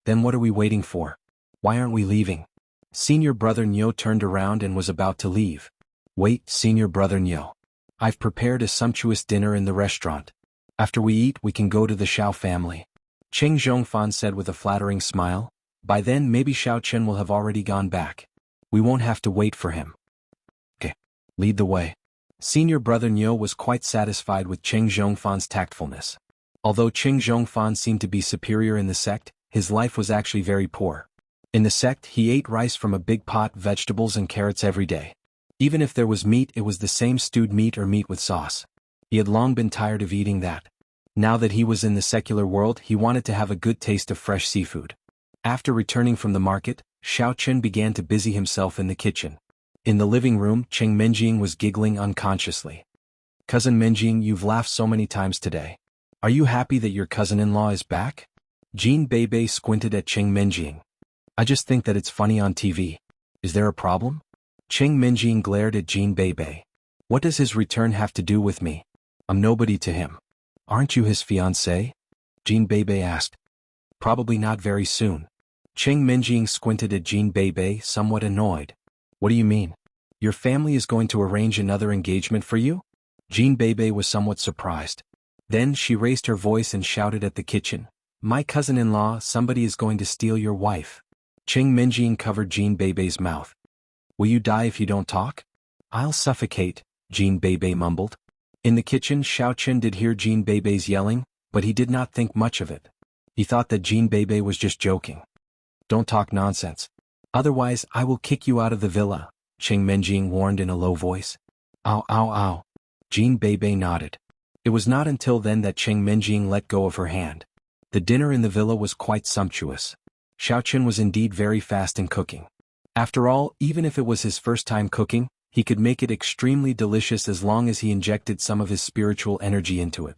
Then what are we waiting for? Why aren't we leaving? Senior brother Niu turned around and was about to leave. Wait, senior brother Niu. I've prepared a sumptuous dinner in the restaurant. After we eat, we can go to the Xiao family. Cheng Zhongfan said with a flattering smile. By then maybe Xiao Chen will have already gone back. We won't have to wait for him. Okay. Lead the way. Senior brother Niu was quite satisfied with Cheng Zhongfan's tactfulness. Although Cheng Zhongfan seemed to be superior in the sect, his life was actually very poor. In the sect he ate rice from a big pot, vegetables and carrots every day. Even if there was meat, it was the same stewed meat or meat with sauce. He had long been tired of eating that. Now that he was in the secular world, he wanted to have a good taste of fresh seafood. After returning from the market, Xiao Chen began to busy himself in the kitchen. In the living room, Cheng Menjing was giggling unconsciously. Cousin Menjing, you've laughed so many times today. Are you happy that your cousin-in-law is back? Jean Beibei squinted at Cheng Menjing. I just think that it's funny on TV. Is there a problem? Cheng Menjing glared at Jean Beibei. What does his return have to do with me? I'm nobody to him. Aren't you his fiancé? Jean Beibei asked. Probably not very soon. Cheng Menjing squinted at Jean Beibei, somewhat annoyed. What do you mean? Your family is going to arrange another engagement for you? Jean Beibei was somewhat surprised. Then she raised her voice and shouted at the kitchen. My cousin-in-law, somebody is going to steal your wife. Cheng Menjing covered Jean Beibei's mouth. Will you die if you don't talk? I'll suffocate, Jean Beibei mumbled. In the kitchen, Xiao Chen did hear Jean Beibei's yelling, but he did not think much of it. He thought that Jean Beibei was just joking. Don't talk nonsense. Otherwise I will kick you out of the villa, Cheng Menjing warned in a low voice. Ow ow ow. Jean Beibei nodded. It was not until then that Cheng Menjing let go of her hand. The dinner in the villa was quite sumptuous. Xiao Chen was indeed very fast in cooking. After all, even if it was his first time cooking, he could make it extremely delicious as long as he injected some of his spiritual energy into it.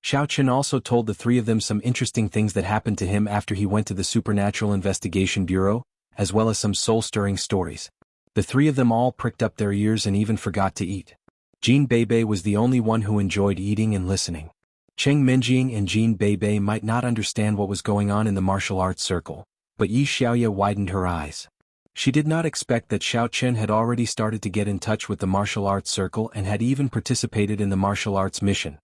Xiao Chen also told the three of them some interesting things that happened to him after he went to the Supernatural Investigation Bureau, as well as some soul-stirring stories. The three of them all pricked up their ears and even forgot to eat. Jean Beibei was the only one who enjoyed eating and listening. Cheng Menjing and Jean Beibei might not understand what was going on in the martial arts circle, but Yi Xiaoye widened her eyes. She did not expect that Xiao Chen had already started to get in touch with the martial arts circle and had even participated in the martial arts mission.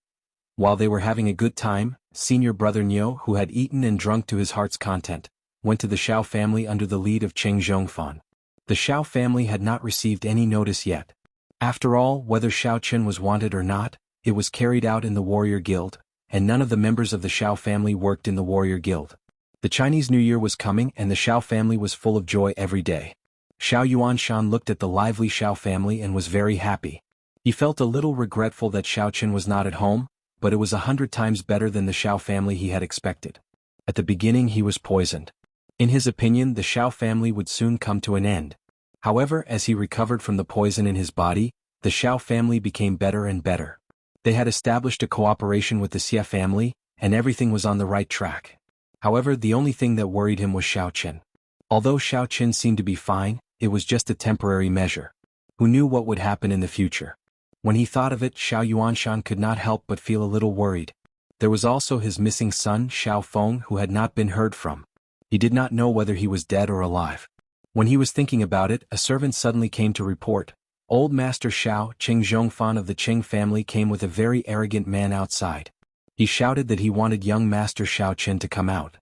While they were having a good time, senior brother Niu, who had eaten and drunk to his heart's content, went to the Xiao family under the lead of Cheng Zhongfan. The Xiao family had not received any notice yet. After all, whether Xiao Chen was wanted or not, it was carried out in the warrior guild, and none of the members of the Xiao family worked in the warrior guild. The Chinese New Year was coming and the Xiao family was full of joy every day. Xiao Yuanshan looked at the lively Xiao family and was very happy. He felt a little regretful that Xiao Chen was not at home, but it was 100 times better than the Xiao family he had expected. At the beginning he was poisoned. In his opinion, the Xiao family would soon come to an end. However, as he recovered from the poison in his body, the Xiao family became better and better. They had established a cooperation with the Xia family, and everything was on the right track. However, the only thing that worried him was Xiao Chen. Although Xiao Chen seemed to be fine, it was just a temporary measure. Who knew what would happen in the future? When he thought of it, Xiao Yuanshan could not help but feel a little worried. There was also his missing son, Xiao Feng, who had not been heard from. He did not know whether he was dead or alive. When he was thinking about it, a servant suddenly came to report. Old Master Xiao, Cheng Zhongfan of the Cheng family, came with a very arrogant man outside. He shouted that he wanted young Master Xiao Chen to come out.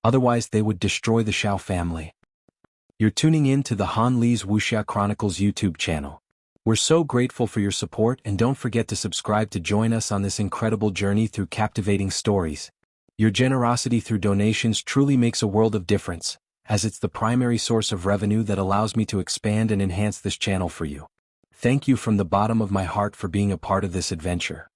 Otherwise they would destroy the Xiao family. You're tuning in to the Han Li's Wuxia Chronicles YouTube channel. We're so grateful for your support, and don't forget to subscribe to join us on this incredible journey through captivating stories. Your generosity through donations truly makes a world of difference, as it's the primary source of revenue that allows me to expand and enhance this channel for you. Thank you from the bottom of my heart for being a part of this adventure.